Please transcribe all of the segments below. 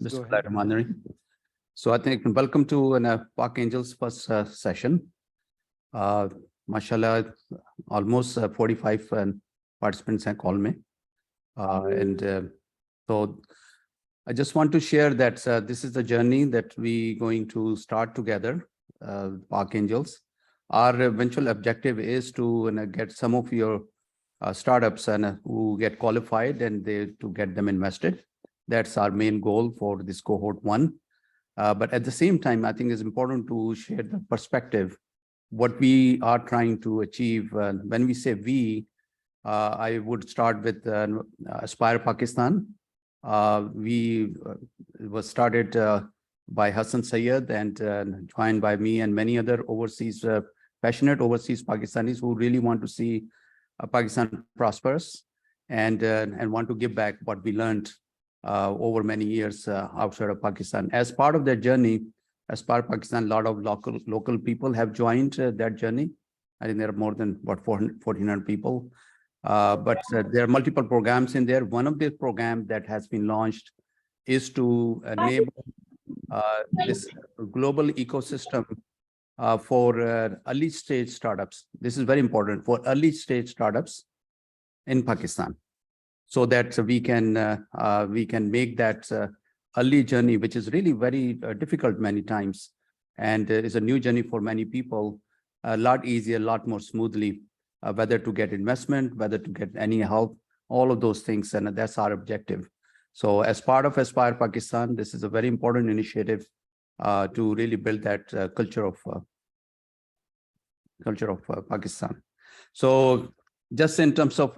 Let's go ahead. Bismillahirrahmanirrahim. So I think welcome to Park Angels first session. Mashallah, almost 45 participants have called me. So I just want to share that this is the journey that we going to start together, Park Angels. Our eventual objective is to get some of your startups and who get qualified and to get them invested. That's our main goal for this cohort one. But at the same time, I think it's important to share the perspective, what we are trying to achieve. When we say we, I would start with Aspire Pakistan. We was started by Hassan Syed and joined by me and many other overseas, passionate overseas Pakistanis who really want to see Pakistan prosperous and want to give back what we learned over many years outside of Pakistan. As part of their journey, Aspire Pakistan, a lot of local people have joined that journey. I think there are more than 1,400 people. But there are multiple programs in there. One of the programs that has been launched is to enable this global ecosystem for early stage startups. This is very important for early stage startups in Pakistan, so that we can make that early journey, which is really very difficult many times, and is a new journey for many people, a lot easier, a lot more smoothly, whether to get investment, whether to get any help, all of those things, and that's our objective. So as part of Aspire Pakistan, this is a very important initiative to really build that culture of Pakistan. So just in terms of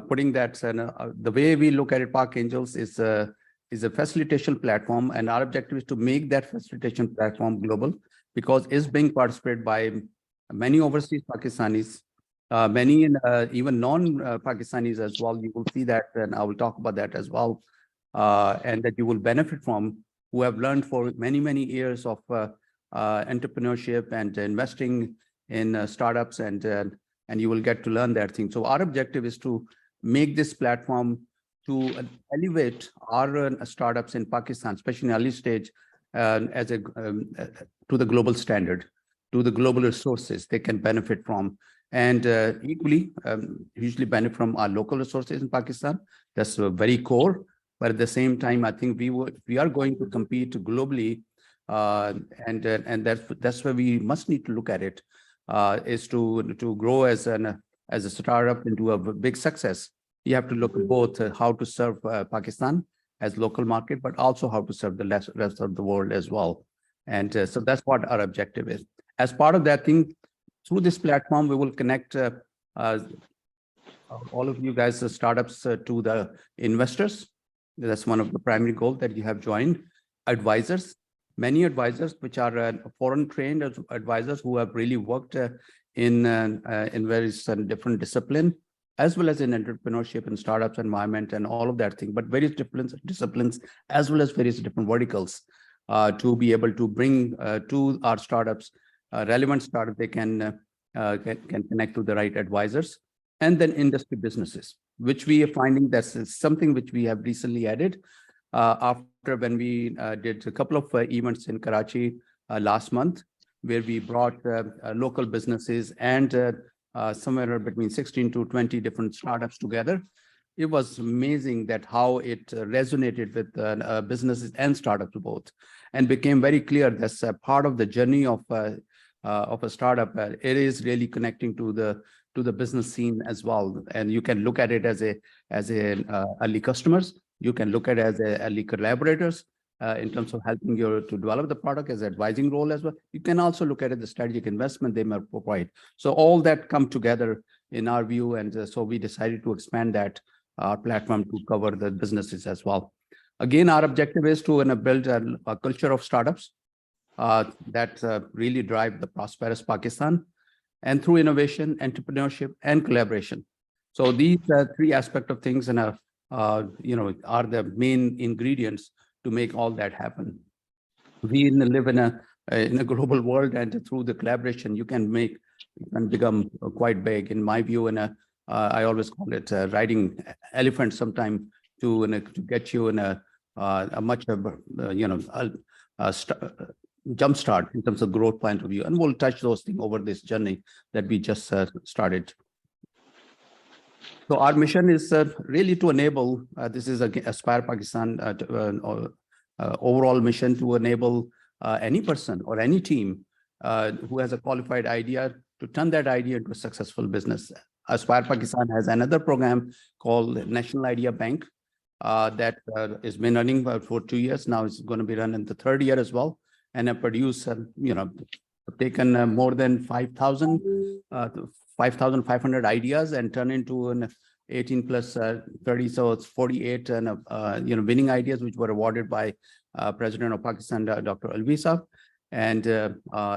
putting that, the way we look at it, Park Angels is a facilitation platform, and our objective is to make that facilitation platform global, because it's being participated by many overseas Pakistanis, many even non-Pakistanis as well. You will see that, and I will talk about that as well, and that you will benefit from, who have learned for many years of entrepreneurship and investing in startups, and you will get to learn that thing. So our objective is to make this platform to elevate our startups in Pakistan, especially in early stage, as to the global standard, to the global resources they can benefit from, and equally usually benefit from our local resources in Pakistan. That's very core. But at the same time, I think we are going to compete globally, and that's where we must need to look at it, is to grow as a startup into a big success. You have to look at both how to serve Pakistan as local market, but also how to serve the rest of the world as well. And so that's what our objective is. As part of that thing, through this platform, we will connect all of you guys, the startups, to the investors. That's one of the primary goals that you have joined. Advisors, many advisors, which are foreign trained advisors who have really worked in various different disciplines, as well as in entrepreneurship and startups environment and all of that thing, but various different disciplines, as well as various different verticals, to be able to bring to our startups, relevant startup, they can connect to the right advisors. And then industry businesses, which we are finding that's something which we have recently added after when we did a couple of events in Karachi last month, where we brought local businesses and somewhere between 16 to 20 different startups together. It was amazing that how it resonated with businesses and startups both, and became very clear that's a part of the journey of a startup. It is really connecting to the business scene as well, and you can look at it as early customers. You can look at it as early collaborators in terms of helping you to develop the product as an advising role as well. You can also look at it the strategic investment they may provide. So all that come together in our view, and so we decided to expand that platform to cover the businesses as well. Again, our objective is to build a culture of startups that really drive the prosperous Pakistan, and through innovation, entrepreneurship, and collaboration. So these three aspects of things are the main ingredients to make all that happen. We live in a global world, and through the collaboration, you can become quite big, in my view. And I always call it riding elephant sometime to get you in a a much, jump start in terms of growth point of view. And we'll touch those things over this journey that we just started. So our mission is really to enable, this is Aspire Pakistan overall mission to enable any person or any team who has a qualified idea to turn that idea into a successful business. Aspire Pakistan has another program called National Idea Bank that has been running for 2 years. Now it's going to be run in the third year as well. And have produced, taken more than 5,500 ideas and turned into an 18 plus 30, so it's 48 and winning ideas which were awarded by President of Pakistan, Dr. Alvi Saab, and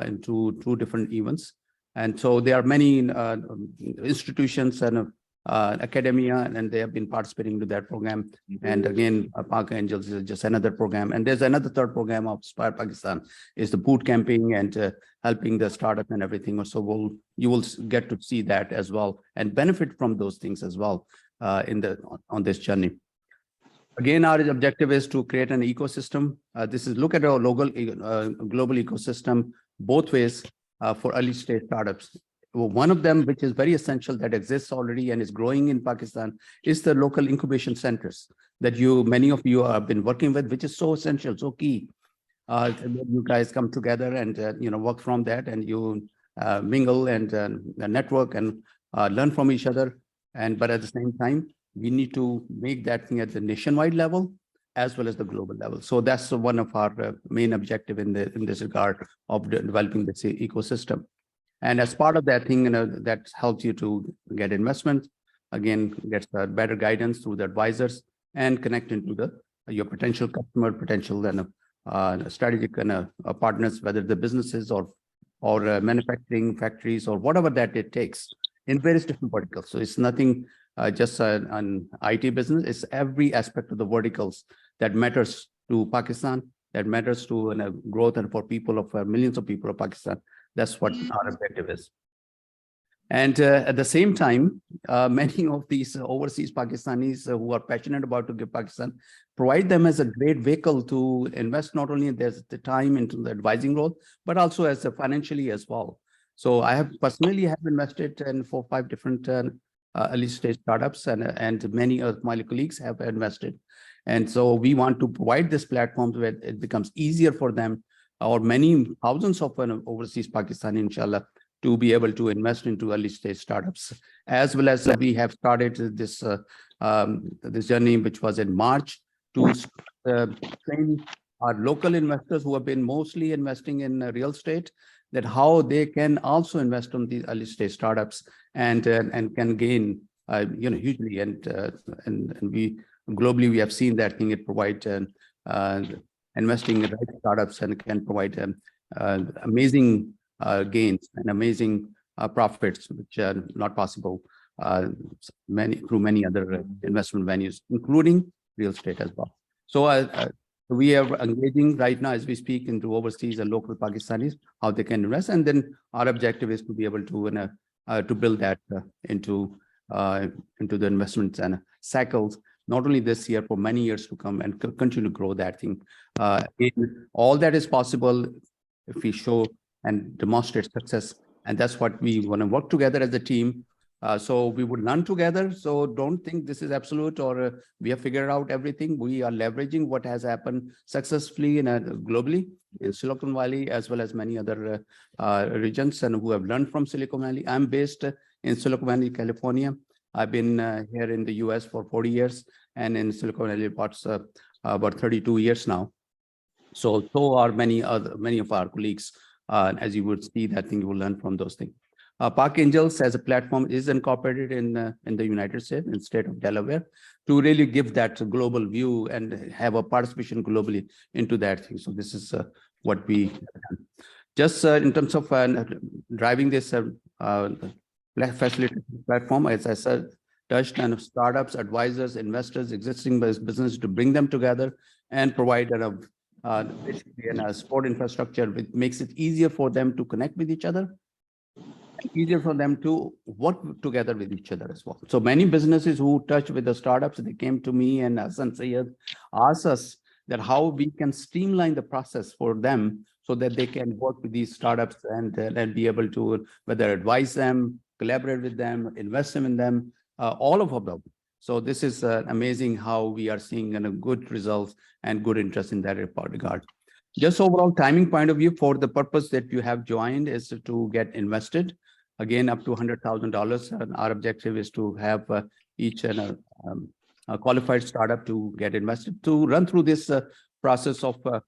into 2 different events. And so there are many institutions and academia, and they have been participating to that program. And again, Pak Angels is just another program. And there's another third program of Aspire Pakistan is the boot camping and helping the startup and everything. So you will get to see that as well and benefit from those things as well on this journey. Again, our objective is to create an ecosystem. Look at our global ecosystem both ways for early stage startups. One of them, which is very essential, that exists already and is growing in Pakistan, is the local incubation centers that many of you have been working with, which is so essential, so key. You guys come together and work from that, and you mingle and network and learn from each other. But at the same time, we need to make that thing at the nationwide level as well as the global level. So that's one of our main objective in this regard of developing this ecosystem. And as part of that thing, that helps you to get investment, again, gets better guidance through the advisors and connect into your potential customer, potential and strategic partners, whether the businesses or manufacturing factories or whatever that it takes in various different verticals. So it's nothing just an IT business. It's every aspect of the verticals that matters to Pakistan, that matters to growth and for people of millions of people of Pakistan. That's what our objective is. And at the same time, many of these overseas Pakistanis who are passionate about to give Pakistan, provide them as a great vehicle to invest, not only there's the time into the advising role, but also as financially as well. So I have personally invested in 4 or 5 different early stage startups, and many of my colleagues have invested. And so we want to provide this platform where it becomes easier for them, or many thousands of overseas Pakistani, inshallah, to be able to invest into early stage startups, as well as we have started this journey, which was in March, to train our local investors who have been mostly investing in real estate, that how they can also invest on these early stage startups and can gain hugely. And we globally we have seen that thing. It provides investing in the right startups and can provide amazing gains and amazing profits, which are not possible through many other investment venues, including real estate as well. So we are engaging right now as we speak into overseas and local Pakistanis, how they can invest. And then our objective is to be able to build that into the investments and cycles, not only this year, for many years to come, and continue to grow that thing. All that is possible if we show and demonstrate success. And that's what we want to work together as a team. So we would learn together. So don't think this is absolute or we have figured out everything. We are leveraging what has happened successfully globally in Silicon Valley, as well as many other regions, and who have learned from Silicon Valley. I'm based in Silicon Valley, California. I've been here in the US for 40 years and in Silicon Valley about 32 years now. So are many of our colleagues. As you would see, that thing you will learn from those things. Pak Angels as a platform is incorporated in the United States, in the state of Delaware, to really give that global view and have a participation globally into that thing. So this is what we have done. Just in terms of driving this facilitator platform, as I said, touched on startups, advisors, investors, existing business, to bring them together and provide basically a support infrastructure, which makes it easier for them to connect with each other, easier for them to work together with each other as well. So many businesses who touch with the startups, they came to me and Hassan Syed asked us that how we can streamline the process for them so that they can work with these startups and be able to whether advise them, collaborate with them, invest in them, all of them. So this is amazing how we are seeing good results and good interest in that regard. Just overall timing point of view, for the purpose that you have joined is to get invested. Again, up to $100,000. Our objective is to have each and a qualified startup to get invested, to run through this process of the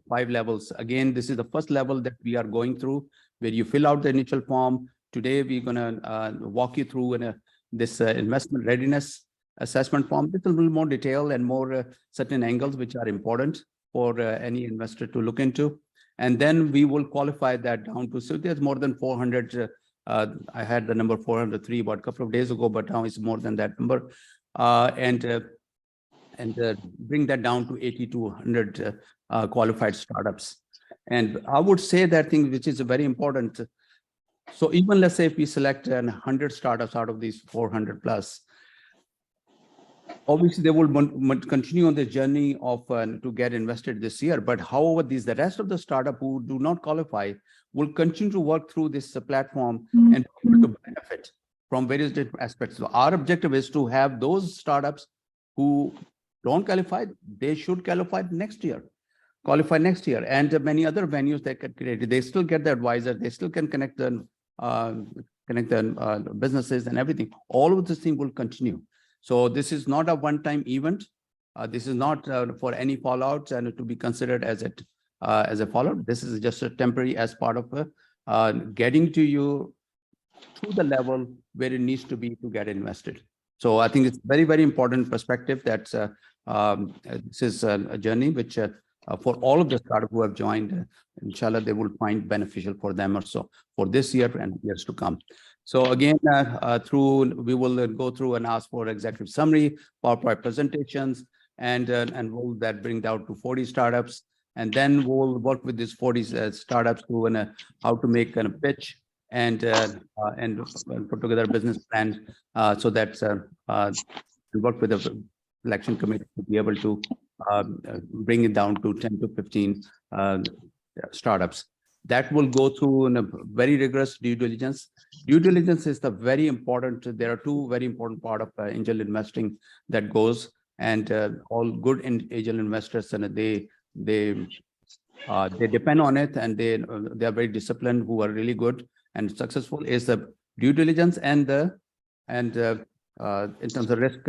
5 levels. Again, this is the first level that we are going through, where you fill out the initial form. Today, we're going to walk you through this investment readiness assessment form. It's a little more detailed and more certain angles which are important for any investor to look into. And then we will qualify that down to, so there's more than 400. I had the number 403 about a couple of days ago, but now it's more than that number. And bring that down to 80 to 100 qualified startups. And I would say that thing which is very important. So even let's say if we select 100 startups out of these 400 plus, obviously they will continue on the journey of to get invested this year. But however, the rest of the startup who do not qualify will continue to work through this platform and to benefit from various different aspects. So our objective is to have those startups who don't qualify, they should qualify next year. And many other venues that get created. They still get the advisor, they still can connect the businesses and everything. All of this thing will continue. So this is not a one-time event. This is not for any fallouts and to be considered as a fallout. This is just a temporary as part of getting to you to the level where it needs to be to get invested. So I think it's very, very important perspective that this is a journey which for all of the startups who have joined, inshallah, they will find beneficial for them also for this year and years to come. So again, we will go through and ask for executive summary, PowerPoint presentations, and we'll that bring down to 40 startups. And then we'll work with these 40 startups to how to make a pitch and put together a business plan so that we work with the selection committee to be able to bring it down to 10 to 15 startups. That will go through a very rigorous due diligence. Due diligence is the very important. There are 2 very important part of angel investing that goes, and all good angel investors, and they depend on it, and they are very disciplined, who are really good and successful, is the due diligence and in terms of risk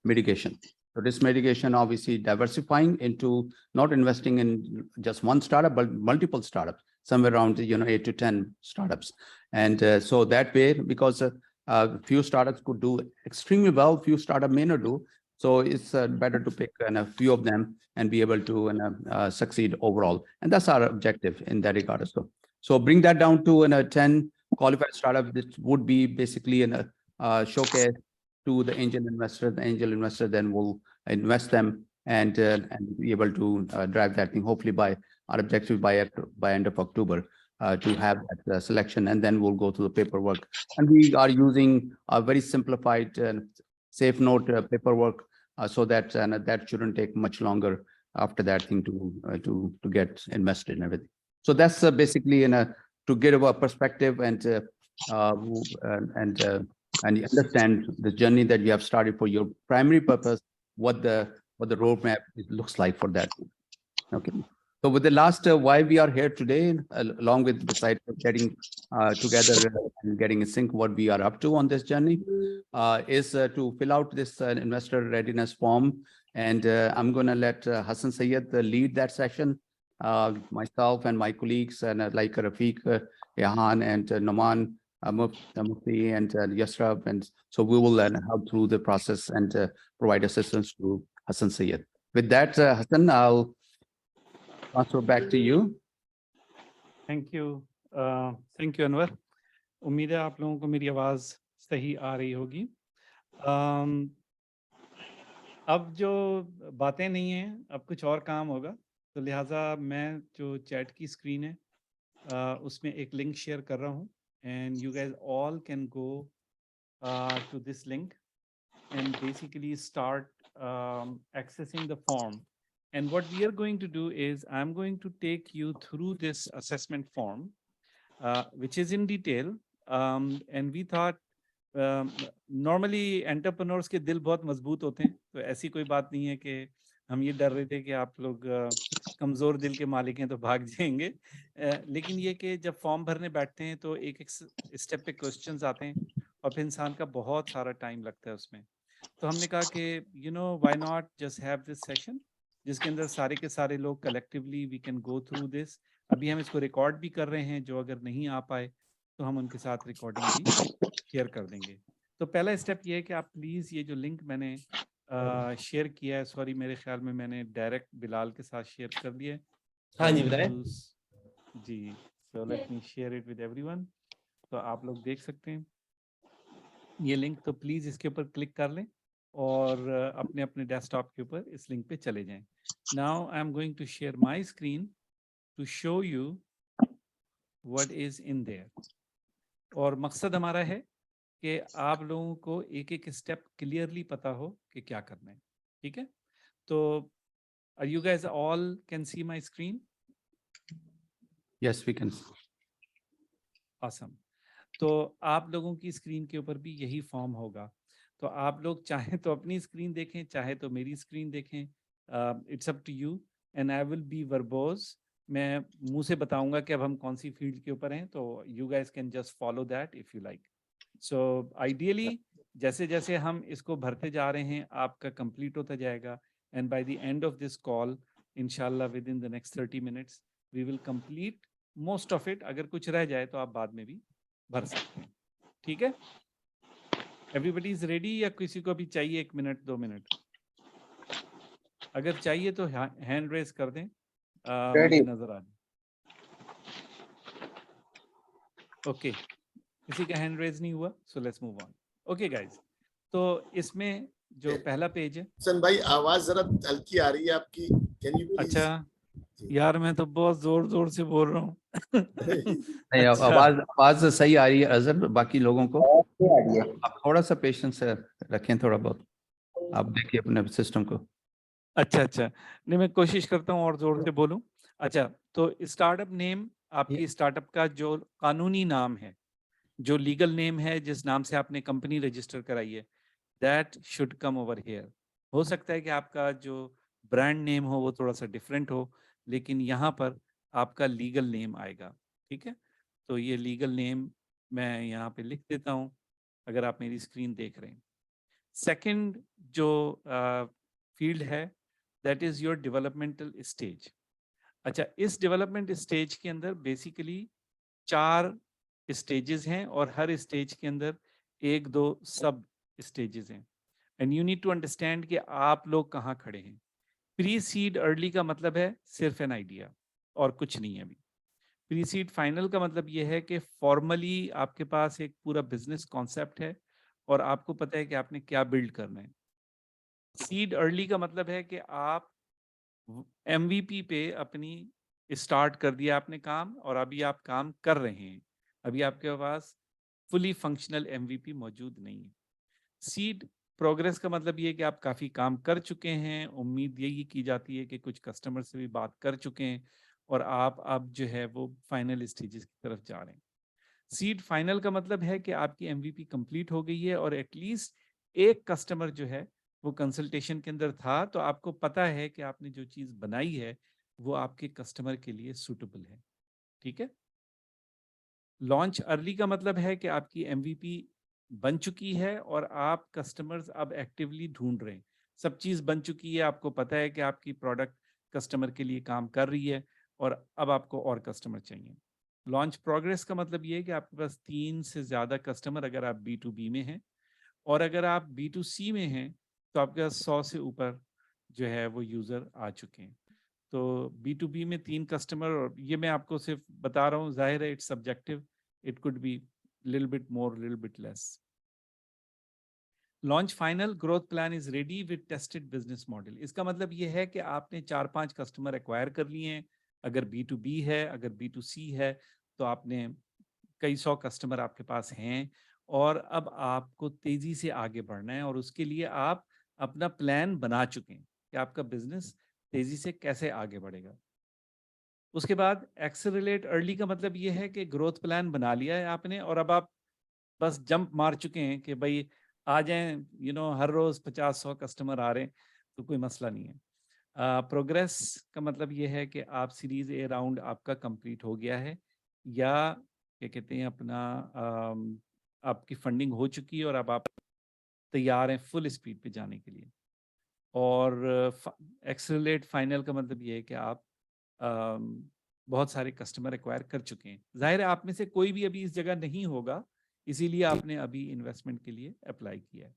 mitigation. So risk mitigation, obviously diversifying into not investing in just one startup, but multiple startups, somewhere around 8 to 10 startups. And so that way, because few startups could do extremely well, few startups may not do. So it's better to pick a few of them and be able to succeed overall. And that's our objective in that regard as well. So bring that down to 10 qualified startups. This would be basically a showcase to the angel investor. The angel investor then will invest them and be able to drive that thing. Hopefully by our objective by end of October to have that selection, and then we'll go through the paperwork. And we are using a very simplified safe note paperwork so that that shouldn't take much longer after that thing to get invested and everything. So that's basically to give a perspective and understand the journey that you have started for your primary purpose, what the roadmap looks like for that. Okay. So with the last why we are here today, along with besides getting together and getting a sync what we are up to on this journey, is to fill out this investor readiness form. And I'm going to let Hassan Syed lead that session. Myself and my colleagues and like Rafiq, Yahan, and Noman, Mufti, and Yasrab, and so we will help through the process and provide assistance to Hassan Syed. With that, Hassan, I'll transfer back to you. Thank you, Anwar. उम्मीद है आप लोगों को मेरी आवाज सही आ रही होगी. अब जो बातें नहीं हैं, अब कुछ और काम होगा, तो लिहाजा मैं जो चैट की स्क्रीन है उसमें एक लिंक शेयर कर रहा हूँ, and you guys all can go to this link and basically start accessing the form. And what we are going to do is I'm going to take you through this assessment form, which is in detail. And we thought normally entrepreneurs के दिल बहुत मजबूत होते हैं, तो ऐसी कोई बात नहीं है कि हम ये डर रहे थे कि आप लोग कमज़ोर दिल के मालिक हैं तो भाग जाएंगे। लेकिन ये कि जब फॉर्म भरने बैठते हैं तो एक एक स्टेप पे क्वेश्चंस आते हैं और फिर इंसान का बहुत सारा टाइम लगता है उसमें। तो हमने कहा कि you know why not just have this session जिसके अंदर सारे के सारे लोग collectively we can go through this. अभी हम इसको रिकॉर्ड भी कर रहे हैं, जो अगर नहीं आ पाए तो हम उनके साथ रिकॉर्डिंग भी शेयर कर देंगे। तो पहला स्टेप ये है कि आप प्लीज़ ये जो लिंक मैंने शेयर किया है, सॉरी मेरे ख्याल में मैंने डायरेक्ट बिलाल के साथ शेयर कर दिया है। हाँ जी, बताएं। जी, so let me share it with everyone. तो आप लोग देख सकते हैं ये लिंक, तो प्लीज़ इसके ऊपर क्लिक कर लें और अपने अपने डेस्कटॉप के ऊपर इस लिंक पे चले जाएं। Now I am going to share my screen to show you what is in there. और मकसद हमारा है कि आप लोगों को एक एक स्टेप क्लियरली पता हो कि क्या करना है। ठीक है, तो you guys all can see my screen? Yes, we can. awesome। तो आप लोगों की स्क्रीन के ऊपर भी यही फॉर्म होगा, तो आप लोग चाहें तो अपनी स्क्रीन देखें, चाहे तो मेरी स्क्रीन देखें, it's up to you. And I will be verbose, मैं मुंह से बताऊंगा कि अब हम कौन सी फील्ड के ऊपर हैं, तो you guys can just follow that if you like. So ideally जैसे जैसे हम इसको भरते जा रहे हैं आपका कंप्लीट होता जाएगा, and by the end of this call इंशाल्लाह within the next 30 minutes we will complete most of it. अगर कुछ रह जाए तो आप बाद में भी भर सकते हैं। ठीक है, एवरीबडी इज रेडी या किसी को भी चाहिए 1 मिनट 2 मिनट? अगर चाहिए तो हैंड रेज कर दें, मुझे नजर आ जाए। ओके, किसी का हैंड रेज नहीं हुआ, so let's move on. Okay guys, तो इसमें जो पहला पेज है। सन भाई, आवाज जरा हल्की आ रही है आपकी, कैन यू? अच्छा यार, मैं तो बहुत जोर जोर से बोल रहा हूँ। नहीं, अच्छा। आवाज सही आ रही है अजहर, बाकी लोगों को आप थोड़ा सा पेशेंस रखें, थोड़ा बहुत आप देखिए अपने सिस्टम को। अच्छा अच्छा, नहीं मैं कोशिश करता हूँ और जोर से बोलूं। अच्छा, तो स्टार्टअप नेम, आपकी स्टार्टअप का जो कानूनी नाम है, जो लीगल नेम है, जिस नाम से आपने कंपनी रजिस्टर कराई है, that should come over here. हो सकता है कि आपका जो ब्रांड नेम हो वो थोड़ा सा डिफरेंट हो, लेकिन यहाँ पर आपका लीगल नेम आएगा। ठीक है, तो ये लीगल नेम मैं यहाँ पे लिख देता हूँ, अगर आप मेरी स्क्रीन देख रहे हैं। सेकंड जो फील्ड है, that is your developmental stage. अच्छा, इस डेवलपमेंट स्टेज के अंदर बेसिकली 4 स्टेजेस हैं और हर स्टेज के अंदर 1-2 सब स्टेजेस हैं, and you need to understand कि आप लोग कहाँ खड़े हैं। प्री सीड अर्ली का मतलब है सिर्फ एन आइडिया और कुछ नहीं है अभी। प्री सीड फाइनल का मतलब ये है कि फॉर्मली आपके पास एक पूरा बिजनेस कॉन्सेप्ट है और आपको पता है कि आपने क्या बिल्ड करना है। सीड अर्ली का मतलब है कि आप MVP पे अपनी स्टार्ट कर दिया आपने काम, और अभी आप काम कर रहे हैं, अभी आपके पास फुली फंक्शनल MVP मौजूद नहीं है। सीड प्रोग्रेस का मतलब ये है कि आप काफ़ी काम कर चुके हैं, उम्मीद यही की जाती है कि कुछ कस्टमर से भी बात कर चुके हैं और आप अब जो है वो फाइनल स्टेजेस की तरफ जा रहे हैं। सीड फाइनल का मतलब है कि आपकी MVP कंप्लीट हो गई है और एटलीस्ट एक कस्टमर जो है वो कंसल्टेशन के अंदर था, तो आपको पता है कि आपने जो चीज़ बनाई है वो आपके कस्टमर के लिए सूटेबल है। ठीक है, लॉन्च अर्ली का मतलब है कि आपकी MVP बन चुकी है और आप कस्टमर्स अब एक्टिवली ढूंढ रहे हैं, सब चीज़ बन चुकी है, आपको पता है कि आपकी प्रोडक्ट कस्टमर के लिए काम कर रही है और अब आपको और कस्टमर चाहिए। लॉन्च प्रोग्रेस का मतलब ये है कि आपके पास 3 से ज़्यादा कस्टमर अगर आप B2B में हैं, और अगर आप B2C में हैं तो आपके पास 100 से ऊपर जो है वो यूज़र आ चुके हैं। तो B2B में 3 कस्टमर, और ये मैं आपको सिर्फ बता रहा हूँ, जाहिर है it's subjective, it could be little bit more little bit less. Launch final growth plan is ready with tested business model. इसका मतलब ये है कि आपने 4-5 कस्टमर एक्वायर कर लिए हैं, अगर B2B है, अगर B2C है तो आपने कई 100 कस्टमर आपके पास हैं, और अब आपको तेजी से आगे बढ़ना है और उसके लिए आप अपना प्लान बना चुके हैं कि आपका बिजनेस तेजी से कैसे आगे बढ़ेगा। उसके बाद एक्सेलरेट अर्ली का मतलब ये है कि ग्रोथ प्लान बना लिया है आपने और अब आप बस जंप मार चुके हैं कि भाई आ जाएं, हर रोज 50-100 कस्टमर आ रहे हैं तो कोई मसला नहीं है। प्रोग्रेस का मतलब ये है कि आप सीरीज ए राउंड आपका कंप्लीट हो गया है या क्या कहते हैं अपना आपकी फंडिंग हो चुकी है और अब आप तैयार हैं फुल स्पीड पे जाने के लिए। और एक्सेलरेट फाइनल का मतलब ये है कि आप बहुत सारे कस्टमर एक्वायर कर चुके हैं। जाहिर है आप में से कोई भी अभी इस जगह नहीं होगा, इसीलिए आपने अभी इन्वेस्टमेंट के लिए अप्लाई किया है।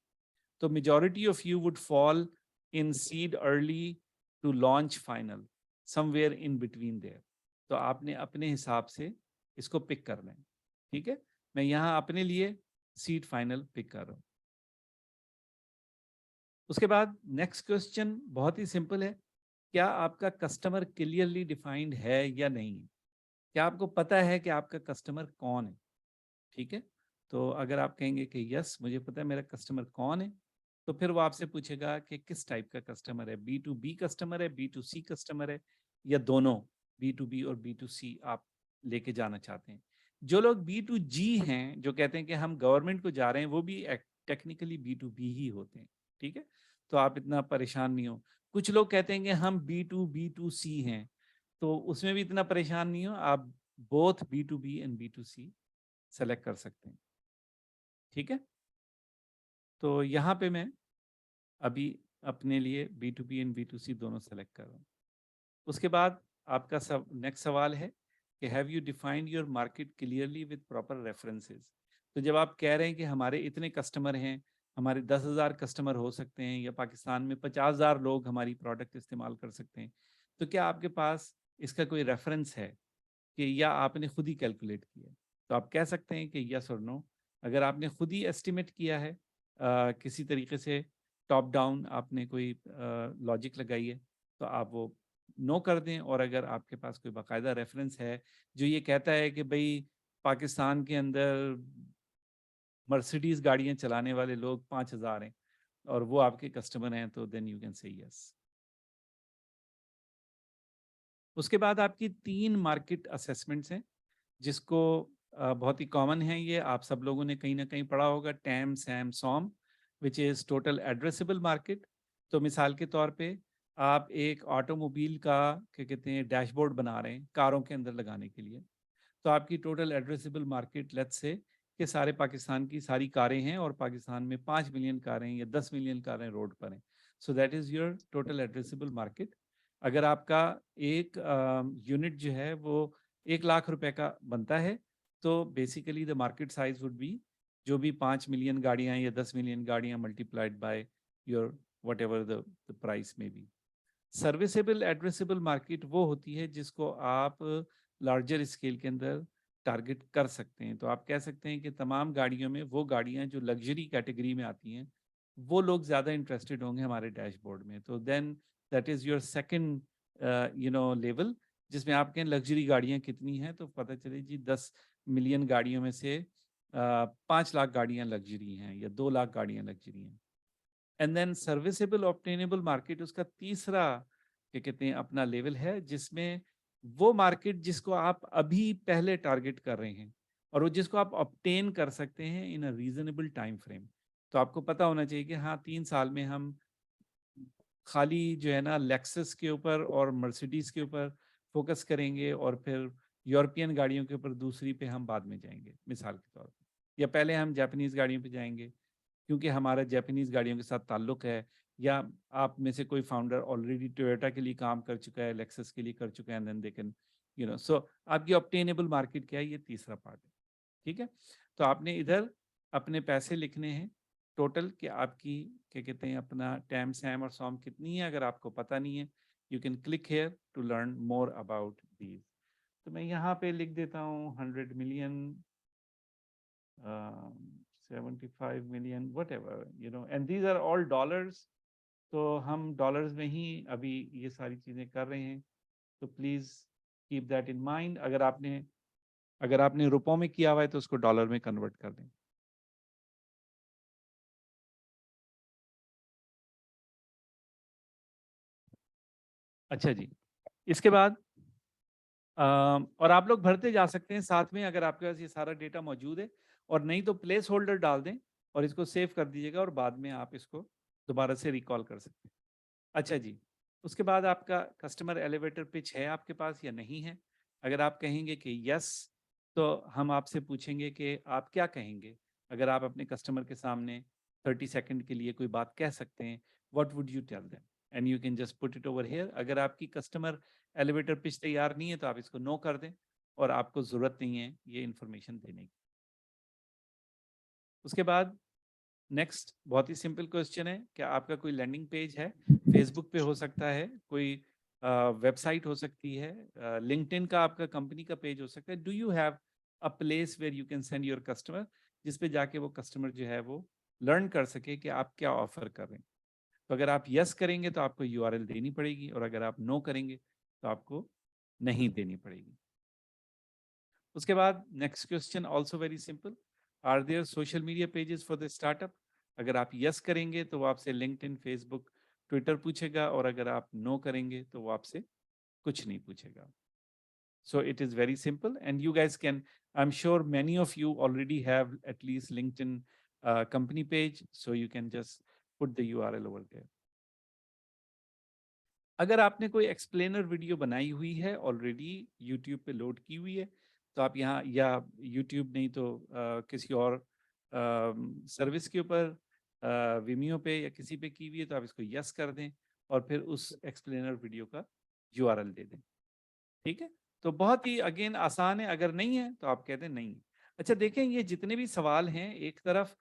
तो majority of you would fall in seed early to launch final, somewhere in between there. तो आपने अपने हिसाब से इसको पिक करना है, ठीक है। मैं यहाँ अपने लिए सीड फाइनल पिक कर रहा हूँ। उसके बाद नेक्स्ट क्वेश्चन बहुत ही सिंपल है, क्या आपका कस्टमर क्लियरली डिफाइंड है या नहीं? क्या आपको पता है कि आपका कस्टमर कौन है? ठीक है, तो अगर आप कहेंगे कि यस मुझे पता है मेरा कस्टमर कौन है, तो फिर वो आपसे पूछेगा कि किस टाइप का कस्टमर है, B2B कस्टमर है, B2C कस्टमर है, या दोनों B2B और B2C आप लेके जाना चाहते हैं। जो लोग B2G हैं, जो कहते हैं कि हम गवर्नमेंट को जा रहे हैं, वो भी टेक्निकली B2B ही होते हैं, ठीक है। तो आप इतना परेशान नहीं हो। कुछ लोग कहते हैं कि हम B2B2C हैं, तो उसमें भी इतना परेशान नहीं हो, आप both B2B and B2C select कर सकते हैं, ठीक है। तो यहाँ पे मैं अभी अपने लिए B2B एंड B2C दोनों सेलेक्ट कर रहा हूँ। उसके बाद आपका नेक्स्ट सवाल है कि have you defined your market clearly with proper references. तो जब आप कह रहे हैं कि हमारे इतने कस्टमर हैं, हमारे 10,000 कस्टमर हो सकते हैं, या पाकिस्तान में 50,000 लोग हमारी प्रोडक्ट इस्तेमाल कर सकते हैं, तो क्या आपके पास इसका कोई रेफरेंस है कि या आपने खुद ही कैलकुलेट किया है? तो आप कह सकते हैं कि यस और नो। अगर आपने खुद ही एस्टिमेट किया है किसी तरीके से टॉप डाउन आपने कोई लॉजिक लगाई है, तो आप वो नो कर दें। और अगर आपके पास कोई बाकायदा रेफरेंस है जो ये कहता है कि भाई पाकिस्तान के अंदर मर्सिडीज गाड़ियां चलाने वाले लोग 5,000 हैं और वो आपके कस्टमर हैं, तो then you can say yes. उसके बाद आपकी 3 मार्केट असेसमेंट्स हैं, जिसको बहुत ही कॉमन है, ये आप सब लोगों ने कहीं ना कहीं पढ़ा होगा, TAM SAM SOM, which is total addressable market. तो मिसाल के तौर पे आप एक ऑटोमोबाइल का क्या कहते हैं डैशबोर्ड बना रहे हैं कारों के अंदर लगाने के लिए, तो आपकी total addressable market let's say कि सारे पाकिस्तान की सारी कारें हैं और पाकिस्तान में 5 मिलियन कारें या 10 मिलियन कारें रोड पर हैं। So that is your total addressable market. अगर आपका एक यूनिट जो है वो 1 लाख रुपए का बनता है, तो basically the market size would be जो भी 5 मिलियन गाड़ियां या 10 मिलियन गाड़ियां multiplied by your what ever the price में बी। सर्विसेबल एड्रेसेबल मार्केट वो होती है जिसको आप लार्जर स्केल के अंदर टारगेट कर सकते हैं। तो आप कह सकते हैं कि तमाम गाड़ियों में वो गाड़ियां जो लग्जरी कैटेगरी में आती हैं, वो लोग ज़्यादा इंटरेस्टेड होंगे हमारे डैशबोर्ड में। तो then that is your second level, जिसमें आप कहें लग्जरी गाड़ियां कितनी हैं, तो पता चले जी 10 मिलियन गाड़ियों में से 5 लाख गाड़ियां लग्जरी हैं या 2 लाख गाड़ियां लग्जरी हैं। And then serviceable obtainable market उसका तीसरा क्या कहते हैं अपना लेवल है, जिसमें वो मार्केट जिसको आप अभी पहले टारगेट कर रहे हैं और वो जिसको आप ऑब्टेन कर सकते हैं इन अ रीजनेबल टाइम फ्रेम। तो आपको पता होना चाहिए कि हाँ 3 साल में हम खाली जो है ना लेक्सस के ऊपर और मर्सिडीज के ऊपर फोकस करेंगे और फिर यूरोपियन गाड़ियों के ऊपर दूसरी पे हम बाद में जाएंगे मिसाल के तौर पर, या पहले हम जापानीज गाड़ियों पे जाएंगे क्योंकि हमारा जापानीज गाड़ियों के साथ ताल्लुक है, या आप में से कोई फाउंडर ऑलरेडी टोयोटा के लिए काम कर चुका है, लेक्सस के लिए कर चुका है, and then they can so आपकी ऑब्टेनेबल मार्केट क्या है, ये तीसरा पार्ट है, ठीक है। तो आपने इधर अपने पैसे लिखने हैं टोटल कि आपकी क्या कहते हैं अपना टैम सैम और सॉम कितनी है। अगर आपको पता नहीं है, you can click here to learn more about these. तो मैं यहाँ पे लिख देता हूँ 100 million, 75 million, whatever and these are all dollars. तो हम डॉलर्स में ही अभी ये सारी चीज़ें कर रहे हैं, तो please keep that in mind. अगर आपने रुपयों में किया हुआ है तो उसको डॉलर में कन्वर्ट कर दें। अच्छा जी, इसके बाद और आप लोग भरते जा सकते हैं साथ में, अगर आपके पास ये सारा डेटा मौजूद है, और नहीं तो प्लेस होल्डर डाल दें और इसको सेव कर दीजिएगा और बाद में आप इसको दोबारा से रिकॉल कर सकते हैं। अच्छा जी, उसके बाद आपका कस्टमर एलिवेटर पिच है आपके पास या नहीं है? अगर आप कहेंगे कि यस, तो हम आपसे पूछेंगे कि आप क्या कहेंगे? अगर आप अपने कस्टमर के सामने 30 सेकंड के लिए कोई बात कह सकते हैं, what would you tell them? And you can just put it over here. अगर आपकी कस्टमर एलिवेटर पिच तैयार नहीं है तो आप इसको नो कर दें और आपको ज़रूरत नहीं है ये इन्फॉर्मेशन देने की। उसके बाद नेक्स्ट बहुत ही सिंपल क्वेश्चन है, क्या आपका कोई लैंडिंग पेज है? फेसबुक पे हो सकता है, कोई वेबसाइट हो सकती है, लिंक्डइन का आपका कंपनी का पेज हो सकता है। Do you have a place where you can send your customer, जिस पे जाके वो कस्टमर जो है वो लर्न कर सके कि आप क्या ऑफर कर रहे हैं? तो अगर आप यस करेंगे तो आपको यूआरएल देनी पड़ेगी, और अगर आप नो करेंगे तो आपको नहीं देनी पड़ेगी। उसके बाद next question also very simple, are there social media pages for the startup? अगर आप यस करेंगे तो वो आपसे लिंक्डइन, फेसबुक, ट्विटर पूछेगा, और अगर आप नो करेंगे तो वो आपसे कुछ नहीं पूछेगा। So it is very simple, and you guys can, I'm sure many of you already have at least LinkedIn company page, so you can just put the URL over there. अगर आपने कोई एक्सप्लेनर वीडियो बनाई हुई है already, YouTube पे load की हुई है, तो आप यहाँ, या यूट्यूब नहीं तो किसी और सर्विस के ऊपर, विमियो पे या किसी पे की हुई है, तो आप इसको यस कर दें और फिर उस एक्सप्लेनर वीडियो का यूआरएल दे दें। ठीक है, तो बहुत ही अगेन आसान है। अगर नहीं है तो आप कह दें नहीं है। अच्छा देखें, ये जितने भी सवाल हैं, एक तरफ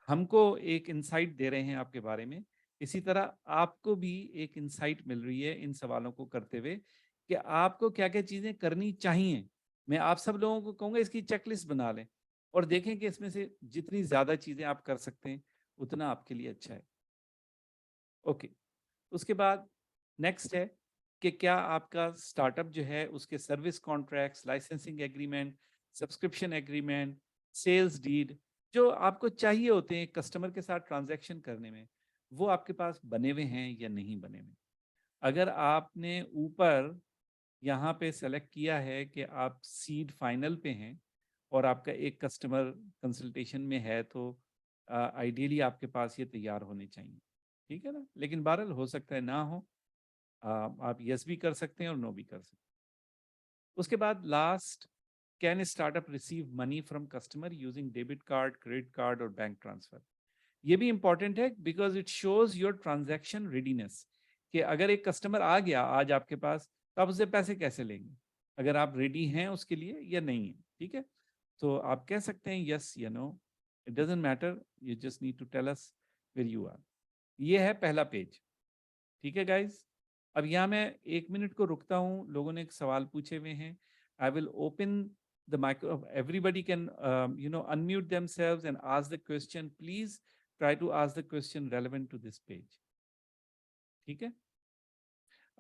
हमको एक इंसाइट दे रहे हैं आपके बारे में, इसी तरह आपको भी एक इंसाइट मिल रही है इन सवालों को करते हुए कि आपको क्या क्या चीज़ें करनी चाहिए। मैं आप सब लोगों को कहूँगा इसकी चेकलिस्ट बना लें और देखें कि इसमें से जितनी ज़्यादा चीज़ें आप कर सकते हैं उतना आपके लिए अच्छा है। ओके, उसके बाद नेक्स्ट है कि क्या आपका स्टार्टअप जो है उसके service contracts, licensing agreement, subscription agreement, sales deed जो आपको चाहिए होते हैं कस्टमर के साथ ट्रांजैक्शन करने में, वो आपके पास बने हुए हैं या नहीं बने हुए? अगर आपने ऊपर यहाँ पे सेलेक्ट किया है कि आप सीड फाइनल पे हैं और आपका एक कस्टमर कंसल्टेशन में है, तो आइडियली आपके पास ये तैयार होने चाहिए। ठीक है ना, लेकिन बहरहाल हो सकता है ना हो। आप यस भी कर सकते हैं और नो भी कर सकते हैं। उसके बाद last, can startup receive money from customer using debit card, credit card और बैंक ट्रांसफर? ये भी इंपॉर्टेंट है because it shows your transaction readiness, कि अगर एक कस्टमर आ गया आज आपके पास तो आप उससे पैसे कैसे लेंगे, अगर आप रेडी हैं उसके लिए या नहीं है। ठीक है, तो आप कह सकते हैं यस या no, it doesn't matter, you just need to tell us where you are. ये है पहला पेज। ठीक है गाइज, अब यहाँ मैं 1 मिनट को रुकता हूँ, लोगों ने एक सवाल पूछे हुए हैं। I will open the micro, everybody can unmute themselves and ask the question. Please try to ask the question relevant to this page. ठीक है,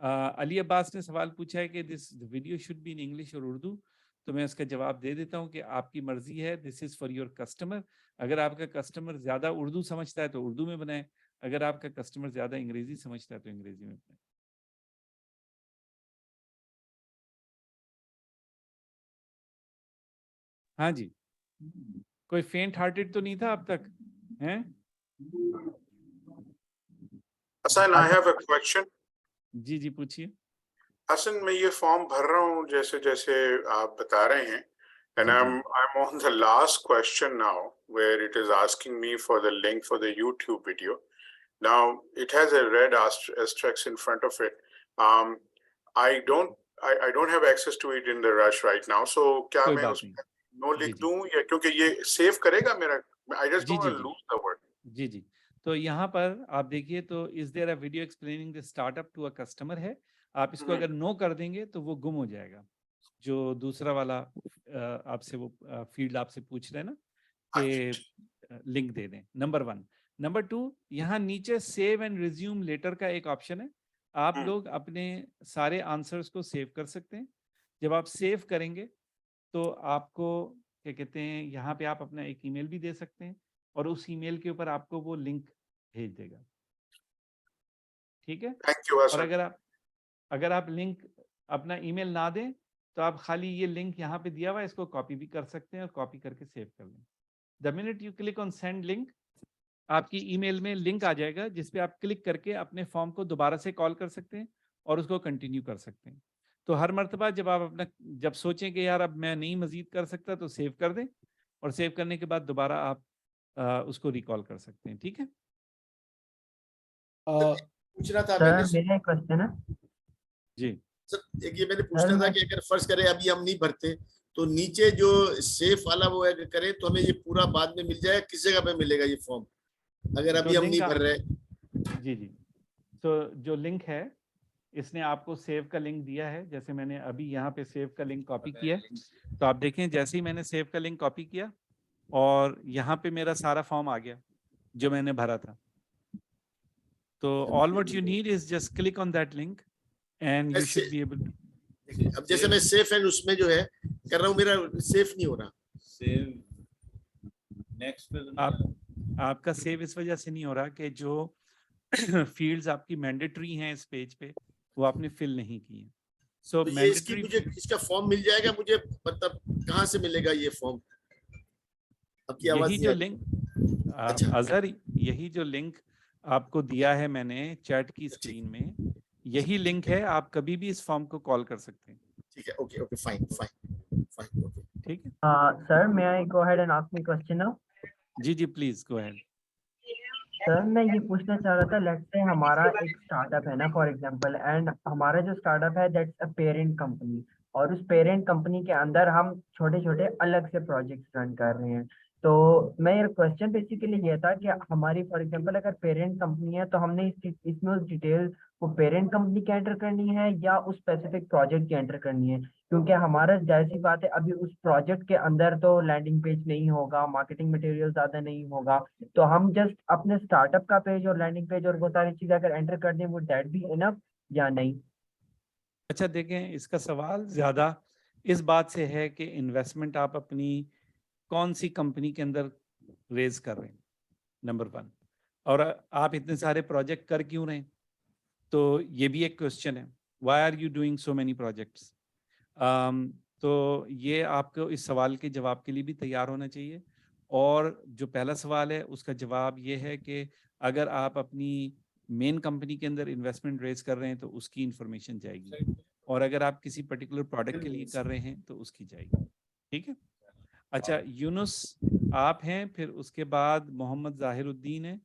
अली अब्बास ने सवाल पूछा है कि this video should be in English और उर्दू, तो मैं उसका जवाब दे देता हूँ कि आपकी मर्जी है, this is for your customer. अगर आपका कस्टमर ज्यादा उर्दू समझता है तो उर्दू में बनाए, अगर आपका कस्टमर ज्यादा अंग्रेजी समझता है तो अंग्रेजी में बनाए। हाँ जी, कोई फेंट हार्टेड तो नहीं था अब तक हैं? Hasan, I have a question. जी जी पूछिए। हसन, मैं ये फॉर्म भर रहा हूँ जैसे जैसे आप बता रहे हैं, and ji ji I'm on the last question now where it is asking me for the link for the YouTube video. Now it has a red asterisk in front of it. Um, I don't have access to it in the rush right now. So क्या कोई मैं बात नहीं। उसमें no जी लिख जी दूं, या क्योंकि ये सेव करेगा मेरा, I just ji don't ji want to ji lose the word. जी जी, तो यहाँ पर आप देखिए, तो is there a video explaining the startup to a customer है, आप इसको अगर नो कर देंगे तो वो गुम हो जाएगा। जो दूसरा वाला आपसे वो फील्ड आपसे पूछ रहे हैं ना अच्छा, कि लिंक दे दें, नंबर 1। नंबर 2, यहाँ नीचे सेव एंड रिज्यूम लेटर का एक ऑप्शन है, आप लोग अपने सारे आंसर्स को सेव कर सकते हैं। जब आप सेव करेंगे तो आपको क्या कहते हैं, यहाँ पे आप अपना एक ईमेल भी दे सकते हैं और उस ईमेल के ऊपर आपको वो लिंक भेज देगा। ठीक है, thank you, और Hasan. अगर आप अगर आप लिंक अपना ईमेल ना दें तो आप खाली ये लिंक यहाँ पे दिया हुआ है, इसको कॉपी भी कर सकते हैं और कॉपी करके सेव कर लें। The minute you click on send link, आपकी ईमेल में लिंक आ जाएगा जिस पे आप क्लिक करके अपने फॉर्म को दोबारा से कॉल कर सकते हैं और उसको कंटिन्यू कर सकते हैं। तो हर मर्तबा जब आप अपना जब सोचें कि यार अब मैं नहीं मजीद कर सकता तो सेव कर दें और सेव करने के बाद दोबारा आप उसको रिकॉल कर सकते हैं। ठीक है। पूछना था मैंने सर मेरा एक क्वेश्चन है। जी सर, एक ये मैंने पूछना था कि अगर फर्ज करें अभी हम नहीं भरते तो नीचे जो सेफ वाला वो अगर करें तो हमें ये पूरा बाद में मिल जाएगा, किस जगह पे मिलेगा ये फॉर्म अगर अभी हम नहीं भर रहे? जी जी, तो जो लिंक है इसने आपको सेव का लिंक दिया है, जैसे मैंने अभी यहाँ पे सेव का लिंक कॉपी किया है, तो आप देखें जैसे ही मैंने सेव का लिंक कॉपी किया और यहाँ पे मेरा सारा फॉर्म आ गया जो मैंने भरा था। तो all what you need is just click on that link and you should be able to. अब जैसे मैं सेफ एंड उसमें जो है कर रहा हूँ, मेरा सेफ नहीं हो रहा। सेव नेक्स्ट पे आपका सेव इस वजह से नहीं हो रहा कि जो फील्ड्स आपकी मैंडेटरी हैं इस पेज पे वो आपने फिल नहीं की है। सो तो ये इसकी मुझे इसका फॉर्म मिल जाएगा मुझे, मतलब कहाँ से मिलेगा ये फॉर्म? आपकी आवाज यही जो लिंक अच्छा। अजहर, यही जो लिंक आपको दिया है मैंने चैट की स्क्रीन में, यही लिंक है, आप कभी भी इस फॉर्म को कॉल कर सकते हैं। ठीक है, okay okay, fine fine fine, okay ठीक है। Sir may I go ahead and ask me question now? जी जी प्लीज गो अहेड। सर मैं ये पूछना चाह रहा था, लेट्स से हमारा एक स्टार्टअप है ना फॉर एग्जांपल, एंड हमारा जो स्टार्टअप है दैट्स अ पेरेंट कंपनी, और उस पेरेंट कंपनी के अंदर हम छोटे छोटे अलग से प्रोजेक्ट्स रन कर रहे हैं। तो मेरा क्वेश्चन बेसिकली ये था कि हमारी फॉर एग्जांपल अगर पेरेंट कंपनी है तो हमने इसमें उस डिटेल वो पेरेंट कंपनी की एंटर करनी है या उस स्पेसिफिक प्रोजेक्ट की एंटर करनी है? क्योंकि हमारा जाहिर सी बात है अभी उस प्रोजेक्ट के अंदर तो लैंडिंग पेज नहीं होगा, मार्केटिंग मटेरियल ज्यादा नहीं होगा, तो हम जस्ट अपने स्टार्टअप का पेज और लैंडिंग पेज और वो सारी चीजें अगर एंटर कर दें वुड दैट बी इनफ या नहीं? अच्छा देखें, इसका सवाल ज्यादा इस बात से है कि इन्वेस्टमेंट आप अपनी कौन सी कंपनी के अंदर रेज कर रहे हैं, नंबर 1, और आप इतने सारे प्रोजेक्ट कर क्यों रहे हैं, तो ये भी एक क्वेश्चन है। Why are you doing so many projects? तो ये आपको इस सवाल के जवाब के लिए भी तैयार होना चाहिए। और जो पहला सवाल है उसका जवाब ये है कि अगर आप अपनी मेन कंपनी के अंदर इन्वेस्टमेंट रेज कर रहे हैं तो उसकी इंफॉर्मेशन जाएगी, और अगर आप किसी पर्टिकुलर प्रोडक्ट के लिए कर रहे हैं तो उसकी जाएगी। ठीक है। अच्छा, यूनुस आप हैं, फिर उसके बाद मोहम्मद जाहिरुद्दीन है,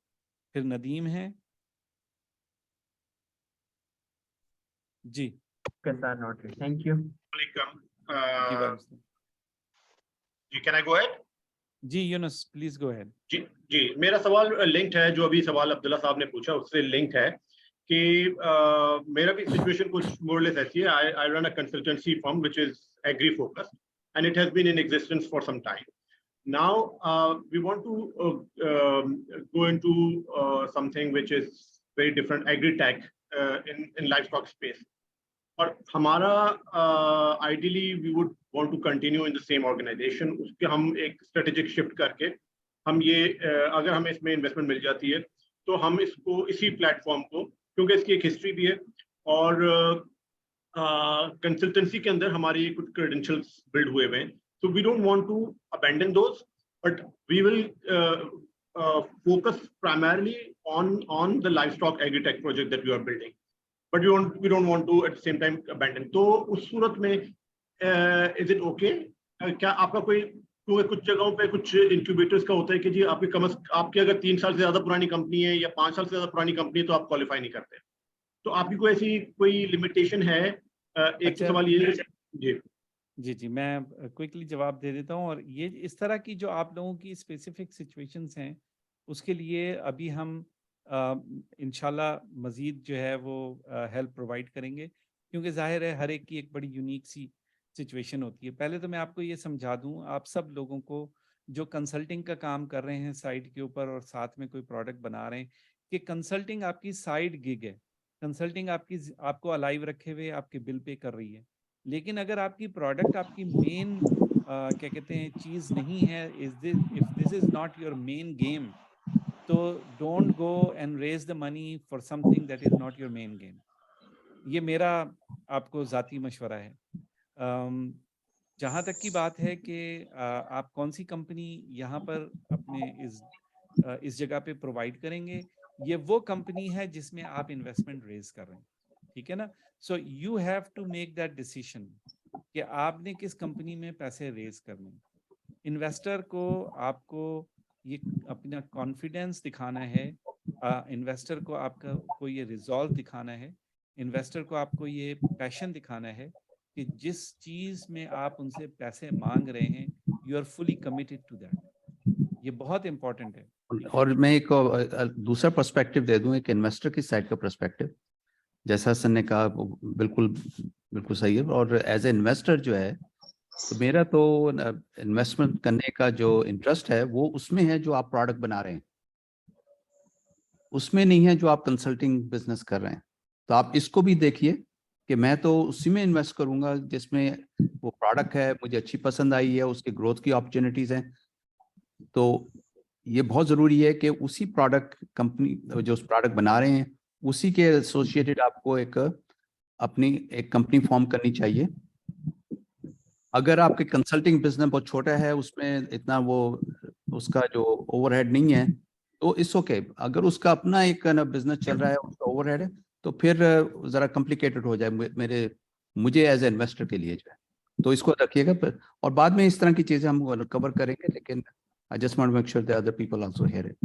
फिर नदीम है। जी okay sir, noted, thank you. जी कैन आई गो अहेड? जी यूनुस प्लीज गो अहेड। जी जी, मेरा सवाल लिंक्ड है, जो अभी सवाल अब्दुल्ला साहब ने पूछा उससे लिंक्ड है कि मेरा भी सिचुएशन कुछ मोरलेस ऐसी है। I run a consultancy firm which is agri focused and it has been in existence for some time. Now we want to go into something which is very different, agri-tech in livestock space. और हमारा ideally we would want to continue in the same organization. उसके हम एक strategic shift करके हम ये अगर हमें इसमें investment मिल जाती है तो हम इसको इसी platform को, क्योंकि इसकी एक history भी है और consultancy के अंदर हमारी कुछ credentials build हुए हैं. So we don't want to abandon those, but we will focus primarily on the livestock agri-tech project that we are building. But we don't want to at the same time abandon. तो उस सूरत में is it okay? क्या आपका कोई, क्योंकि कुछ जगहों पे कुछ इंक्यूबेटर्स का होता है कि जी आपकी अगर 3 साल से ज्यादा पुरानी कंपनी है या 5 साल से ज्यादा पुरानी कंपनी है तो आप क्वालिफाई नहीं करते, तो आपकी कोई ऐसी कोई लिमिटेशन है? एक सवाल ये जी जी जी, मैं क्विकली जवाब दे देता हूँ। और ये इस तरह की जो आप लोगों की स्पेसिफिक सिचुएशंस हैं उसके लिए अभी हम इंशाल्लाह मज़ीद जो है वो हेल्प प्रोवाइड करेंगे, क्योंकि जाहिर है हर एक की एक बड़ी यूनिक सी सिचुएशन होती है। पहले तो मैं आपको ये समझा दूँ, आप सब लोगों को जो कंसल्टिंग का काम कर रहे हैं साइट के ऊपर और साथ में कोई प्रोडक्ट बना रहे हैं, कि कंसल्टिंग आपकी साइड गिग है, कंसल्टिंग आपको अलाइव रखे हुए आपके बिल पे कर रही है। लेकिन अगर आपकी प्रोडक्ट आपकी मेन क्या कहते हैं चीज़ नहीं है, if this is not your main game, तो don't go and raise the money for something that is not your main game. ये मेरा आपको ज़ाती मशवरा है। जहाँ तक की बात है कि आप कौन सी कंपनी यहाँ पर अपने इस जगह पे प्रोवाइड करेंगे, ये वो कंपनी है जिसमें आप इन्वेस्टमेंट रेज कर रहे हैं, ठीक है ना? So you have to make that decision कि आपने किस कंपनी में पैसे रेज करने हैं। इन्वेस्टर को आपको ये अपना कॉन्फिडेंस दिखाना है, इन्वेस्टर को आपका को ये रिजॉल्व दिखाना है, इन्वेस्टर को आपको ये पैशन दिखाना है कि जिस चीज़ में आप उनसे पैसे मांग रहे हैं, you are fully committed to that. ये बहुत इंपॉर्टेंट है। और मैं एक दूसरा पर्सपेक्टिव दे दूं, एक इन्वेस्टर की साइड का पर्सपेक्टिव। जैसा हसन ने कहा वो बिल्कुल बिल्कुल सही है। और एज ए इन्वेस्टर जो है, तो मेरा तो इन्वेस्टमेंट करने का जो इंटरेस्ट है वो उसमें है जो आप प्रोडक्ट बना रहे हैं, उसमें नहीं है जो आप कंसल्टिंग बिजनेस कर रहे हैं। तो आप इसको भी देखिए कि मैं तो उसी में इन्वेस्ट करूंगा जिसमें वो प्रोडक्ट है मुझे अच्छी पसंद आई है, उसकी ग्रोथ की अपॉर्चुनिटीज हैं। तो ये बहुत ज़रूरी है कि उसी प्रोडक्ट कंपनी जो उस प्रोडक्ट बना रहे हैं उसी के एसोसिएटेड आपको अपनी एक कंपनी फॉर्म करनी चाहिए। अगर आपके कंसल्टिंग बिजनेस बहुत छोटा है, उसमें इतना वो उसका जो ओवरहेड नहीं है, तो इट्स ओके। अगर उसका अपना एक बिजनेस चल रहा है, उसका ओवरहेड है, तो फिर ज़रा कॉम्प्लिकेटेड हो जाए मुझे एज ए इन्वेस्टर के लिए जो है। तो इसको रखिएगा पर, और बाद में इस तरह की चीज़ें हम कवर करेंगे, लेकिन I just want to make sure the other people also hear it.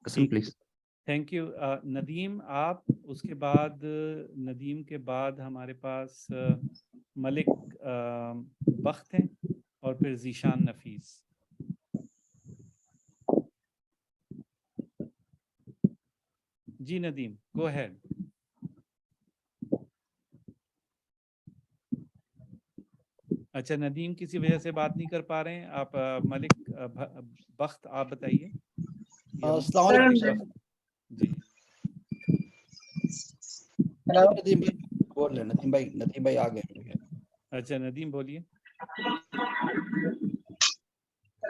Hasan, please. Thank you. Nadeem आप, उसके बाद नदीम के बाद हमारे पास मलिक बख्त हैं और फिर जीशान नफीस। जी नदीम, गो अहेड। अच्छा, नदीम किसी वजह से बात नहीं कर पा रहे हैं। आप मलिक बख्त आप बताइए। अस्सलाम वालेकुम। जी नदीम भाई बोल रहे, नदीम भाई आ गए। अच्छा नदीम बोलिए।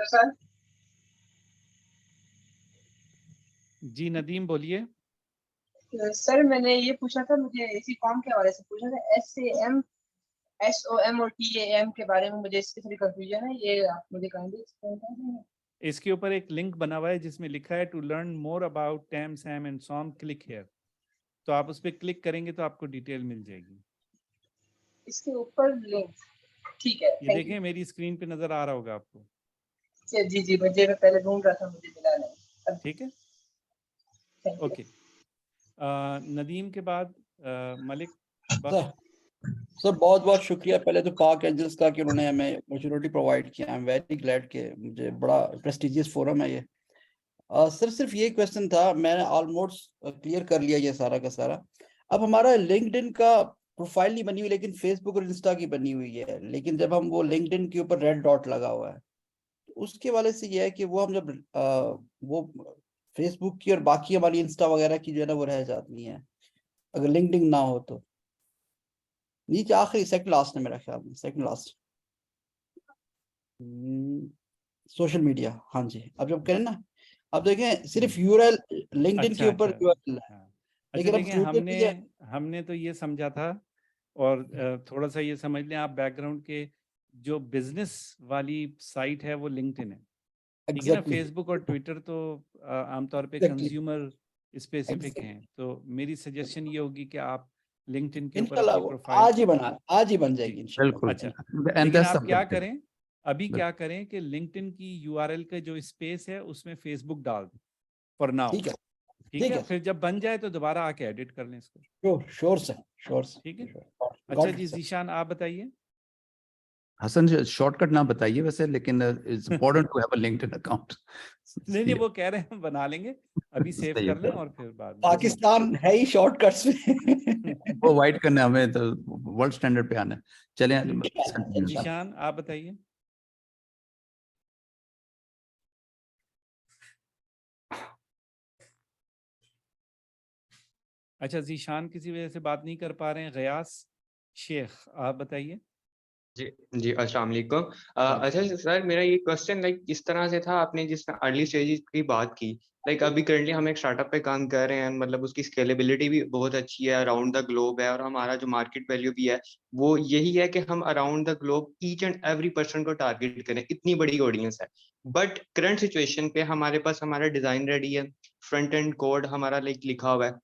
सर जी नदीम बोलिए। सर मैंने ये पूछा था, मुझे इसी फॉर्म के हवाले से पूछा था, SAM SOM और TAM के बारे में मुझे इसकी थोड़ी कंफ्यूजन है, ये आप मुझे कहेंगे? इसके ऊपर एक लिंक बना हुआ है जिसमें लिखा है to learn more about TAM SAM and SOM click here. तो आप उस पर क्लिक करेंगे तो आपको डिटेल मिल जाएगी। इसके ऊपर लिंक, ठीक है। ये देखें, मेरी स्क्रीन पे नजर आ रहा होगा आपको। जी जी, मुझे मैं पहले ढूंढ रहा था, मुझे मिला नहीं। ठीक है, ओके। नदीम के बाद मलिक बख्त। सर बहुत बहुत शुक्रिया पहले तो पाक एंजल्स का कि उन्होंने हमें अपॉर्चुनिटी प्रोवाइड किया। आई एम वेरी ग्लैड के मुझे बड़ा प्रेस्टिजियस फोरम है ये। सर सिर्फ ये क्वेश्चन था, मैंने ऑलमोस्ट क्लियर कर लिया ये सारा का सारा। अब हमारा लिंक्डइन का प्रोफाइल नहीं बनी हुई, लेकिन फेसबुक और इंस्टा की बनी हुई है। लेकिन जब हम वो लिंक्डइन के ऊपर रेड डॉट लगा हुआ है, उसके वाले से ये है कि वो हम जब वो फेसबुक की और बाकी हमारी इंस्टा वगैरह की जो है ना वो रह जाती है अगर लिंक्डइन ना हो तो। नीचे आखिरी सेकंड लास्ट है मेरा ख्याल में, सेकंड लास्ट सोशल मीडिया। हाँ जी, अब जब करें ना, अब देखें सिर्फ यूआरएल लिंक्डइन के ऊपर यूआरएल है। अच्छा देखिए, हमने तो ये समझा था, और थोड़ा सा ये समझ लें आप बैकग्राउंड के, जो बिजनेस वाली साइट है वो लिंक्डइन है, ठीक है ना। फेसबुक और ट्विटर तो आमतौर पे कंज्यूमर स्पेसिफिक हैं। तो मेरी सजेशन ये होगी कि आप लिंक्डइन के ऊपर अपनी प्रोफाइल आज ही बन जाएगी बिल्कुल। अच्छा, लेकिन आप क्या करें, अभी क्या करें कि लिंक्डइन की यूआरएल का जो स्पेस है उसमें फेसबुक डाल दें फॉर नाउ। ठीक है, फिर जब बन जाए तो दोबारा आके एडिट कर लें इसको। श्योर सर, ठीक है। अच्छा जी जीशान आप बताइए। हसन शॉर्टकट ना बताइए वैसे, लेकिन it's important to have a LinkedIn account. नहीं वो कह रहे हैं बना लेंगे, अभी सेव कर लें और फिर बाद में। पाकिस्तान है ही शॉर्टकट्स में। वो वाइट करना, हमें तो वर्ल्ड स्टैंडर्ड पे आना है। चलें जीशान आप बताइए। अच्छा जीशान किसी वजह से बात नहीं कर पा रहे हैं। गयास शेख आप बताइए। जी जी, अस्सलाम वालेकुम। अच्छा सर, मेरा ये क्वेश्चन लाइक इस तरह से था, आपने जिस अर्ली स्टेजेस की बात की, लाइक अभी करंटली हम एक स्टार्टअप पे काम कर रहे हैं, मतलब उसकी स्केलेबिलिटी भी बहुत अच्छी है, अराउंड द ग्लोब है, और हमारा जो मार्केट वैल्यू भी है वो यही है कि हम around the globe each and every person को टारगेट करें, इतनी बड़ी ऑडियंस है। बट करंट सिचुएशन पे हमारे पास हमारा डिजाइन रेडी है, फ्रंट एंड कोड हमारा लाइक लिखा हुआ है।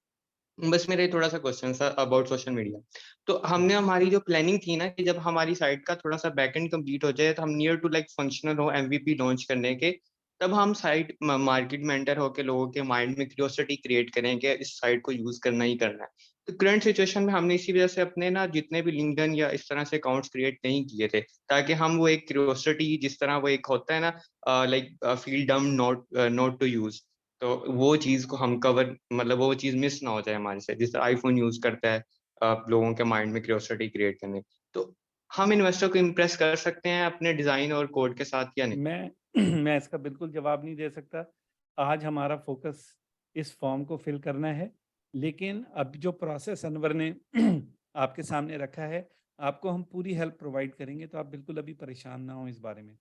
बस मेरा ये थोड़ा सा क्वेश्चन था अबाउट सोशल मीडिया। तो हमने हमारी जो प्लानिंग थी ना कि जब हमारी साइट का थोड़ा सा बैकएंड कंप्लीट हो जाए, तो हम नियर टू लाइक फंक्शनल हो एमवीपी लॉन्च करने के, तब हम साइट मार्केट में एंटर होकर लोगों के माइंड में क्यूरियोसिटी क्रिएट करें कि इस साइट को यूज करना ही करना है। तो करंट सिचुएशन में हमने इसी वजह से अपने ना जितने भी लिंक्डइन या इस तरह से अकाउंट्स क्रिएट नहीं किए थे, ताकि हम वो एक क्यूरियोसिटी, जिस तरह वो एक होता है ना लाइक फील डम नॉट टू यूज, तो वो चीज को हम कवर, मतलब वो चीज मिस ना हो जाए हमारे से, जिस आईफोन यूज करता है लोगों के माइंड में क्यूरियोसिटी क्रिएट करने। तो हम इन्वेस्टर को इम्प्रेस कर सकते हैं अपने डिजाइन और कोड के साथ या नहीं? मैं इसका बिल्कुल जवाब नहीं दे सकता। आज हमारा फोकस इस फॉर्म को फिल करना है, लेकिन अब जो प्रोसेस अनवर ने आपके सामने रखा है, आपको हम पूरी हेल्प प्रोवाइड करेंगे, तो आप बिल्कुल अभी परेशान ना हो इस बारे में,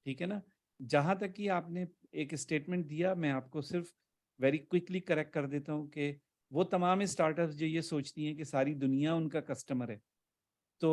ठीक है ना? जहाँ तक कि आपने एक स्टेटमेंट दिया, मैं आपको सिर्फ वेरी क्विकली करेक्ट कर देता हूँ कि वो तमाम स्टार्टअप्स जो ये सोचती हैं कि सारी दुनिया उनका कस्टमर है, तो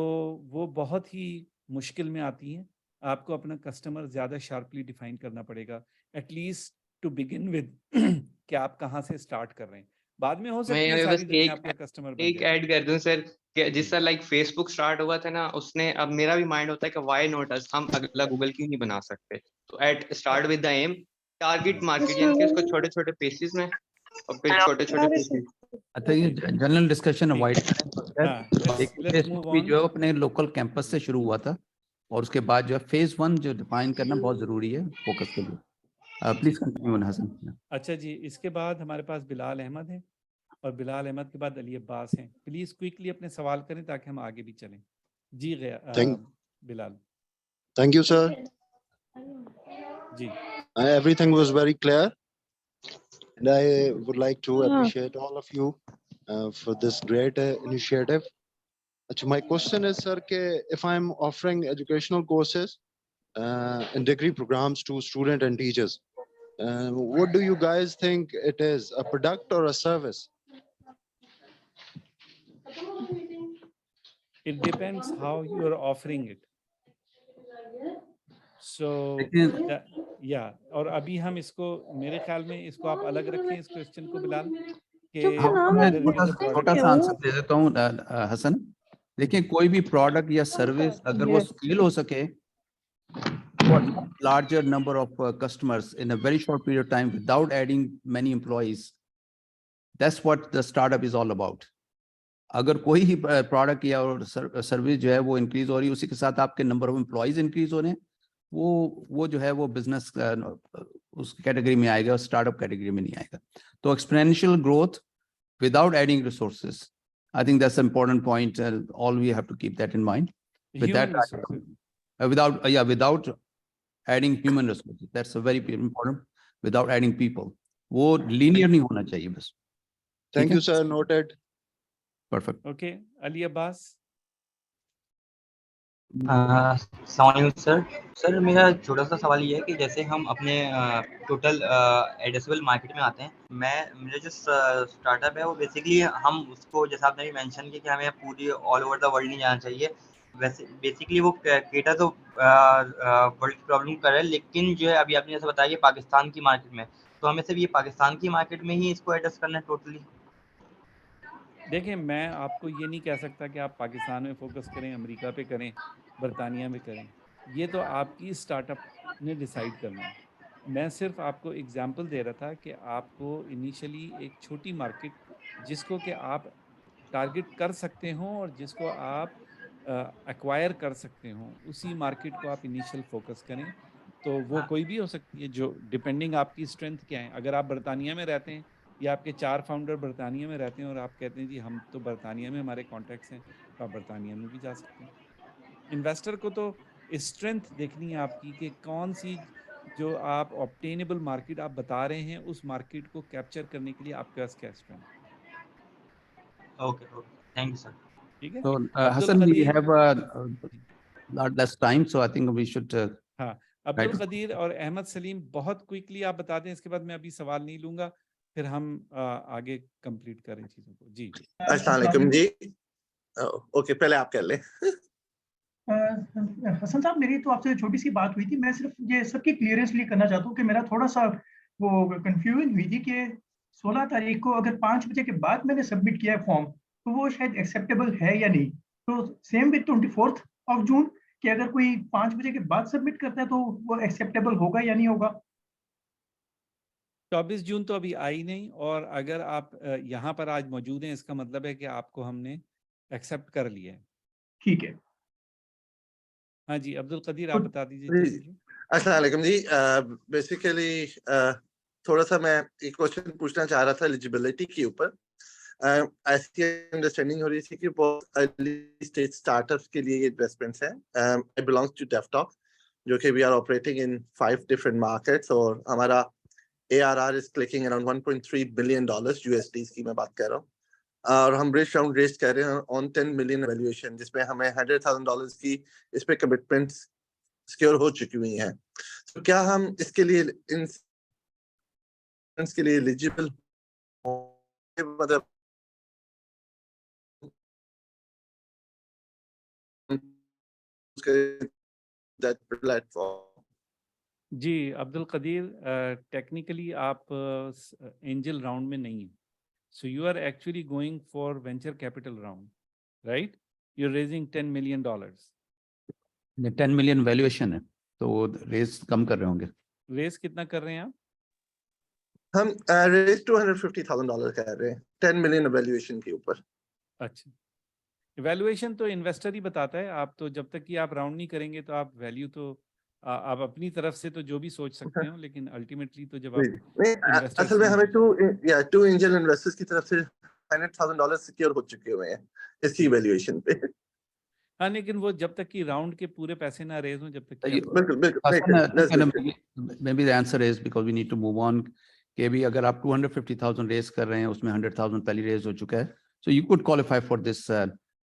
वो बहुत ही मुश्किल में आती हैं। आपको अपना कस्टमर ज़्यादा शार्पली डिफाइन करना पड़ेगा, एटलीस्ट टू बिगिन विद कि आप कहाँ से स्टार्ट कर रहे हैं। बाद में हो मैं सकती है यहाँ पे सारी बस दुनिया आपका कस्टमर बन एक जाए। ऐड कर दूं सर, कि जिस जी। तरह लाइक फेसबुक स्टार्ट हुआ था ना, उसने, अब मेरा भी माइंड होता है कि व्हाई नॉट अस, हम अगला गूगल क्यों नहीं बना सकते? तो at start with the aim, target market, यानी कि उसको छोटे छोटे पीसेस में, और फिर छोटे छोटे पीसेस। अच्छा, ये जनरल डिस्कशन ठीक अवॉइड है। करें। हाँ, देखिए, लेट्स फेसबुक मूव भी ऑन। जो है अपने लोकल कैंपस से शुरू हुआ था, और उसके बाद जो है फेज 1 जो डिफाइन करना बहुत जरूरी है फोकस के लिए। Please continue Hasan. अच्छा जी, इसके बाद हमारे पास बिलाल अहमद हैं, और बिलाल अहमद के बाद अली अब्बास हैं। प्लीज़ क्विकली अपने सवाल करें ताकि हम आगे भी चलें। जी Bilal Thank you, sir. Ji. Everything was very clear, and I would like to appreciate all of you for this great initiative. My question is, sir, if I'm offering educational courses and degree programs to students and teachers, what do you guys think it is, a product or a service? It depends how you are offering it. So या और अभी हम इसको, मेरे ख्याल में इसको आप अलग रखें इस क्वेश्चन को बिलाल, कि मैं whether it is a छोटा product. सा आंसर दे देता हूँ हसन। देखिए, कोई भी प्रोडक्ट या सर्विस अगर वो स्केल हो सके for larger number of customers in a very short period of time without adding many employees, that's what the startup is all about. अगर कोई ही प्रोडक्ट या सर्विस जो है वो इंक्रीज हो रही है, उसी के साथ आपके नंबर ऑफ एम्प्लॉइज इंक्रीज हो रहे हैं, वो जो है वो बिजनेस उस कैटेगरी में आएगा, स्टार्टअप कैटेगरी में नहीं आएगा। तो exponential growth without adding resources, I think that's an important point. All we have to keep that in mind. With Human that, resources. without adding human resources, that's a very important. Without adding people, वो linear नहीं होना चाहिए बस। Thank you, sir. Noted. Perfect. Okay, Ali Abbas. Sir मेरा छोटा सा सवाल ये है कि जैसे हम अपने टोटल एड्रेसेबल मार्केट में आते हैं, मेरा जो स्टार्टअप है वो बेसिकली हम उसको, जैसा आपने भी मेंशन किया कि हमें पूरी ऑल ओवर द वर्ल्ड नहीं जाना चाहिए, वैसे बेसिकली वो केटर तो वर्ल्ड की प्रॉब्लम कर रहा है, लेकिन जो है अभी आपने जैसे बताया कि पाकिस्तान की मार्केट में, तो हमें सिर्फ ये पाकिस्तान की मार्केट में ही इसको एड्रेस करना है टोटली? देखिए, मैं आपको ये नहीं कह सकता कि आप पाकिस्तान में फोकस करें, अमेरिका पे करें, बरतानिया में करें। ये तो आपकी स्टार्टअप ने डिसाइड करना है। मैं सिर्फ आपको एग्जांपल दे रहा था कि आपको इनिशियली एक छोटी मार्केट जिसको कि आप टारगेट कर सकते हो और जिसको आप एक्वायर कर सकते हो, उसी मार्केट को आप इनिशियल फोकस करें। तो वो कोई भी हो सकती है, जो डिपेंडिंग आपकी स्ट्रेंथ क्या है। अगर आप बरतानिया में रहते हैं या आपके 4 फाउंडर बरतानिया में रहते हैं और आप कहते हैं जी हम तो बरतानिया में हमारे कॉन्टैक्ट्स हैं, तो आप बरतानिया में भी जा सकते हैं। इन्वेस्टर को तो स्ट्रेंथ देखनी है आपकी कि कौन सी जो आप ऑब्टेनेबल मार्केट आप बता रहे हैं, उस मार्केट को कैप्चर करने के लिए आपके पास क्या स्ट्रेंथ है। Okay, thank you sir. ठीक है। So Abdul Hassan, we Qadeer. have lot less time, so I think we should. हाँ, अब्दुल Right. कदीर और अहमद सलीम बहुत क्विकली आप बता दें, इसके बाद मैं अभी सवाल नहीं लूंगा, फिर हम आगे कंप्लीट करें चीजों को। जी अस्सलाम वालेकुम जी। ओके, पहले आप कर लें। हसन साहब, मेरी तो आपसे छोटी सी बात हुई थी। मैं सिर्फ ये सबकी क्लियरेंस लिए करना चाहता हूँ कि मेरा थोड़ा सा वो कंफ्यूजन हुई थी कि 16 तारीख को अगर 5 बजे के बाद मैंने सबमिट किया है फॉर्म, तो वो शायद एक्सेप्टेबल है या नहीं। तो सेम विद 24 ऑफ जून कि अगर कोई 5 बजे के बाद सबमिट करता है तो वो एक्सेप्टेबल होगा या नहीं होगा। 24 जून तो अभी आई नहीं, और अगर आप यहाँ पर आज मौजूद हैं, इसका मतलब है कि आपको हमने एक्सेप्ट कर लिया है। ठीक है। हाँ जी, अब्दुल कदीर आप बता दीजिए। अस्सलाम वालेकुम जी। बेसिकली थोड़ा सा मैं एक क्वेश्चन पूछना चाह रहा था एलिजिबिलिटी के ऊपर। ऐसी अंडरस्टैंडिंग हो रही थी कि बहुत अर्ली स्टेज स्टार्टअप्स के लिए ये इन्वेस्टमेंट्स हैं। आई बिलोंग्स टू डेफटॉक, जो कि we are operating in 5 different markets, और हमारा ARR is clicking around $1.3 billion USD की मैं बात कर रहा हूँ। और हम ब्रिज राउंड रेज कर रहे हैं ऑन 10 मिलियन वैल्यूएशन, जिसमें हमें $100,000 की इस पे कमिटमेंट्स सिक्योर हो चुकी हुई हैं। तो क्या हम इसके लिए एलिजिबल मतलब that platform? जी अब्दुल कदीर, टेक्निकली आप एंजल राउंड में नहीं है, so you are actually going for venture capital round, right? You are raising $10 million। 10 million valuation है, तो वो रेस कम कर रहे होंगे। रेस कितना कर रहे हैं आप? हम रेस $250,000 कर रहे हैं 10 मिलियन वैल्यूएशन के ऊपर। अच्छा, वैल्यूएशन तो इन्वेस्टर ही बताता है। आप तो जब तक कि आप राउंड नहीं करेंगे तो आप वैल्यू तो आप अपनी तरफ से तो जो भी सोच सकते हो, लेकिन अल्टीमेटली तो जब आप असल में हमें टू एंजल इन्वेस्टर्स की तरफ से $100,000 सिक्योर हो चुके हुए हैं इसकी वैल्यूएशन पे। हाँ, लेकिन वो जब तक कि राउंड के पूरे पैसे ना रेज हो, जब तक कि maybe the answer is because we need to move on कि भी अगर आप 250,000 रेज कर रहे हैं, उसमें 100,000 पहले रेज हो चुका है, so you could qualify for this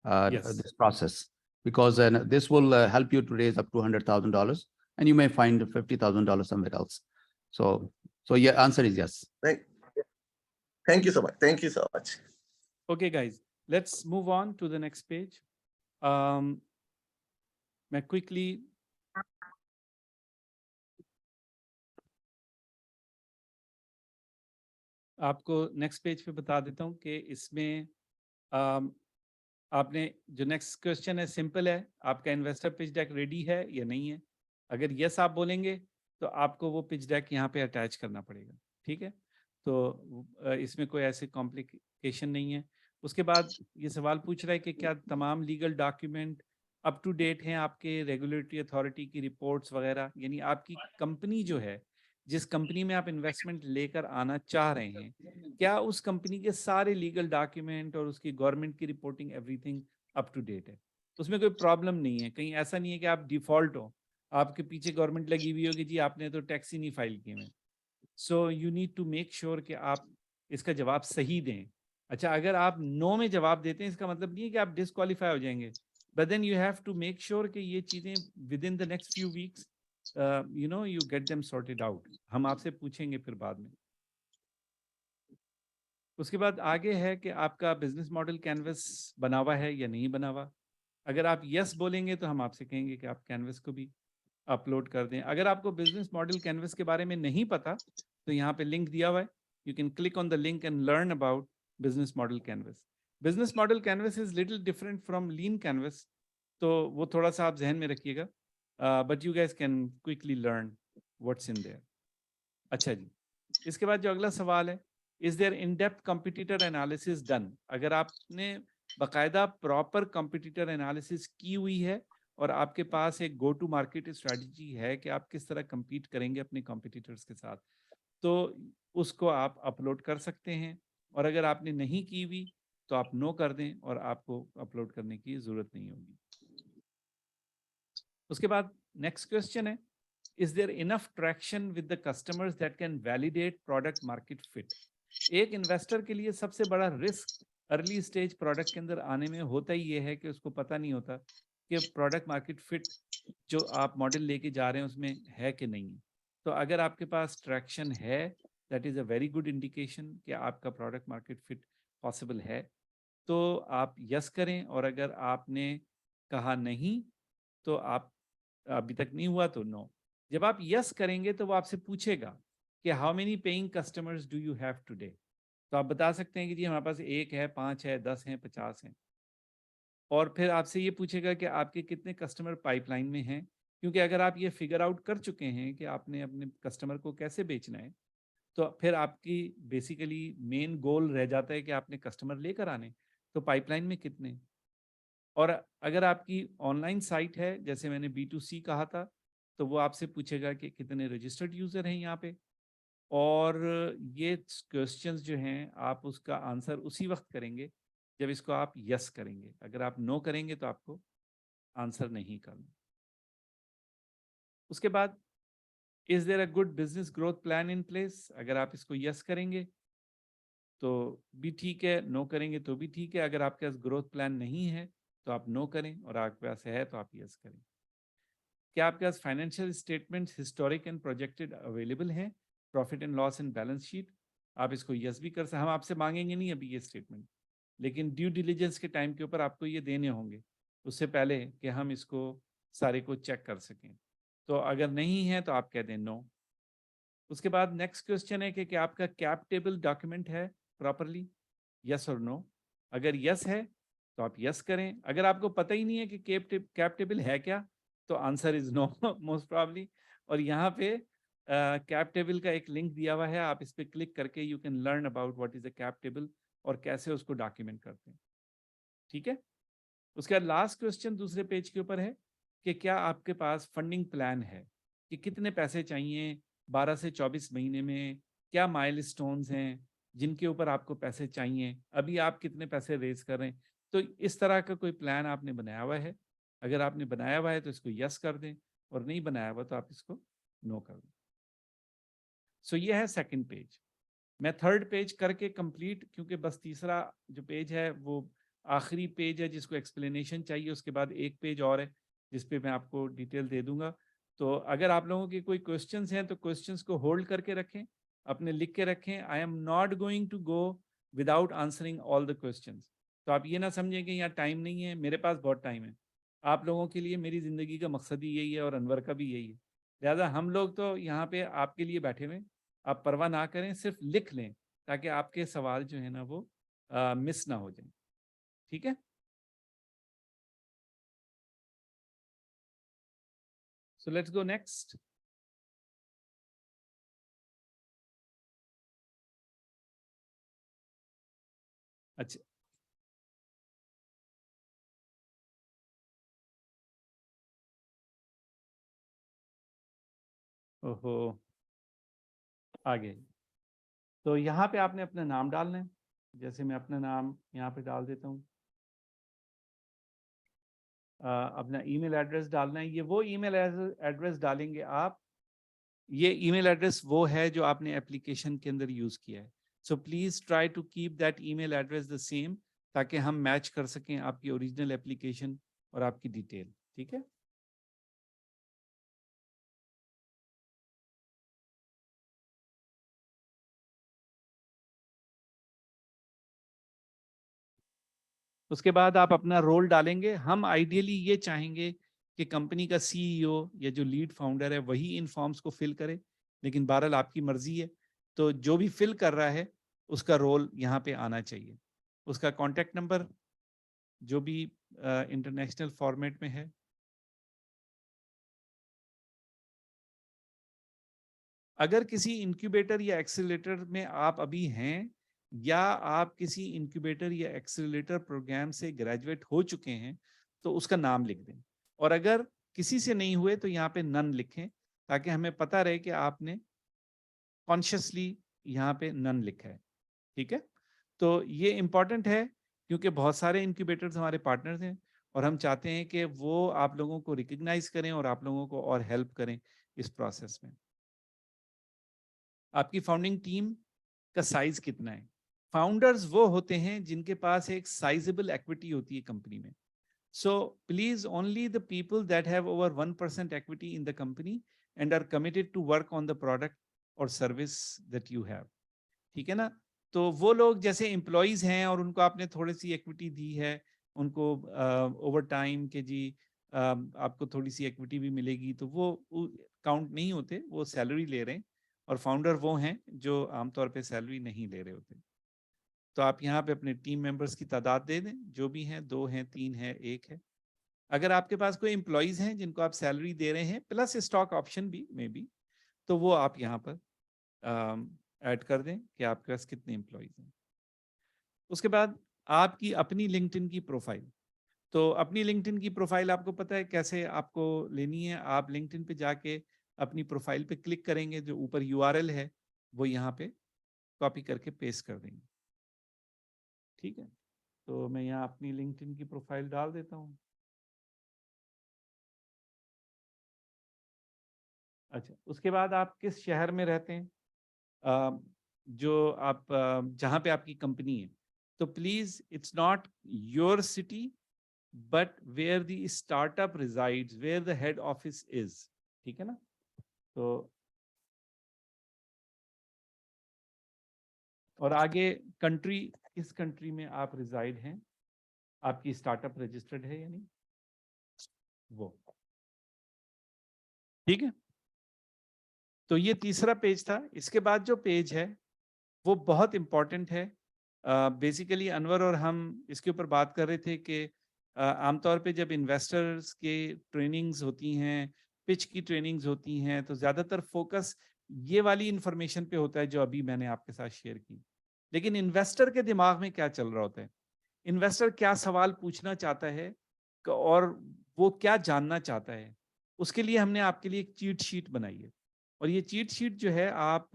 this process because this will help you to raise up to $100,000 and you may find $50,000 somewhere else. So your answer is yes. Thank you so much. Thank you so much. Okay guys, let's move on to the next page. मैं quickly आपको next page पे बता देता हूँ कि इसमें आपने जो नेक्स्ट क्वेश्चन है सिंपल है, आपका इन्वेस्टर पिच डेक रेडी है या नहीं है। अगर यस आप बोलेंगे तो आपको वो पिच डेक यहाँ पे अटैच करना पड़ेगा, ठीक है? तो इसमें कोई ऐसे कॉम्प्लिकेशन नहीं है। उसके बाद ये सवाल पूछ रहा है कि क्या तमाम legal document up to date हैं, आपके रेगुलेटरी अथॉरिटी की रिपोर्ट्स वगैरह, यानी आपकी कंपनी जो है, जिस कंपनी में आप इन्वेस्टमेंट लेकर आना चाह रहे हैं, क्या उस कंपनी के सारे लीगल डॉक्यूमेंट और उसकी गवर्नमेंट की reporting everything up to date है? उसमें कोई प्रॉब्लम नहीं है। कहीं ऐसा नहीं है कि आप डिफॉल्ट हो, आपके पीछे गवर्नमेंट लगी हुई होगी, जी आपने तो टैक्स ही नहीं फाइल किए हैं। So you need to make sure कि आप इसका जवाब सही दें। अच्छा, अगर आप नो में जवाब देते हैं, इसका मतलब नहीं है कि आप डिस्क्वालीफाई हो जाएंगे, but then you have to make sure कि ये चीज़ें within the next few weeks you get them sorted out। हम आपसे पूछेंगे फिर बाद में। उसके बाद आगे है कि आपका बिजनेस मॉडल कैनवस बना हुआ है या नहीं बना हुआ। अगर आप यस बोलेंगे तो हम आपसे कहेंगे कि आप कैनवस को भी अपलोड कर दें। अगर आपको बिजनेस मॉडल कैनवस के बारे में नहीं पता तो यहाँ पे लिंक दिया हुआ है, you can click on the link and learn about business model canvas. Business model canvas is little different from lean canvas, तो वो थोड़ा सा आप जहन में रखिएगा, but you guys can quickly learn what's in there. अच्छा जी, इसके बाद जो अगला सवाल है, is there in depth competitor analysis done? अगर आपने बाकायदा प्रॉपर कंपटीटर एनालिसिस की हुई है और आपके पास एक गो टू मार्केट स्ट्रैटेजी है कि आप किस तरह compete करेंगे अपने कॉम्पिटिटर्स के साथ, तो उसको आप अपलोड कर सकते हैं। और अगर आपने नहीं की हुई तो आप नो कर दें और आपको अपलोड करने की ज़रूरत नहीं होगी। उसके बाद नेक्स्ट क्वेश्चन है, is there enough traction with the customers that can validate product market fit? एक इन्वेस्टर के लिए सबसे बड़ा रिस्क अर्ली स्टेज प्रोडक्ट के अंदर आने में होता ही ये है कि उसको पता नहीं होता कि प्रोडक्ट मार्केट फिट जो आप मॉडल लेके जा रहे हैं उसमें है कि नहीं है। तो अगर आपके पास ट्रैक्शन है, that is a very good indication कि आपका प्रोडक्ट मार्केट फिट पॉसिबल है, तो आप यस करें। और अगर आपने कहा नहीं, तो आप अभी तक नहीं हुआ तो नो। जब आप यस करेंगे तो वो आपसे पूछेगा कि how many paying customers do you have today. तो आप बता सकते हैं कि जी हमारे पास 1 है, 5 है, 10 हैं, 50 हैं। और फिर आपसे ये पूछेगा कि आपके कितने कस्टमर पाइपलाइन में हैं, क्योंकि अगर आप ये फिगर आउट कर चुके हैं कि आपने अपने कस्टमर को कैसे बेचना है, तो फिर आपकी बेसिकली मेन गोल रह जाता है कि आपने कस्टमर लेकर आने, तो पाइपलाइन में कितने। और अगर आपकी ऑनलाइन साइट है, जैसे मैंने B2C कहा था, तो वो आपसे पूछेगा कि कितने रजिस्टर्ड यूज़र हैं यहाँ पे। और ये क्वेश्चंस जो हैं आप उसका आंसर उसी वक्त करेंगे जब इसको आप यस करेंगे। अगर आप नो करेंगे तो आपको आंसर नहीं करना। उसके बाद is there a good business growth plan in place. अगर आप इसको यस करेंगे तो भी ठीक है, नो करेंगे तो भी ठीक है। अगर आपके पास ग्रोथ प्लान नहीं है तो आप नो करें, और आपके पास है तो आप यस करें। क्या आपके पास financial statements historic and projected available हैं, profit and loss and balance sheet. आप इसको यस भी कर सकते। हम आपसे मांगेंगे नहीं अभी ये स्टेटमेंट, लेकिन ड्यू डिलीजेंस के टाइम के ऊपर आपको ये देने होंगे, उससे पहले कि हम इसको सारे को चेक कर सकें। तो अगर नहीं है तो आप कह दें नो। उसके बाद नेक्स्ट क्वेश्चन है कि क्या आपका कैप टेबल डॉक्यूमेंट है प्रॉपरली, यस और नो। अगर यस है तो आप यस करें। अगर आपको पता ही नहीं है कि कैप टेबल है क्या, तो answer is know most probably. और यहाँ पे कैप टेबल का एक लिंक दिया हुआ है, आप इस पर क्लिक करके you can learn about what is a cap table और कैसे उसको डॉक्यूमेंट करते हैं। ठीक है। उसके बाद लास्ट क्वेश्चन दूसरे पेज के ऊपर है कि क्या आपके पास फंडिंग प्लान है, कि कितने पैसे चाहिए 12 से 24 महीने में, क्या माइलस्टोन्स हैं जिनके ऊपर आपको पैसे चाहिए, अभी आप कितने पैसे रेज कर रहे हैं। तो इस तरह का कोई प्लान आपने बनाया हुआ है। अगर आपने बनाया हुआ है तो इसको यस कर दें, और नहीं बनाया हुआ तो आप इसको नो कर दें। सो ये है सेकंड पेज। मैं थर्ड पेज करके कंप्लीट, क्योंकि बस तीसरा जो पेज है वो आखिरी पेज है जिसको एक्सप्लेनेशन चाहिए। उसके बाद एक पेज और है जिस पे मैं आपको डिटेल दे दूंगा। तो अगर आप लोगों के कोई क्वेश्चंस हैं तो क्वेश्चंस को होल्ड करके रखें, अपने लिख के रखें। I am not going to go without answering all the questions. तो आप ये ना समझें कि यहाँ टाइम नहीं है, मेरे पास बहुत टाइम है। आप लोगों के लिए मेरी ज़िंदगी का मकसद ही यही है, और अनवर का भी यही है। लिहाजा हम लोग तो यहाँ पे आपके लिए बैठे हुए। आप परवाह ना करें, सिर्फ लिख लें ताकि आपके सवाल जो है ना वो मिस ना हो जाए। ठीक है। So let's go next. अच्छा, ओहो, आगे। तो यहाँ पे आपने अपना नाम डालना है। जैसे मैं अपना नाम यहाँ पे डाल देता हूँ। अपना ईमेल एड्रेस डालना है। ये वो ईमेल एड्रेस डालेंगे आप। ये ईमेल एड्रेस वो है जो आपने एप्लीकेशन के अंदर यूज किया है। So please try to keep that email address the same, ताकि हम मैच कर सकें आपकी ओरिजिनल एप्लीकेशन और आपकी डिटेल। ठीक है। उसके बाद आप अपना रोल डालेंगे। हम आइडियली ये चाहेंगे कि कंपनी का CEO या जो लीड फाउंडर है वही इन फॉर्म्स को फिल करे, लेकिन बहरहाल आपकी मर्जी है। तो जो भी फिल कर रहा है उसका रोल यहाँ पे आना चाहिए, उसका कॉन्टैक्ट नंबर जो भी इंटरनेशनल फॉर्मेट में है। अगर किसी इंक्यूबेटर या एक्सीलरेटर में आप अभी हैं, या आप किसी इंक्यूबेटर या एक्सीलरेटर प्रोग्राम से ग्रेजुएट हो चुके हैं, तो उसका नाम लिख दें। और अगर किसी से नहीं हुए तो यहाँ पे नन लिखें, ताकि हमें पता रहे कि आपने कॉन्शियसली यहाँ पे नन लिखा है। ठीक है। तो ये इम्पॉर्टेंट है, क्योंकि बहुत सारे इंक्यूबेटर्स हमारे पार्टनर्स हैं, और हम चाहते हैं कि वो आप लोगों को रिकग्नाइज करें और आप लोगों को और हेल्प करें इस प्रोसेस में। आपकी फाउंडिंग टीम का साइज कितना है। फाउंडर्स वो होते हैं जिनके पास एक साइजेबल इक्विटी होती है कंपनी में। So please, only the people that have over 1% equity in the company and are committed to work on the product or service that you have. ठीक है ना? तो वो लोग जैसे एम्प्लॉइज हैं और उनको आपने थोड़ी सी इक्विटी दी है, उनको ओवर टाइम के जी आपको थोड़ी सी इक्विटी भी मिलेगी, तो वो काउंट नहीं होते, वो सैलरी ले रहे हैं। और फाउंडर वो हैं जो आमतौर पे सैलरी नहीं ले रहे होते। तो आप यहाँ पे अपने टीम मेंबर्स की तादाद दे दें, जो भी हैं, 2 हैं, 3 है, 1 है। अगर आपके पास कोई एम्प्लॉइज हैं जिनको आप सैलरी दे रहे हैं प्लस स्टॉक ऑप्शन भी मे बी, तो वो आप यहाँ पर ऐड कर दें कि आपके पास कितने एम्प्लॉइज हैं। उसके बाद आपकी अपनी लिंक्डइन की प्रोफाइल। तो अपनी लिंक्डइन की प्रोफाइल आपको पता है कैसे आपको लेनी है। आप लिंक्डइन पे जाके अपनी प्रोफाइल पे क्लिक करेंगे, जो ऊपर URL है वो यहाँ पे कॉपी करके पेस्ट कर देंगे। ठीक है, तो मैं यहाँ अपनी लिंक्डइन की प्रोफाइल डाल देता हूँ। अच्छा, उसके बाद आप किस शहर में रहते हैं, जो आप जहाँ पे आपकी कंपनी है, तो please it's not your city but where the startup resides, where the head office is. ठीक है ना? तो और आगे कंट्री, किस कंट्री में आप रिजाइड हैं, आपकी स्टार्टअप रजिस्टर्ड है या नहीं, वो। ठीक है, तो ये तीसरा पेज था। इसके बाद जो पेज है वो बहुत इंपॉर्टेंट है। बेसिकली अनवर और हम इसके ऊपर बात कर रहे थे कि आमतौर पे जब इन्वेस्टर्स के ट्रेनिंग्स होती हैं, पिच की ट्रेनिंग्स होती हैं, तो ज़्यादातर फोकस ये वाली इंफॉर्मेशन पे होता है जो अभी मैंने आपके साथ शेयर की। लेकिन इन्वेस्टर के दिमाग में क्या चल रहा होता है, इन्वेस्टर क्या सवाल पूछना चाहता है और वो क्या जानना चाहता है, उसके लिए हमने आपके लिए एक चीट शीट बनाई है। और ये चीट शीट जो है आप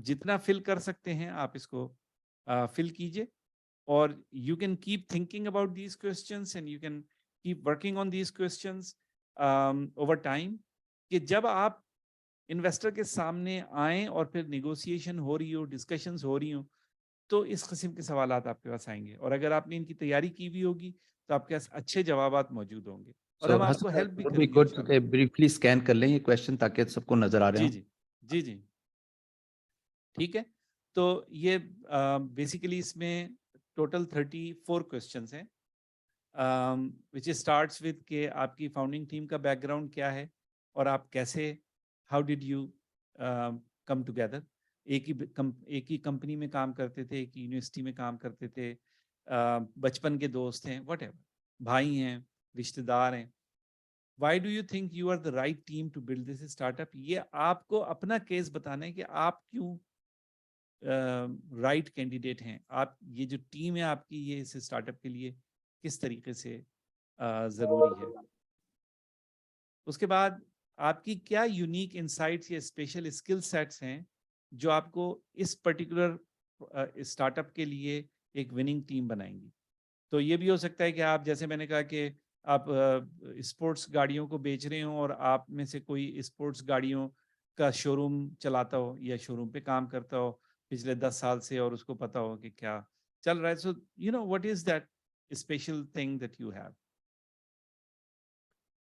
जितना फिल कर सकते हैं आप इसको फिल कीजिए, और you can keep thinking about these questions and you can keep working on these questions over time, कि जब आप इन्वेस्टर के सामने आए और फिर निगोशिएशन हो रही हो, डिस्कशंस हो रही हो, तो इस किस्म के सवाल आपके पास आएंगे। और अगर आपने इनकी तैयारी की हुई होगी तो आपके पास अच्छे जवाब मौजूद होंगे और हम आपको हेल्प भी करेंगे इंशाल्लाह। ब्रीफली स्कैन कर लें ये क्वेश्चन ताकि सबको नजर आ रहे हो। जी जी जी जी, ठीक है। तो ये बेसिकली इसमें टोटल 34 क्वेश्चंस हैं, विच स्टार्ट्स विद के आपकी फाउंडिंग टीम का बैकग्राउंड क्या है और आप कैसे, how did you come together, एक ही कंपनी में काम करते थे, एक ही यूनिवर्सिटी में काम करते थे, बचपन के दोस्त हैं, व्हाटएवर, भाई हैं, रिश्तेदार हैं। Why do you think you are the right team to build this startup? ये आपको अपना केस बताना है कि आप क्यों राइट कैंडिडेट हैं। आप, ये जो टीम है आपकी, ये इस स्टार्टअप के लिए किस तरीके से ज़रूरी है। उसके बाद आपकी क्या यूनिक इंसाइट्स या स्पेशल स्किल सेट्स हैं जो आपको इस पर्टिकुलर स्टार्टअप के लिए एक विनिंग टीम बनाएंगी। तो ये भी हो सकता है कि आप, जैसे मैंने कहा कि आप स्पोर्ट्स गाड़ियों को बेच रहे हो और आप में से कोई स्पोर्ट्स गाड़ियों का शोरूम चलाता हो या शोरूम पे काम करता हो पिछले 10 साल से और उसको पता हो कि क्या चल रहा है। So you know what is that special thing that you have.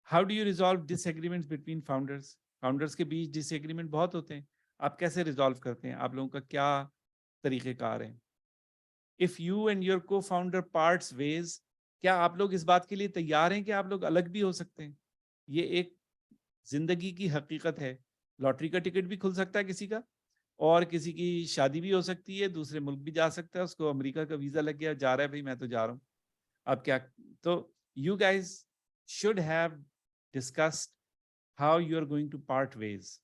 How do you resolve disagreements between founders. Founders के बीच डिसएग्रीमेंट बहुत होते हैं, आप कैसे रिजॉल्व करते हैं, आप लोगों का क्या तरीक़ेकार है। इफ यू एंड योर को फाउंडर पार्ट्स वेज, क्या आप लोग इस बात के लिए तैयार हैं कि आप लोग अलग भी हो सकते हैं। ये एक जिंदगी की हकीकत है। लॉटरी का टिकट भी खुल सकता है किसी का, और किसी की शादी भी हो सकती है, दूसरे मुल्क भी जा सकता है, उसको अमेरिका का वीजा लग गया, जा रहा है, भाई मैं तो जा रहा हूँ, अब क्या। तो you guys should have discussed how you are going to part ways.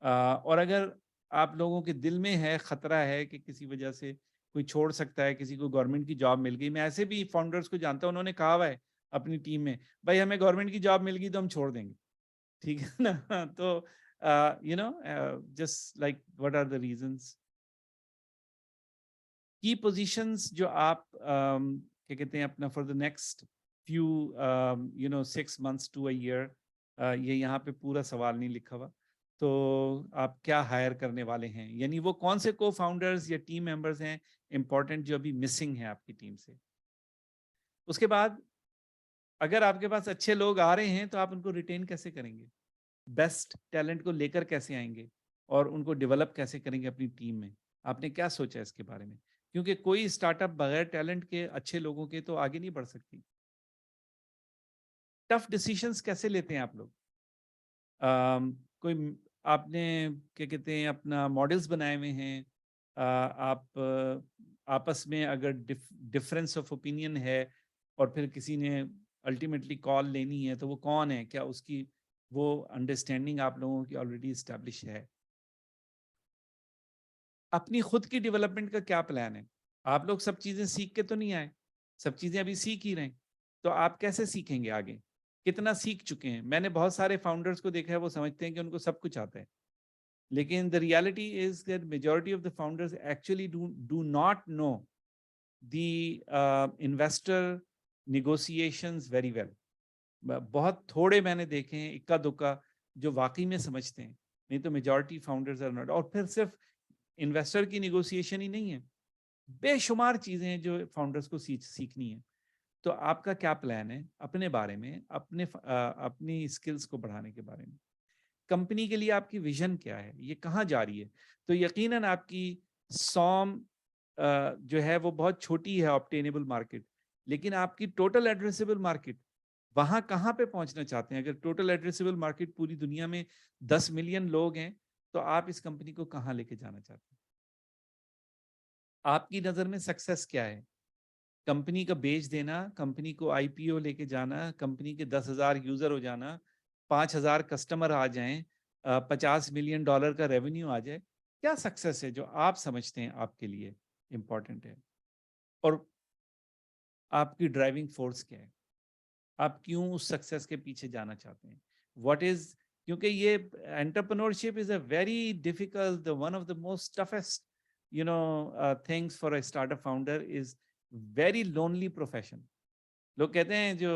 और अगर आप लोगों के दिल में है, खतरा है कि किसी वजह से कोई छोड़ सकता है, किसी को गवर्नमेंट की जॉब मिल गई, मैं ऐसे भी फाउंडर्स को जानता हूँ, उन्होंने कहा हुआ है अपनी टीम में, भाई हमें गवर्नमेंट की जॉब मिल गई तो हम छोड़ देंगे, ठीक है ना। तो you know just like what are the reasons, की पोजीशंस जो आप क्या कहते हैं अपना for the next few you know 6 months to a year, ये यहाँ पे पूरा सवाल नहीं लिखा हुआ, तो आप क्या हायर करने वाले हैं, यानी वो कौन से को फाउंडर्स या टीम मेंबर्स हैं इंपॉर्टेंट जो अभी मिसिंग है आपकी टीम से। उसके बाद अगर आपके पास अच्छे लोग आ रहे हैं तो आप उनको रिटेन कैसे करेंगे? बेस्ट टैलेंट को लेकर कैसे आएंगे और उनको डेवलप कैसे करेंगे अपनी टीम में? आपने क्या सोचा इसके बारे में? क्योंकि कोई स्टार्टअप बगैर टैलेंट के, अच्छे लोगों के तो आगे नहीं बढ़ सकती। टफ डिसीजंस कैसे लेते हैं आप लोग? कोई आपने क्या कहते हैं अपना मॉडल्स बनाए हुए हैं? आप आपस में अगर डिफरेंस ऑफ ओपिनियन है और फिर किसी ने अल्टीमेटली कॉल लेनी है तो वो कौन है? क्या उसकी वो अंडरस्टैंडिंग आप लोगों की ऑलरेडी इस्टेब्लिश है? अपनी खुद की डेवलपमेंट का क्या प्लान है? आप लोग सब चीजें सीख के तो नहीं आए, सब चीजें अभी सीख ही रहे हैं, तो आप कैसे सीखेंगे आगे? कितना सीख चुके हैं? मैंने बहुत सारे फाउंडर्स को देखा है, वो समझते हैं कि उनको सब कुछ आता है, लेकिन the reality is that majority of the founders actually do not know the investor negotiations very well. बहुत थोड़े मैंने देखे हैं इक्का दुक्का जो वाकई में समझते हैं, नहीं तो मेजॉरिटी फाउंडर्स आर नॉट। और फिर सिर्फ इन्वेस्टर की निगोशिएशन ही नहीं है, बेशुमार चीजें हैं जो फाउंडर्स को सीखनी है। तो आपका क्या प्लान है अपने बारे में, अपनी स्किल्स को बढ़ाने के बारे में? कंपनी के लिए आपकी विजन क्या है? ये कहाँ जा रही है? तो यकीनन आपकी सॉम जो है वो बहुत छोटी है ऑब्टेनेबल मार्केट, लेकिन आपकी टोटल एड्रेसेबल मार्केट वहां कहाँ पे पहुंचना चाहते हैं? अगर टोटल एड्रेसेबल मार्केट पूरी दुनिया में 10 मिलियन लोग हैं तो आप इस कंपनी को कहाँ लेके जाना चाहते हैं? आपकी नजर में सक्सेस क्या है? कंपनी का बेच देना, कंपनी को आईपीओ लेके जाना, कंपनी के 10,000 यूजर हो जाना, 5,000 कस्टमर आ जाएं, $50 मिलियन का रेवेन्यू आ जाए, क्या सक्सेस है जो आप समझते हैं आपके लिए इंपॉर्टेंट है? और आपकी ड्राइविंग फोर्स क्या है? आप क्यों उस सक्सेस के पीछे जाना चाहते हैं? व्हाट इज, क्योंकि ये entrepreneurship is a very difficult, one of the most toughest things for a startup founder, is very lonely profession. लोग कहते हैं जो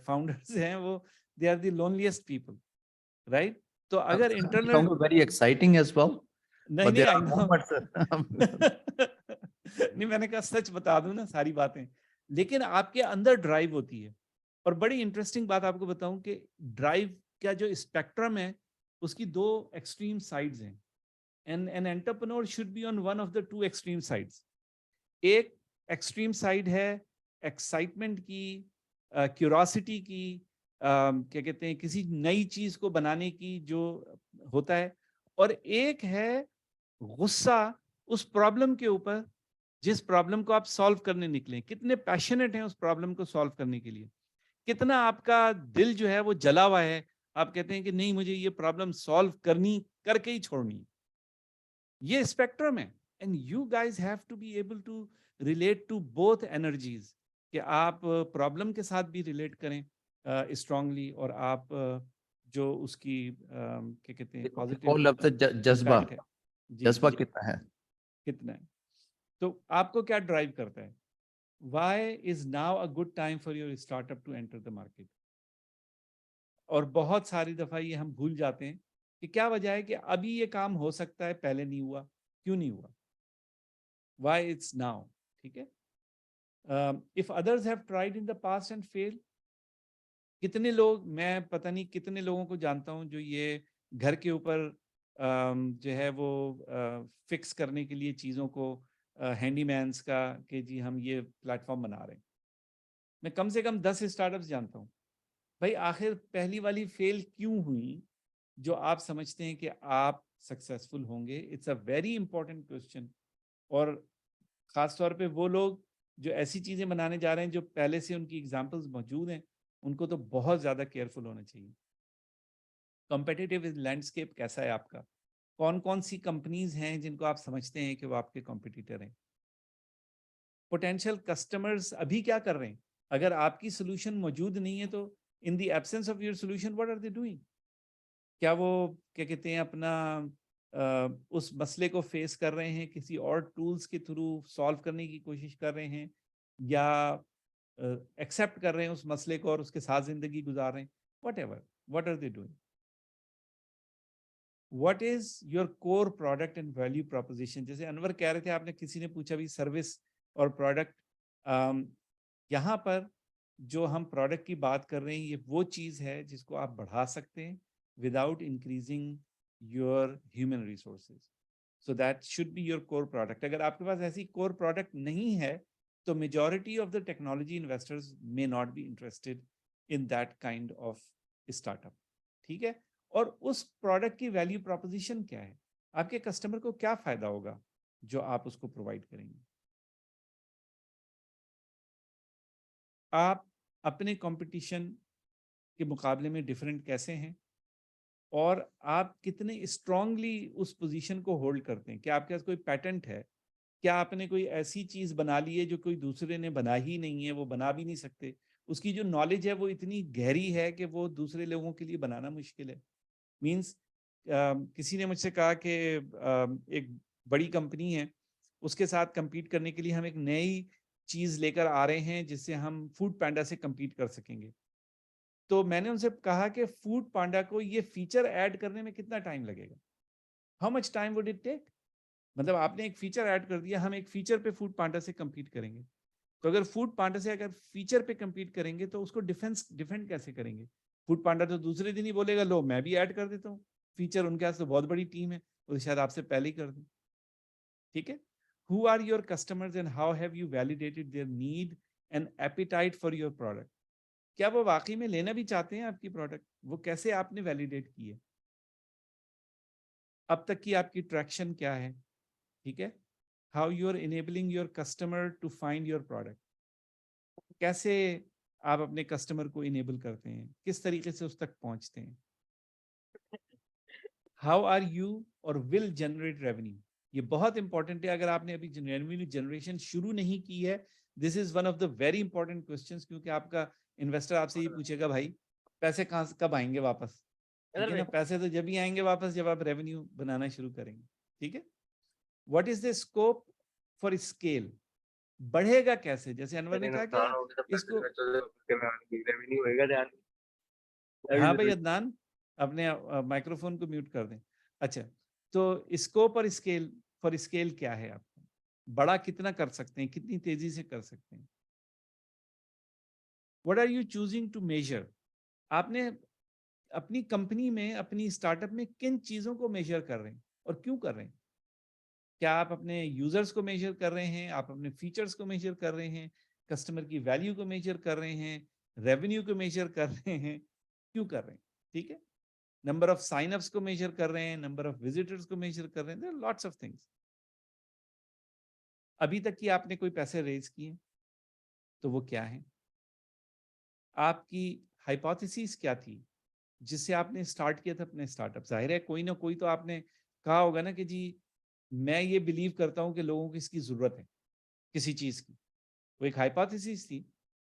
फाउंडर्स हैं वो they are the loneliest people, right? तो अगर internal very exciting as well, नहीं but नहीं there I are no moments नहीं, मैंने कहा सच बता दूं ना सारी बातें, लेकिन आपके अंदर ड्राइव होती है। और बड़ी इंटरेस्टिंग बात आपको बताऊं कि ड्राइव का जो स्पेक्ट्रम है उसकी दो एक्सट्रीम साइड्स हैं, and an entrepreneur should be on one of the two extreme sides. एक एक्सट्रीम साइड है एक्साइटमेंट की, क्यूरोसिटी की, क्या कहते हैं, किसी नई चीज को बनाने की जो होता है, और एक है गुस्सा उस प्रॉब्लम के ऊपर जिस प्रॉब्लम को आप सॉल्व करने निकले। कितने पैशनेट हैं उस प्रॉब्लम को सॉल्व करने के लिए, कितना आपका दिल जो है वो जला हुआ है, आप कहते हैं कि नहीं मुझे ये प्रॉब्लम सॉल्व करनी, करके ही छोड़नी। ये स्पेक्ट्रम है, and you guys have to be able to relate to both energies, कि आप प्रॉब्लम के साथ भी रिलेट करें स्ट्रांगली, और आप जो उसकी क्या कहते हैं पॉजिटिव जज्बा, impact है, जज्बा जी, कितना है? कितना है। तो आपको क्या ड्राइव करता है? Why is now a good time for your startup to enter the market? और बहुत सारी दफा ये हम भूल जाते हैं कि क्या वजह है कि अभी ये काम हो सकता है, पहले नहीं हुआ, क्यों नहीं हुआ? Why it's now? ठीक है। If others have tried in the past and failed, कितने लोग, मैं पता नहीं कितने लोगों को जानता हूं जो ये घर के ऊपर जो है वो फिक्स करने के लिए चीज़ों को, हैंडीमैन्स का, कि जी हम ये प्लेटफॉर्म बना रहे हैं। मैं कम से कम 10 स्टार्टअप्स जानता हूँ। भाई आखिर पहली वाली फेल क्यों हुई जो आप समझते हैं कि आप सक्सेसफुल होंगे? It's a very important question. और ख़ास तौर पे वो लोग जो ऐसी चीज़ें बनाने जा रहे हैं जो पहले से उनकी एग्जाम्पल्स मौजूद हैं, उनको तो बहुत ज़्यादा केयरफुल होना चाहिए। कॉम्पिटिटिव लैंडस्केप कैसा है आपका? कौन कौन सी कंपनीज हैं जिनको आप समझते हैं कि वो आपके कॉम्पिटिटर हैं? पोटेंशियल कस्टमर्स अभी क्या कर रहे हैं? अगर आपकी सोल्यूशन मौजूद नहीं है तो in the absence of your solution what are they doing? क्या वो क्या कहते हैं अपना उस मसले को फेस कर रहे हैं, किसी और टूल्स के थ्रू सॉल्व करने की कोशिश कर रहे हैं, या एक्सेप्ट कर रहे हैं उस मसले को और उसके साथ जिंदगी गुजार रहे हैं? Whatever, what are they doing? What is your core product and value proposition? जैसे अनवर कह रहे थे, आपने किसी ने पूछा भी सर्विस और प्रोडक्ट, यहाँ पर जो हम प्रोडक्ट की बात कर रहे हैं ये वो चीज़ है जिसको आप बढ़ा सकते हैं without increasing your human resources. So that should be your core product. अगर आपके पास ऐसी कोर प्रोडक्ट नहीं है तो majority of the technology investors may not be interested in that kind of startup. ठीक है. और उस प्रोडक्ट की वैल्यू प्रोपोजिशन क्या है, आपके कस्टमर को क्या फायदा होगा जो आप उसको प्रोवाइड करेंगे. आप अपने कंपटीशन के मुकाबले में डिफरेंट कैसे हैं और आप कितने स्ट्रांगली उस पोजीशन को होल्ड करते हैं. क्या आपके पास कोई पैटेंट है, क्या आपने कोई ऐसी चीज बना ली है जो कोई दूसरे ने बना ही नहीं है, वो बना भी नहीं सकते, उसकी जो नॉलेज है वो इतनी गहरी है कि वो दूसरे लोगों के लिए बनाना मुश्किल है. मीन्स किसी ने मुझसे कहा कि एक बड़ी कंपनी है, उसके साथ compete करने के लिए हम एक नई चीज लेकर आ रहे हैं जिससे हम फूड पांडा से compete कर सकेंगे. तो मैंने उनसे कहा कि फूड पांडा को ये फीचर ऐड करने में कितना टाइम लगेगा, how much time would it take. मतलब आपने एक फीचर ऐड कर दिया, हम एक फीचर पे फूड पांडा से compete करेंगे. तो अगर फूड पांडा से अगर फीचर पे compete करेंगे तो उसको डिफेंड कैसे करेंगे. फूड पांडा तो दूसरे दिन ही बोलेगा लो मैं भी ऐड कर देता हूँ फीचर, उनके पास तो बहुत बड़ी टीम है, वो शायद आपसे पहले ही कर दें. ठीक है. Who are your customers and how have you validated their need and appetite for your product? क्या वो वाकई में लेना भी चाहते हैं आपकी प्रोडक्ट, वो कैसे आपने वैलिडेट की है, अब तक की आपकी ट्रैक्शन क्या है. ठीक है. How you are enabling your customer to find your product, कैसे आप अपने कस्टमर को इनेबल करते हैं, किस तरीके से उस तक पहुंचते हैं. हाउ आर यू और विल जनरेट रेवेन्यू, ये बहुत इंपॉर्टेंट है. अगर आपने अभी रेवेन्यू जनरेशन शुरू नहीं की है, this is one of the very important questions, क्योंकि आपका इन्वेस्टर आपसे ये पूछेगा भाई पैसे कहाँ कब आएंगे वापस. ठीक है ना. पैसे तो जब ही आएंगे वापस जब आप रेवेन्यू बनाना शुरू करेंगे. ठीक है. What is the scope for scale, बढ़ेगा कैसे. जैसे अनवर ने कहा कि इसको, हाँ भाई अदनान अपने माइक्रोफोन को म्यूट कर दें. अच्छा, तो स्कोप और स्केल, फॉर स्केल क्या है आपका, बड़ा कितना कर सकते हैं, कितनी तेजी से कर सकते हैं. What are you choosing to measure, आपने अपनी कंपनी में, अपनी स्टार्टअप में किन चीजों को मेजर कर रहे हैं और क्यों कर रहे हैं. क्या आप अपने यूजर्स को मेजर कर रहे हैं, आप अपने फीचर्स को मेजर कर रहे हैं, कस्टमर की वैल्यू को मेजर कर रहे हैं, रेवेन्यू को मेजर कर रहे हैं, क्यों कर रहे हैं. ठीक है. नंबर ऑफ साइनअप्स को मेजर कर रहे हैं, नंबर ऑफ विजिटर्स को मेजर कर रहे हैं, लॉट्स ऑफ थिंग्स. अभी तक की आपने कोई पैसे रेज किए तो वो क्या है, आपकी हाइपोथेसिस क्या थी जिससे आपने स्टार्ट किया था अपने स्टार्टअप. जाहिर है कोई ना कोई तो आपने कहा होगा ना कि जी मैं ये बिलीव करता हूं कि लोगों को इसकी जरूरत है किसी चीज की. वो एक हाइपोथेसिस थी,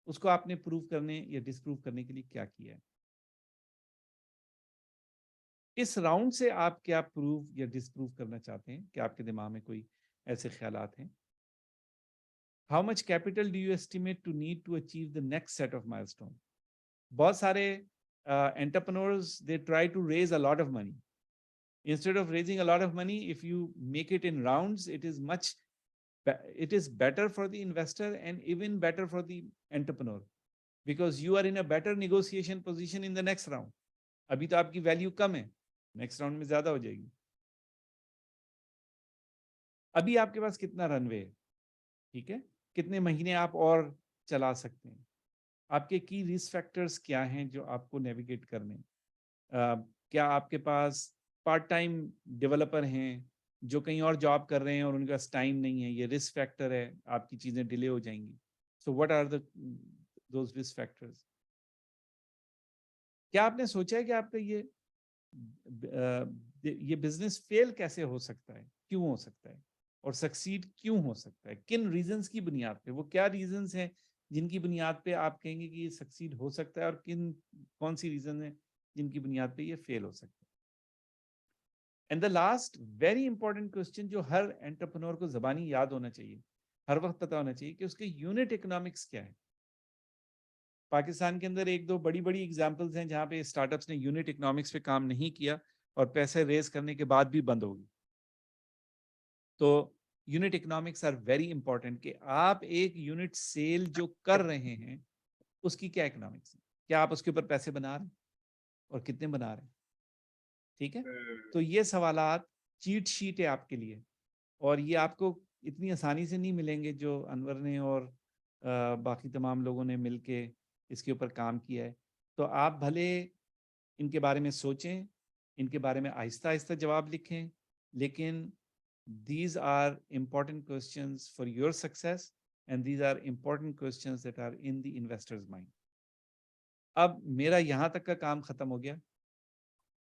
उसको आपने प्रूव करने या डिसप्रूव करने के लिए क्या किया है. इस राउंड से आप क्या प्रूव या डिसप्रूव करना चाहते हैं, कि आपके दिमाग में कोई ऐसे ख्यालात हैं. How much capital do you estimate to need to achieve the next set of milestone. बहुत सारे entrepreneurs they try to raise a lot of money. Instead of raising a lot of money, if you make it in rounds, it is better for the investor and even better for the entrepreneur, because you are in a better negotiation position in the next round. अभी तो आपकी value कम है, next round में ज्यादा हो जाएगी. अभी आपके पास कितना रनवे है. ठीक है. कितने महीने आप और चला सकते हैं, आपके की रिस्क फैक्टर्स क्या हैं जो आपको नेविगेट करने. क्या आपके पास पार्ट टाइम डेवलपर हैं जो कहीं और जॉब कर रहे हैं और उनके पास टाइम नहीं है, ये रिस्क फैक्टर है, आपकी चीजें डिले हो जाएंगी. So what are those risk factors. क्या आपने सोचा है कि आपका ये बिजनेस फेल कैसे हो सकता है, क्यों हो सकता है, और सक्सीड क्यों हो सकता है, किन रीजंस की बुनियाद पे, वो क्या रीजंस हैं जिनकी बुनियाद पे आप कहेंगे कि ये सक्सीड हो सकता है, और कौन सी रीजन है जिनकी बुनियाद पे ये फेल हो सकता है. And the last very important question जो हर एंटरप्रेन्योर को ज़बानी याद होना चाहिए, हर वक्त पता होना चाहिए, कि उसके यूनिट इकोनॉमिक्स क्या है. पाकिस्तान के अंदर एक दो बड़ी बड़ी एग्जांपल्स हैं जहां पे स्टार्टअप्स ने यूनिट इकोनॉमिक्स पे काम नहीं किया और पैसे रेज करने के बाद भी बंद हो गई. तो unit economics are very important, कि आप एक यूनिट सेल जो कर रहे हैं उसकी क्या इकोनॉमिक्स है, क्या आप उसके ऊपर पैसे बना रहे हैं और कितने बना रहे हैं, ठीक है। तो ये सवालात चीट शीट है आपके लिए, और ये आपको इतनी आसानी से नहीं मिलेंगे जो अनवर ने और बाकी तमाम लोगों ने मिलके इसके ऊपर काम किया है। तो आप भले इनके बारे में सोचें, इनके बारे में आहिस्ता आहिस्ता जवाब लिखें, लेकिन these are important questions for your success and these are important questions that are in the investor's mind. अब मेरा यहाँ तक का काम खत्म हो गया।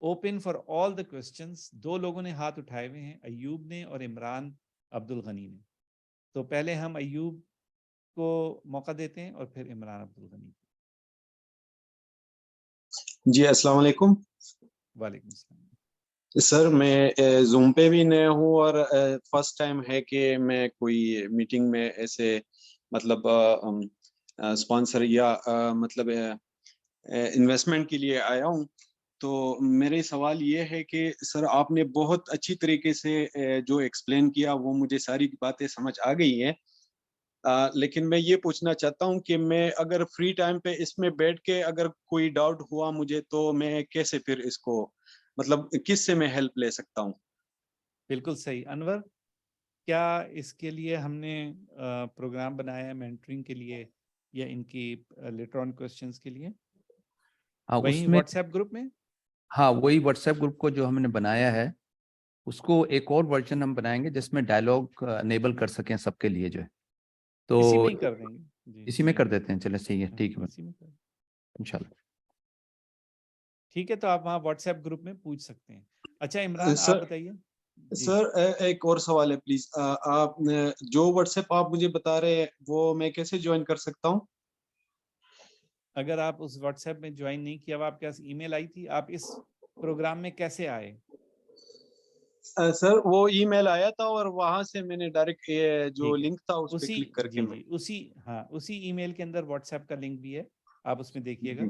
Open for all the questions. 2 लोगों ने हाथ उठाए हुए हैं, अयूब ने और इमरान अब्दुल गनी ने। तो पहले हम अयूब को मौका देते हैं और फिर इमरान अब्दुल गनी। जी अस्सलाम वालेकुम। वालेकुम सलाम। सर मैं जूम पे भी नया हूँ और फर्स्ट टाइम है कि मैं कोई मीटिंग में ऐसे मतलब स्पॉन्सर या मतलब इन्वेस्टमेंट के लिए आया हूँ। तो मेरे सवाल ये है कि सर आपने बहुत अच्छी तरीके से जो एक्सप्लेन किया वो मुझे सारी बातें समझ आ गई हैं। लेकिन मैं ये पूछना चाहता हूँ कि मैं अगर फ्री टाइम पे इसमें बैठ के अगर कोई डाउट हुआ मुझे तो मैं कैसे फिर इसको मतलब किससे मैं हेल्प ले सकता हूँ? बिल्कुल सही। अनवर, क्या इसके लिए हमने प्रोग्राम बनाया है मेंटरिंग के लिए या इनकी लेटर ऑन क्वेश्चंस के लिए? हाँ, वही उसमें व्हाट्सएप ग्रुप में? हाँ, वही व्हाट्सएप ग्रुप को जो हमने बनाया है उसको एक और वर्जन हम बनाएंगे जिसमें डायलॉग अनेबल कर सकें सबके लिए जो है। तो इसी में ही कर देंगे जी। इसी में कर देते हैं। चले सही है, ठीक है इसी में कर, इंशाल्लाह। ठीक है। तो आप वहाँ व्हाट्सएप ग्रुप में पूछ सकते हैं। अच्छा इमरान, आप सर बताइए। सर एक और सवाल है प्लीज। आप जो व्हाट्सएप आप मुझे बता रहे हैं वो मैं कैसे ज्वाइन कर सकता हूँ? अगर आप उस व्हाट्सएप में ज्वाइन नहीं किया, आपके पास ईमेल आई थी, आप इस प्रोग्राम में कैसे आए? सर वो ईमेल आया था और वहां से मैंने डायरेक्ट जो लिंक था उस पर उसी क्लिक करके मैं उसी ईमेल के अंदर व्हाट्सएप का लिंक भी है, आप उसमें देखिएगा।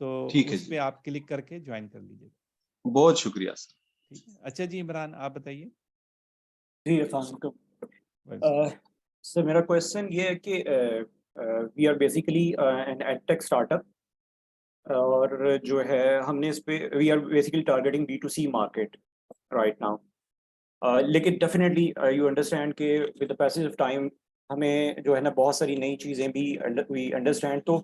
तो ठीक है उस जी। पे आप क्लिक करके ज्वाइन कर लीजिएगा। बहुत शुक्रिया सर। ठीक है। अच्छा जी इमरान, आप बताइए। जी अस्सलाम वालेकुम। सर मेरा क्वेश्चन ये है कि we are basically an edtech startup, और जो है हमने इस पे we are basically targeting B2C market right now. लेकिन डेफिनेटली यू अंडरस्टैंड कि with the passage of time हमें जो है ना बहुत सारी नई चीज़ें भी वी अंडरस्टैंड। तो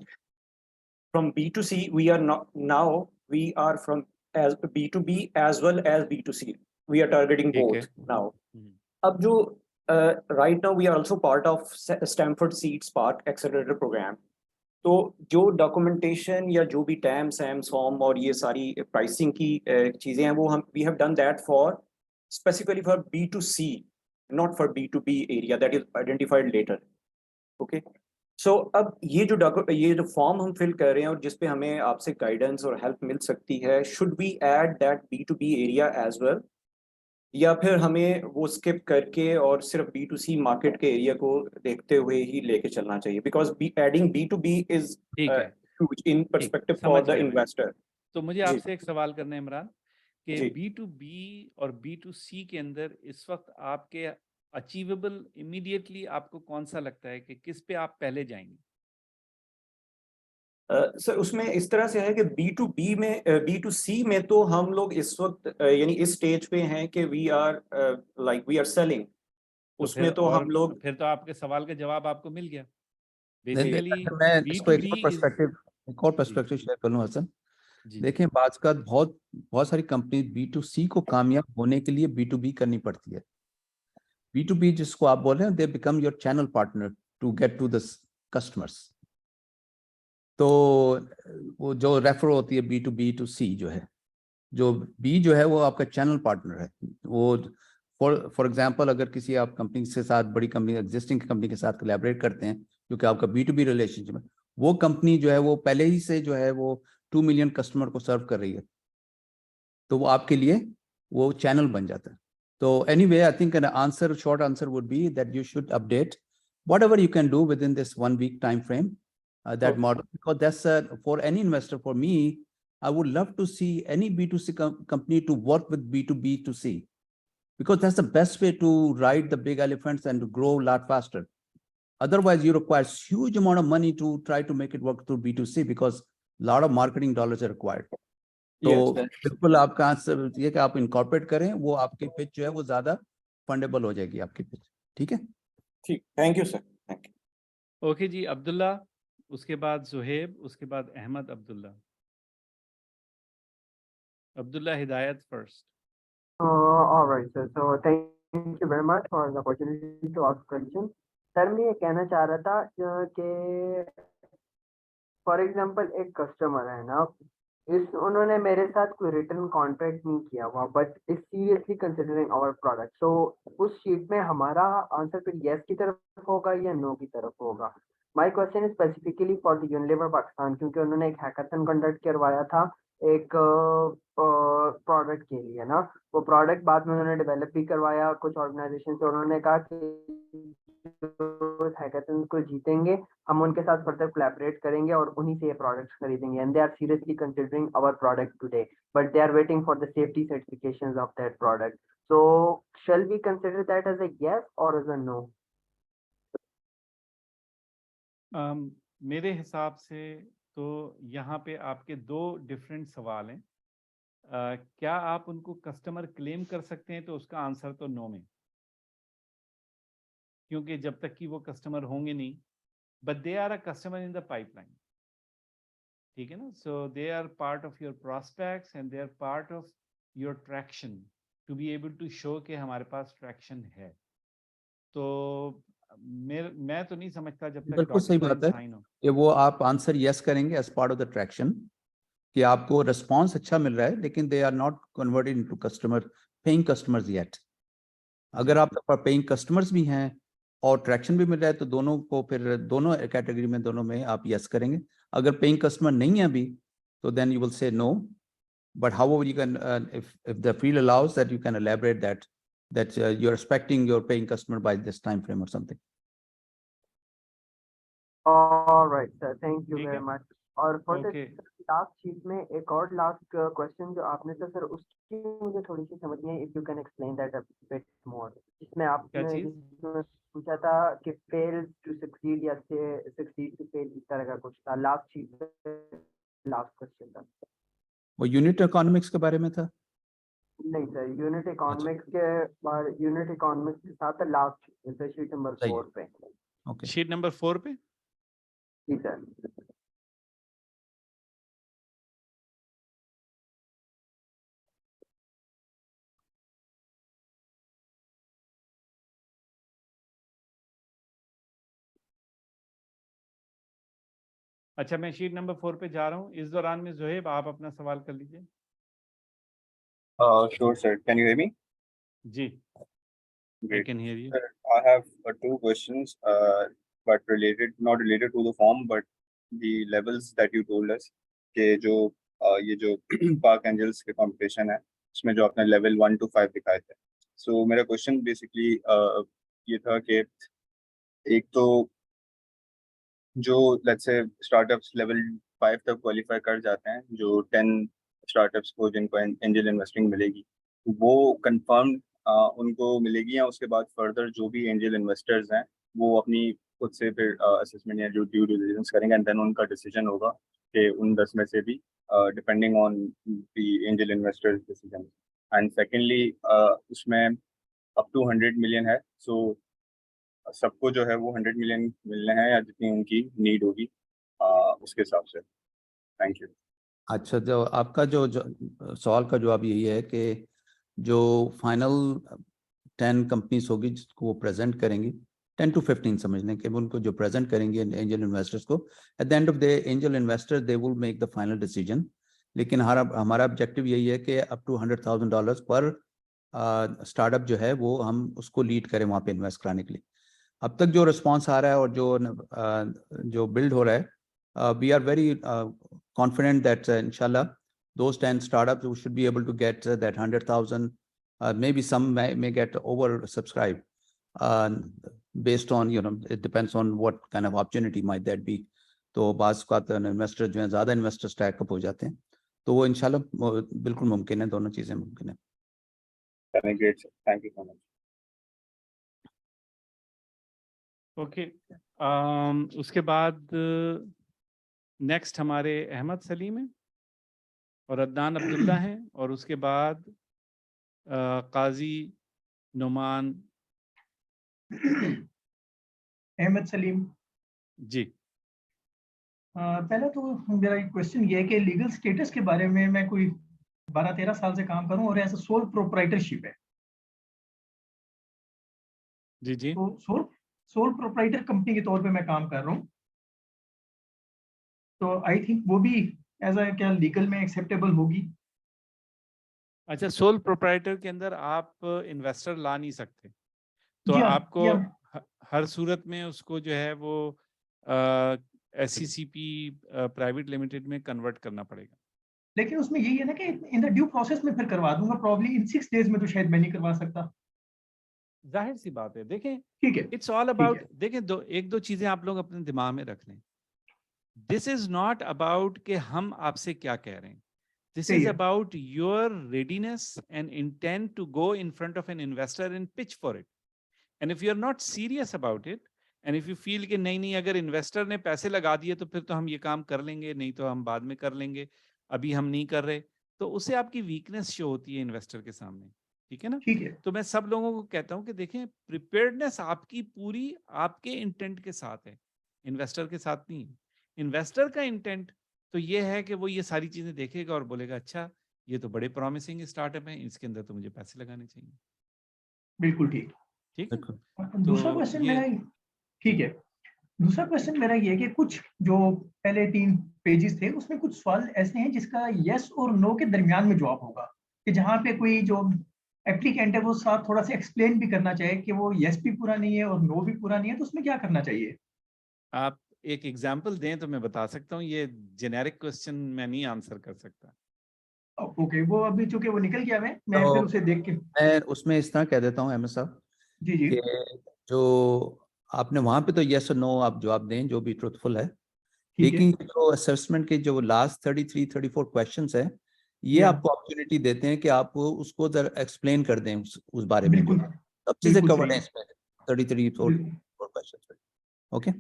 from B2C we are now we are from as B2B as well as B2C, we are targeting both now. अब जो right now we are also part of Stanford Seed Spark Accelerator program, तो जो documentation या जो भी time Sam's form और ये सारी प्राइसिंग की चीज़ें हैं वो हम we have done that for specifically for B2C, not for B2B area that is identified later. Okay, so अब ये जो फॉर्म हम फिल कर रहे हैं और जिस पे हमें आपसे गाइडेंस और हेल्प मिल सकती है, should we add that B2B area as well, या फिर हमें वो स्किप करके और सिर्फ B2C मार्केट के एरिया को देखते हुए ही लेके चलना चाहिए? Because adding B2B is huge in perspective for the investor. तो मुझे आपसे एक सवाल करना है इमरान कि जी। B2B और B2C के अंदर इस वक्त आपके अचीवेबल इमीडिएटली आपको कौन सा लगता है कि किस पे आप पहले जाएंगे? सर उसमें इस तरह से है कि B2B में B2C में तो हम लोग इस वक्त यानी इस स्टेज पे हैं कि वी आर सेलिंग, उसमें तो हम लोग फिर तो आपके सवाल का जवाब आपको मिल गया। बेसिकली मैं इसको एक और पर्सपेक्टिव शेयर कर लूं हसन। देखें, बात का बहुत सारी कंपनी B2C को कामयाब होने के लिए B2B करनी पड़ती है। B2B जिसको आप बोल रहे हैं, they become your channel partner to get to the customers. तो वो जो रेफर होती है B2B2C जो है, जो B जो है वो आपका चैनल पार्टनर है। वो फॉर एग्जांपल अगर किसी आप कंपनी के साथ, बड़ी कंपनी एग्जिस्टिंग कंपनी के साथ कोलैबोरेट करते हैं जो कि आपका B2B रिलेशनशिप है, वो कंपनी जो है वो पहले ही से जो है वो 2 मिलियन कस्टमर को सर्व कर रही है, तो वो आपके लिए वो चैनल बन जाता है। तो anyway, I think an answer, short answer would be that you should update whatever you can do within this 1 week time frame, that model, because that's for any investor. For me, I would love to see any B2C company to work with B2B2C, because that's the best way to ride the big elephants and to grow a lot faster. Otherwise, you require huge amount of money to try to make it work through B2C because a lot of marketing dollars are required. तो बिल्कुल आप कहाँ से ये कि आप incorporate करें, वो आपकी पिच जो है वो ज्यादा फंडेबल हो जाएगी आपकी पिच. ठीक है, ठीक, thank you sir, thank you. Okay जी, अब्दुल्ला, उसके बाद जुहेब, उसके बाद Ahmed Abdullah. Abdullah Hidayat first. All right, sir. So thank you very much for the opportunity to ask question. Sir मैं ये कहना चाह रहा था कि फॉर एग्जांपल एक कस्टमर है ना, उन्होंने मेरे साथ कोई रिटर्न कॉन्ट्रैक्ट नहीं किया हुआ but is seriously considering our product. So उस शीट में हमारा आंसर फिर यस की तरफ होगा या नो की तरफ होगा? My question is specifically for the Unilever Pakistan, क्योंकि उन्होंने एक हैकाथन कंडक्ट करवाया था एक प्रोडक्ट के लिए ना. वो प्रोडक्ट बाद में उन्होंने डेवलप भी करवाया कुछ ऑर्गेनाइजेशन से. उन्होंने कहा कि हैकाथन को जीतेंगे हम उनके साथ फर्दर कोलैबोरेट करेंगे और उन्हीं से ये प्रोडक्ट्स खरीदेंगे. And they are seriously considering our product today but they are waiting for the safety certifications of that product. So shall we consider that as a yes और एज अ नो? मेरे हिसाब से तो यहाँ पे आपके दो डिफरेंट सवाल हैं. क्या आप उनको कस्टमर क्लेम कर सकते हैं? तो उसका आंसर तो नो में, क्योंकि जब तक कि वो कस्टमर होंगे नहीं, but they are a customer in the pipeline. ठीक है ना? So they are part of your prospects and they are part of your traction to be able to show कि हमारे पास ट्रैक्शन है. तो मैं तो नहीं समझता जब तक बिल्कुल सही बात है साइन हो कि वो आप आंसर यस करेंगे as part of the traction कि आपको रिस्पांस अच्छा मिल रहा है, लेकिन they are not converted into customer paying customers yet. अगर आपके पास पेइंग कस्टमर्स भी हैं और ट्रैक्शन भी मिल रहा है तो दोनों को फिर दोनों कैटेगरी में दोनों में आप यस करेंगे. अगर पेइंग कस्टमर नहीं है अभी तो then you will say no. But how you can if the field allows that you can elaborate that you're expecting your paying customer by this time frame or something. All right, sir. Thank you ठीक very है? much. और for the okay. Last sheet में एक और last question जो आपने तो sir उसकी मुझे थोड़ी सी समझ नहीं है. If you can explain that a bit more. जिसमें क्या आपने चीज? जिसमें पूछा था कि फेल टू सक्सीड या से सक्सीड टू फेल, इस तरह का कुछ था लास्ट शीट में. लास्ट क्वेश्चन था वो यूनिट इकोनॉमिक्स के बारे में था. नहीं सर, यूनिट इकोनॉमिक्स के बाद यूनिट इकोनॉमिक्स के साथ लास्ट शीट नंबर सही है. 4 पे. ओके, शीट नंबर 4 पे. जी सर. अच्छा, मैं शीट नंबर 4 पे जा रहा हूँ. इस दौरान में जुहेब आप अपना सवाल कर लीजिए. Sure, sir. Can you hear me? Ji, I Great. can hear you. Sir, I have two questions, but not related to the form, but the levels that you told us. कि जो ये जो पार्क एंजल्स के competition है उसमें जो आपने level 1 to 5 दिखाए थे. सो मेरा क्वेश्चन बेसिकली ये था कि एक तो जो लेट्स से स्टार्टअप्स लेवल 5 तक क्वालिफाई कर जाते हैं, जो 10 स्टार्टअप्स को जिनको एंजल इन्वेस्टिंग मिलेगी, वो कंफर्म उनको मिलेगी या उसके बाद फर्दर जो भी एंजल इन्वेस्टर्स हैं वो अपनी खुद से फिर असेसमेंट या जो ड्यू डिलिजेंस करेंगे एंड देन उनका डिसीजन होगा कि उन 10 में से भी depending on the angel investors decision. And secondly उसमें अप टू 100 मिलियन है. सो सबको जो है वो 100 मिलियन मिलने हैं या जितनी उनकी नीड होगी उसके हिसाब से. Thank you. अच्छा, जो आपका जो सवाल का जवाब यही है कि जो फाइनल 10 कंपनीज होगी जिसको वो प्रेजेंट करेंगी, 10 to 15 समझ लें कि उनको जो प्रेजेंट करेंगे एंजल इन्वेस्टर्स को, at the end of the angel investors they will make the final decision. लेकिन हमारा ऑब्जेक्टिव यही है कि अप टू $100,000 पर स्टार्टअप जो है वो हम उसको लीड करें वहाँ पे इन्वेस्ट कराने के लिए. अब तक जो रिस्पॉन्स आ रहा है और जो बिल्ड हो रहा है, we are very confident that inshallah those 10 startups we should be able to get that 100,000. Maybe some may get oversubscribed based on, it depends on what kind of opportunity might that be. तो बाज़ का investor जो है ज़्यादा investor stack up हो जाते हैं, तो वो इंशाल्लाह बिल्कुल मुमकिन है, दोनों चीज़ें मुमकिन है. Great, sir. Thank you so much. Okay. उसके बाद नेक्स्ट हमारे अहमद सलीम है और अदनान अब्दुल्ला हैं और उसके बाद काजी नुमान। अहमद सलीम जी। पहला तो मेरा एक क्वेश्चन ये है कि लीगल स्टेटस के बारे में मैं कोई 12-13 साल से काम करूं और ऐसा सोल प्रोप्राइटरशिप है। जी जी। तो सोल प्रोप्राइटर कंपनी के तौर पे मैं काम कर रहा हूँ, तो आई थिंक वो भी एज अ क्या लीगल में एक्सेप्टेबल होगी? अच्छा, सोल प्रोप्राइटर के अंदर आप इन्वेस्टर ला नहीं सकते, तो जी हाँ, आपको जी हाँ। हर सूरत में उसको जो है वो SCCP प्राइवेट लिमिटेड में कन्वर्ट करना पड़ेगा। लेकिन उसमें यही है ना कि इन द ड्यू प्रोसेस में फिर करवा दूंगा, प्रॉब्ली इन 6 डेज में तो शायद मैं नहीं करवा सकता। जाहिर सी बात है, देखें ठीक है, इट्स ऑल ठीक अबाउट, है। देखें एक दो चीजें आप लोग अपने दिमाग में रख लें। दिस इज नॉट अबाउट कि हम आपसे क्या कह रहे हैं, दिस सही इज है। About your readiness and intent to go in front of an investor and pitch for it. And if you are not serious about it and if you feel कि नहीं नहीं, अगर इन्वेस्टर ने पैसे लगा दिए तो फिर तो हम ये काम कर लेंगे, नहीं तो हम बाद में कर लेंगे, अभी हम नहीं कर रहे, तो उससे आपकी वीकनेस शो होती है इन्वेस्टर के सामने। ठीक है ना? ठीक है। तो मैं सब लोगों को कहता हूं कि देखें, प्रिपेयर्डनेस आपकी पूरी आपके इंटेंट के साथ है, इन्वेस्टर के साथ नहीं है। इन्वेस्टर का इंटेंट तो ये है कि वो ये सारी चीजें देखेगा और बोलेगा अच्छा ये तो बड़े प्रॉमिसिंग स्टार्टअप है, इसके अंदर तो मुझे पैसे लगाने चाहिए। बिल्कुल ठीक। ठीक है? दूसरा तो क्वेश्चन ये मेरा, ठीक है, दूसरा क्वेश्चन मेरा ये है कि कुछ जो पहले 3 पेजेस थे उसमें कुछ सवाल ऐसे हैं जिसका यस और नो के दरमियान में जवाब होगा, कि जहाँ पे कोई जो एप्लीकेंट है वो साथ थोड़ा सा एक्सप्लेन भी करना चाहिए कि वो यस भी पूरा नहीं है और नो भी पूरा नहीं है, तो उसमें क्या करना चाहिए? आप एक एग्जाम्पल दें तो मैं बता सकता हूँ, ये जेनेरिक क्वेश्चन मैं नहीं आंसर कर सकता। ओके, वो अभी चूंकि वो निकल गया, मैं तो फिर उसे देख के। मैं उसमें इस तरह कह देता हूँ अहमद साहब जी जी। कि जो आपने वहां पे तो यस और नो आप जवाब दें जो भी ट्रुथफुल है, ठीक है। लेकिन जो असेसमेंट के जो लास्ट 33-34 क्वेश्चंस हैं, ये जी हाँ। आपको अपॉर्चुनिटी देते हैं कि आप उसको जरा एक्सप्लेन कर दें उस बारे में, जो बिल्कुल, सब चीजें बिल्कुल कवर्ड सही हैं है। इसमें 33-34 बिल्कुल। क्वेश्चंस में। ओके,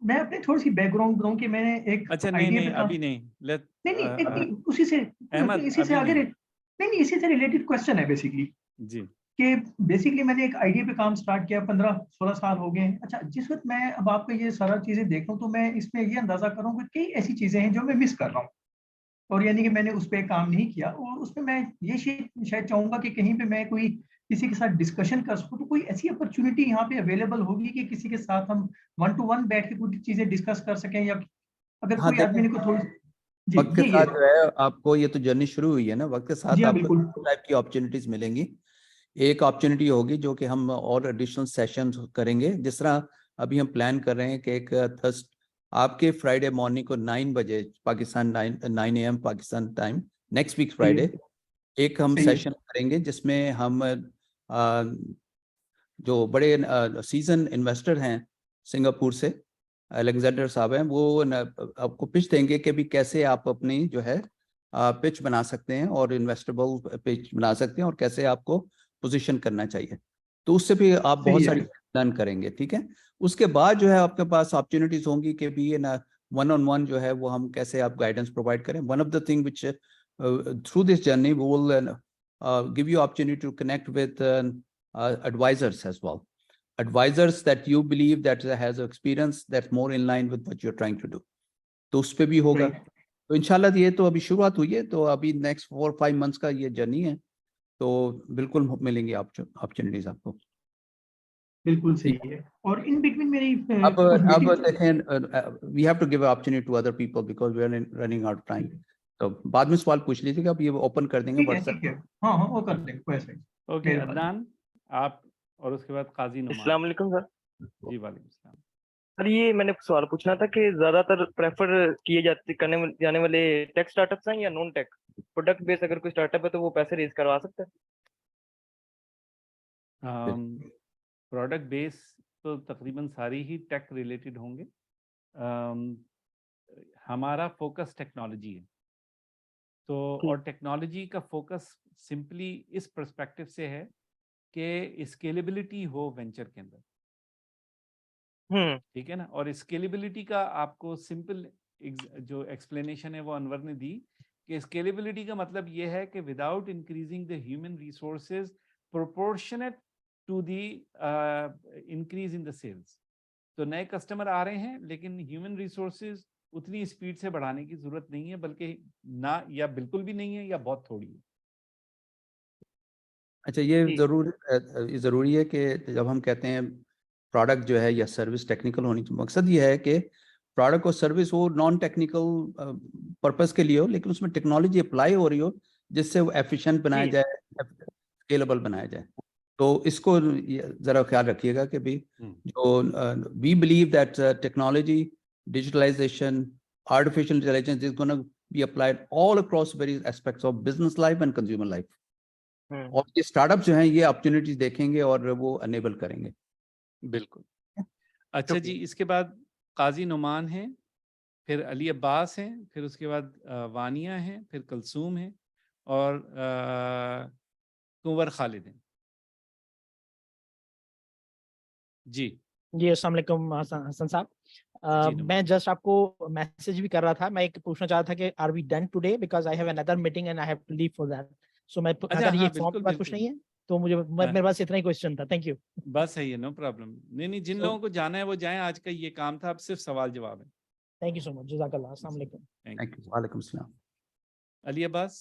मैं अपनी थोड़ी सी बैकग्राउंड दूं कि मैंने एक अच्छा नहीं आइडिया नहीं पे काम, अभी नहीं, लेट नहीं नहीं एक उसी से अहमद इसी से अभी आगे नहीं। नहीं नहीं, इसी से रिलेटेड क्वेश्चन है बेसिकली, जी कि बेसिकली मैंने एक आइडिया पे काम स्टार्ट किया, 15-16 साल हो गए हैं। अच्छा, जिस वक्त मैं अब आपको ये सारा चीजें देख रहा हूँ तो मैं इसमें ये अंदाजा करूँ कि कई ऐसी चीजें हैं जो मैं मिस कर रहा हूँ, और यानी कि मैंने उस पर काम नहीं किया, और उसमें मैं ये शायद चाहूंगा कि कहीं पे मैं कोई किसी के साथ डिस्कशन कर सकूं, तो कोई ऐसी अपॉर्चुनिटी यहाँ पे अवेलेबल होगी कि किसी के साथ हम 1 to 1 बैठ के कुछ चीजें डिस्कस कर सकें, या अगर हाँ कोई देखें, आदमी को थोड़ी। जी, वक्त के ये साथ जो है आपको, ये तो जर्नी शुरू हुई है ना, वक्त के जी साथ हाँ, आपको बिल्कुल। टाइप की अपॉर्चुनिटीज मिलेंगी। एक अपॉर्चुनिटी होगी जो कि हम और एडिशनल सेशंस करेंगे, जिस तरह अभी हम प्लान कर रहे हैं कि एक थर्स्ट आपके फ्राइडे मॉर्निंग को 9 बजे Pakistan 9 AM Pakistan time, next week सही है, फ्राइडे एक हम सही है। सेशन करेंगे जिसमें हम जो बड़े सीजन इन्वेस्टर हैं सिंगापुर से, अलेक्जेंडर साहब हैं, वो आपको पिच देंगे कि भी कैसे आप अपनी जो है पिच बना सकते हैं और इन्वेस्टेबल पिच बना सकते हैं, और कैसे आपको पोजीशन करना चाहिए। तो उससे भी आप बहुत सही है। सारी लर्न करेंगे। ठीक है, उसके बाद जो है आपके पास अपॉर्चुनिटीज होंगी कि भी ये ना वन ऑन वन जो है वो हम कैसे आप गाइडेंस प्रोवाइड करें। One of the thing which through this journey we will give you opportunity to connect with advisors as well, advisors that you believe that has experience that's more in line with what you're trying to do, तो उस पे भी होगा। तो इंशाल्लाह ये तो अभी शुरुआत हुई है, तो अभी नेक्स्ट 4-5 मंथ्स का ये जर्नी है, तो बिल्कुल मिलेंगी अपॉर्चुनिटीज आपको। बिल्कुल सही है। और इन बिटवीन मेरी अब कुछ मीटिंग। देखें, we have to give opportunity to other people because we are running out of time, तो बाद में सवाल पूछ लीजिएगा, अब ये ओपन कर देंगे ठीक है, व्हाट्सएप। ठीक है। हाँ हाँ, वो कर देंगे वैसे। ओके अदनान आप, और उसके बाद काजी नुमान। अस्सलाम वालेकुम सर। जी वालेकुम सलाम। सर ये मैंने सवाल पूछना था कि ज्यादातर प्रेफर किए जाने वाले टेक स्टार्टअप्स हैं या नॉन टेक? प्रोडक्ट बेस्ड अगर कोई स्टार्टअप है तो वो पैसे रेज करवा सकते हैं? प्रोडक्ट बेस तो तकरीबन सारी ही टेक रिलेटेड होंगे। हमारा फोकस टेक्नोलॉजी है, तो और टेक्नोलॉजी का फोकस सिंपली इस पर्सपेक्टिव से है कि स्केलेबिलिटी हो वेंचर के अंदर। ठीक है ना। और स्केलेबिलिटी का आपको सिंपल जो एक्सप्लेनेशन है वो अनवर ने दी कि स्केलेबिलिटी का मतलब ये है कि without increasing the human resources proportionate to the increase in the sales. तो नए कस्टमर आ रहे हैं लेकिन ह्यूमन रिसोर्सेज उतनी स्पीड से बढ़ाने की जरूरत नहीं है, बल्कि ना या बिल्कुल भी नहीं है या बहुत थोड़ी है। अच्छा, ये जरूरी है कि जब हम कहते हैं प्रोडक्ट जो है या सर्विस टेक्निकल होनी चाहिए, मकसद ये है कि प्रोडक्ट और सर्विस वो नॉन टेक्निकल पर्पस के लिए हो, लेकिन उसमें टेक्नोलॉजी अप्लाई हो रही हो जिससे वो एफिशिएंट बनाया जाए, स्केलेबल बनाया जाए। तो इसको जरा ख्याल रखिएगा कि भी जो we believe that technology, digitalization, artificial intelligence is gonna be applied all across various aspects of business life and consumer life. और ये स्टार्टअप जो हैं ये अपॉर्चुनिटीज देखेंगे और वो अनेबल करेंगे। बिल्कुल। अच्छा जी, इसके बाद काजी नुमान हैं, फिर अली अब्बास हैं, फिर उसके बाद वानिया हैं, फिर कलसूम हैं और कुंवर खालिद हैं। जी अस्सलाम वालेकुम हसन साहब। मैं जस्ट आपको मैसेज भी कर रहा था, मैं एक पूछना चाह रहा था कि are we done today because I have another meeting and I have to leave for that. So मैं अगर ये फॉर्म के बाद कुछ नहीं है तो मेरे पास इतना ही क्वेश्चन था। Thank you. बस सही है, नो प्रॉब्लम। नहीं, जिन लोगों को जाना है वो जाएं, आज का ये काम था, अब सिर्फ सवाल जवाब है। थैंक यू सो मच, जज़ाकल्लाह। अस्सलाम वालेकुम। Thank you. वालेकुम सलाम। अली अब्बास।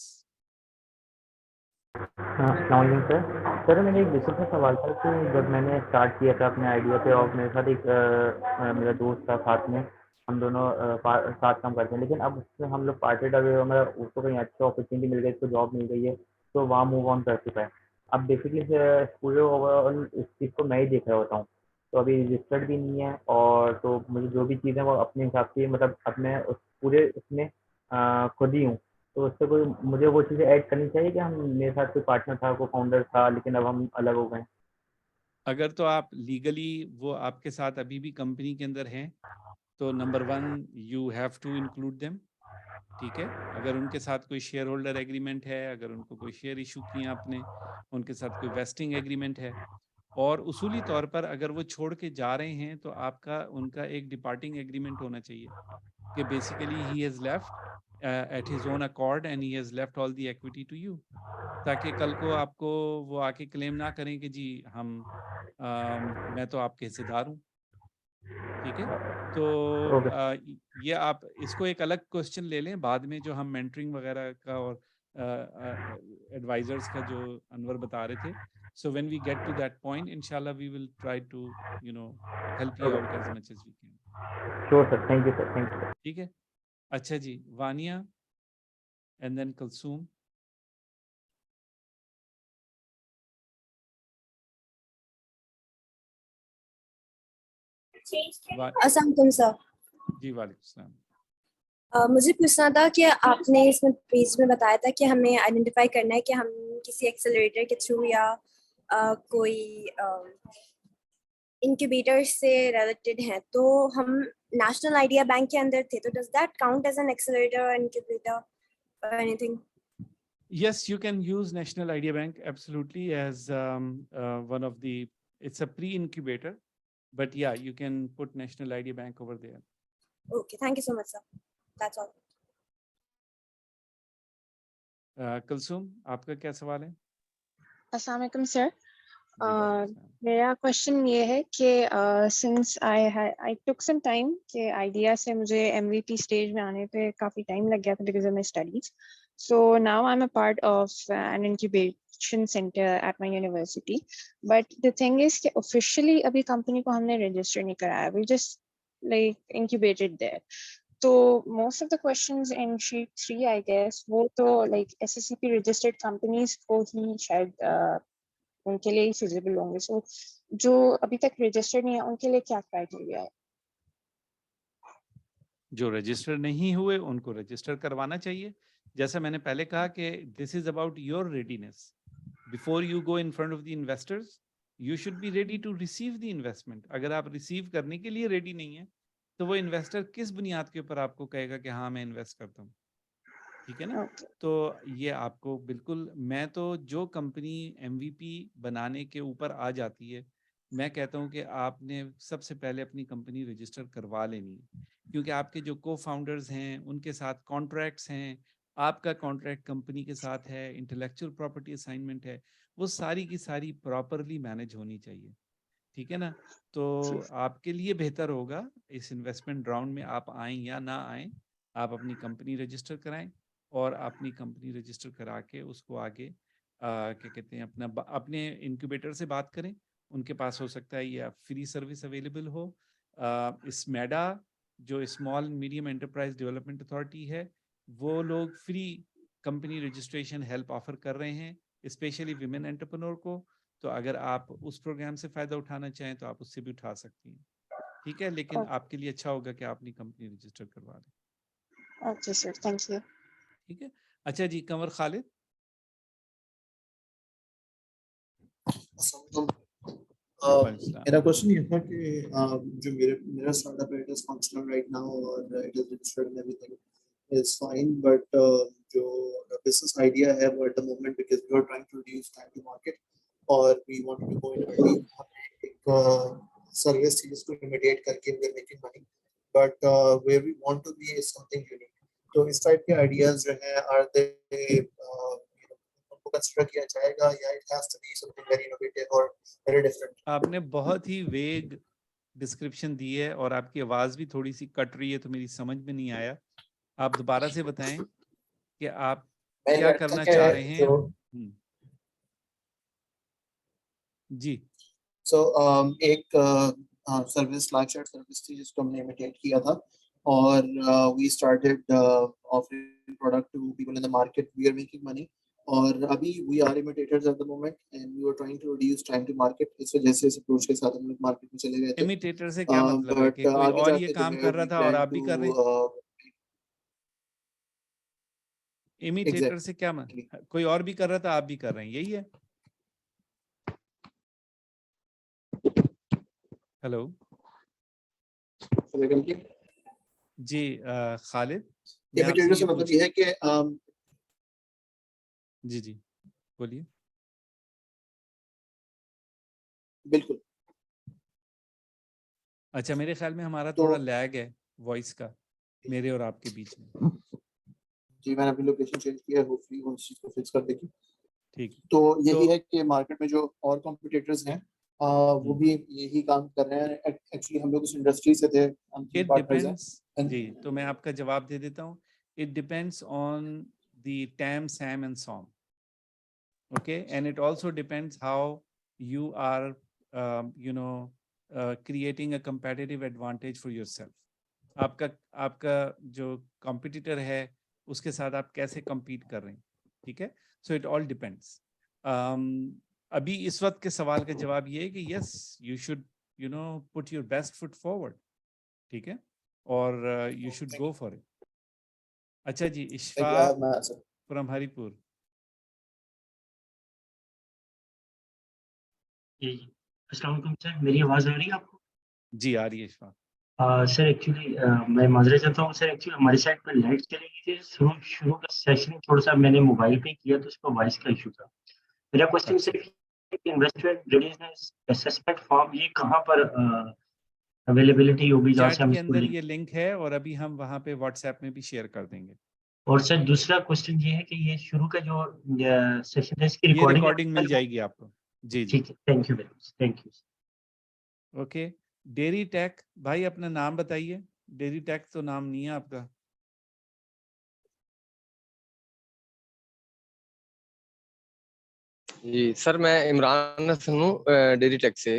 अस्सलाम वालेकुम सर। सर मेरा एक बेसिक सा सवाल था कि जब मैंने स्टार्ट किया था अपने आइडिया पे और मेरे साथ एक मेरा दोस्त था साथ में, हम दोनों साथ काम करते हैं, लेकिन अब उससे हम लोग पार्टेड अवे, हमारा उसको कहीं अच्छा अपॉर्चुनिटी मिल गई, उसको जॉब मिल गई है तो वहाँ मूव ऑन कर चुका है। अब बेसिकली पूरे ओवरऑल इस चीज़ को मैं ही देख रहा होता हूँ, तो अभी रजिस्टर्ड भी नहीं है और तो मुझे जो भी चीज़ें वो अपने हिसाब से मतलब अपने उस पूरे उसमें खुद ही हूँ, तो उससे कोई मुझे वो चीज़ें ऐड करनी चाहिए कि हम मेरे साथ कोई पार्टनर था, कोई फाउंडर था, लेकिन अब हम अलग हो गए। अगर तो आप लीगली वो आपके साथ अभी भी कंपनी के अंदर हैं तो number 1 you have to include them. ठीक है, अगर उनके साथ कोई शेयर होल्डर एग्रीमेंट है, अगर उनको कोई शेयर इशू किए आपने, उनके साथ कोई वेस्टिंग एग्रीमेंट है, और उसूली तौर पर अगर वो छोड़ के जा रहे हैं तो आपका उनका एक डिपार्टिंग एग्रीमेंट होना चाहिए कि basically he has left at his own accord and he has left all the equity to you, ताकि कल को आपको वो आके क्लेम ना करें कि जी मैं तो आपके हिस्सेदार हूँ। ठीक है, तो ये आप इसको एक अलग क्वेश्चन ले लें बाद में, जो हम मेंटरिंग वगैरह का और एडवाइजर्स का जो अनवर बता रहे थे। So when we get to that point इंशाल्लाह we will try to help you out as much as we can. Sure sir, thank you sir, thank you. ठीक है, अच्छा जी, वानिया एंड देन कलसूम। अस्सलाम वालेकुम सर। जी वालेकुम सलाम। मुझे पूछना था कि आपने इसमें पेज में बताया था कि हमें आइडेंटिफाई करना है कि हम किसी एक्सेलरेटर के थ्रू या कोई इनक्यूबेटर से रिलेटेड हैं, तो हम नेशनल आइडिया बैंक के अंदर थे, तो does that count as an accelerator और इनक्यूबेटर और anything? Yes, you can use National Idea Bank absolutely as one of the, it's a pre-incubator, but yeah, you can put National Idea Bank over there. Okay, thank you so much, sir. That's all. Kulsum, आपका क्या सवाल है? अस्सलाम वालेकुम sir. मेरा question ये है कि since I took some time कि आइडिया से मुझे MVP स्टेज में आने पे काफ़ी टाइम लग गया था because of my studies. So now I am a part of an incubation centre at my university, but the thing is कि ऑफिशियली अभी कंपनी को हमने रजिस्टर नहीं कराया, we just like incubated there. तो most of the questions in sheet 3 I guess वो तो like SSCP registered companies को ही शायद उनके लिए ही फिजिबल होंगे। सो जो अभी तक रजिस्टर्ड नहीं है उनके लिए क्या क्राइटेरिया है? जो रजिस्टर नहीं हुए उनको रजिस्टर करवाना चाहिए। जैसा मैंने पहले कहा कि this is about your readiness. Before you go in front of the investors you should be ready to receive the investment. अगर आप रिसीव करने के लिए रेडी नहीं है तो वो इन्वेस्टर किस बुनियाद के ऊपर आपको कहेगा कि हाँ मैं इन्वेस्ट करता हूँ? ठीक है ना। तो ये आपको बिल्कुल, मैं तो जो कंपनी MVP बनाने के ऊपर आ जाती है मैं कहता हूं कि आपने सबसे पहले अपनी कंपनी रजिस्टर करवा लेनी है, क्योंकि आपके जो को फाउंडर्स हैं उनके साथ कॉन्ट्रैक्ट्स हैं, आपका कॉन्ट्रैक्ट कंपनी के साथ है, इंटेलेक्चुअल प्रॉपर्टी असाइनमेंट है, वो सारी की सारी प्रॉपरली मैनेज होनी चाहिए, ठीक है ना। तो आपके लिए बेहतर होगा इस इन्वेस्टमेंट राउंड में आप आएँ या ना आएँ, आप अपनी कंपनी रजिस्टर कराएं और अपनी कंपनी रजिस्टर करा के उसको आगे क्या कहते हैं अपने इनक्यूबेटर से बात करें, उनके पास हो सकता है ये फ्री सर्विस अवेलेबल हो। इस मैडा जो small medium enterprise development authority है, वो लोग free company registration help offer कर रहे हैं स्पेशली विमेन एंटरप्रेन्योर को। तो अगर आप उस प्रोग्राम से फ़ायदा उठाना चाहें तो आप उससे भी उठा सकती हैं, ठीक है। लेकिन आपके लिए अच्छा होगा कि आप अपनी कंपनी रजिस्टर करवा लें। Okay sir, thank you. ठीक है, अच्छा जी, कंवर खालिद। मेरा क्वेश्चन ये था कि जो मेरा स्टार्टअप है, it is functional right now और it is registered and everything is fine, but जो बिजनेस आइडिया है वो at the moment, because we are trying to reduce time to market और we want to go in early, एक service चीज को imitate करके we are making money, but where we want to be is something unique. तो इस type के ideas जो है, आर दे कंसीडर किया जाएगा या it has to be something very innovative और वेरी डिफरेंट? आपने बहुत ही वेग डिस्क्रिप्शन दी है और आपकी आवाज भी थोड़ी सी कट रही है, तो मेरी समझ में नहीं आया। आप दोबारा से बताएं कि आप क्या करना चाह रहे हैं। जी। सो एक सर्विस लाइफ शेयर सर्विस थी जिसको हमने इमिटेट किया था और we started offering product to people in the market, we are making money और अभी we are imitators at the moment and we are trying to reduce time to market. इस वजह से इस अप्रोच के साथ हम लोग मार्केट में चले गए थे। इमिटेटर से क्या मतलब है कि कोई और ये काम कर रहा था और आप भी कर रहे हैं? इमिटेटर से क्या मतलब, कोई और भी कर रहा था आप भी कर रहे हैं, यही है? हेलो जी, खालिद। इमिटेटर से मतलब ये है कि जी जी बोलिए। बिल्कुल। अच्छा, मेरे ख्याल में हमारा थोड़ा लैग है वॉइस का मेरे और आपके बीच में। जी, मैंने अपनी लोकेशन चेंज किया है, होपफुली वो इस चीज को फिक्स कर देगी। ठीक। तो यही है कि मार्केट में जो और कॉम्पिटिटर्स हैं वो भी यही काम कर रहे हैं। एक्चुअली हम लोग उस इंडस्ट्री से थे, हम इट डिपेंड्स। जी, तो मैं आपका जवाब दे देता हूँ। It depends on the TAM, SAM and SOM, okay, and it also depends how you are creating a competitive advantage for yourself. आपका जो competitor है उसके साथ आप कैसे compete कर रहे हैं, ठीक है। So it all depends. अभी इस वक्त के सवाल का जवाब ये है कि yes, you should put your best foot forward, ठीक है, और you should go for it. अच्छा जी, इशफाक from हरिपुर। अस्सलाम वालेकुम सर, मेरी आवाज आ रही है आपको? जी आ रही है इशफाक। सर एक्चुअली मैं माजरत चाहता हूँ सर, एक्चुअली हमारी साइड पर लाइट चली गई थी शुरू का सेशन, थोड़ा सा मैंने मोबाइल पे किया तो उसका वॉइस का इशू था। मेरा क्वेश्चन सिर्फ इन्वेस्टमेंट रिलीज असेसमेंट फॉर्म ये कहाँ पर अवेलेबिलिटी होगी जहाँ से हम के अंदर ये लिंक है और अभी हम वहाँ पे व्हाट्सएप में भी शेयर कर देंगे। और सर दूसरा क्वेश्चन ये है कि ये शुरू का जो सेशन है इसकी रिकॉर्डिंग मिल जाएगी आपको। जी जी, ठीक है, thank you very much, thank you. Okay, dairy tech भाई अपना नाम बताइए। डेरी टेक तो नाम नहीं है आपका। जी सर, मैं इमरान हसन हूँ डेरी टेक से।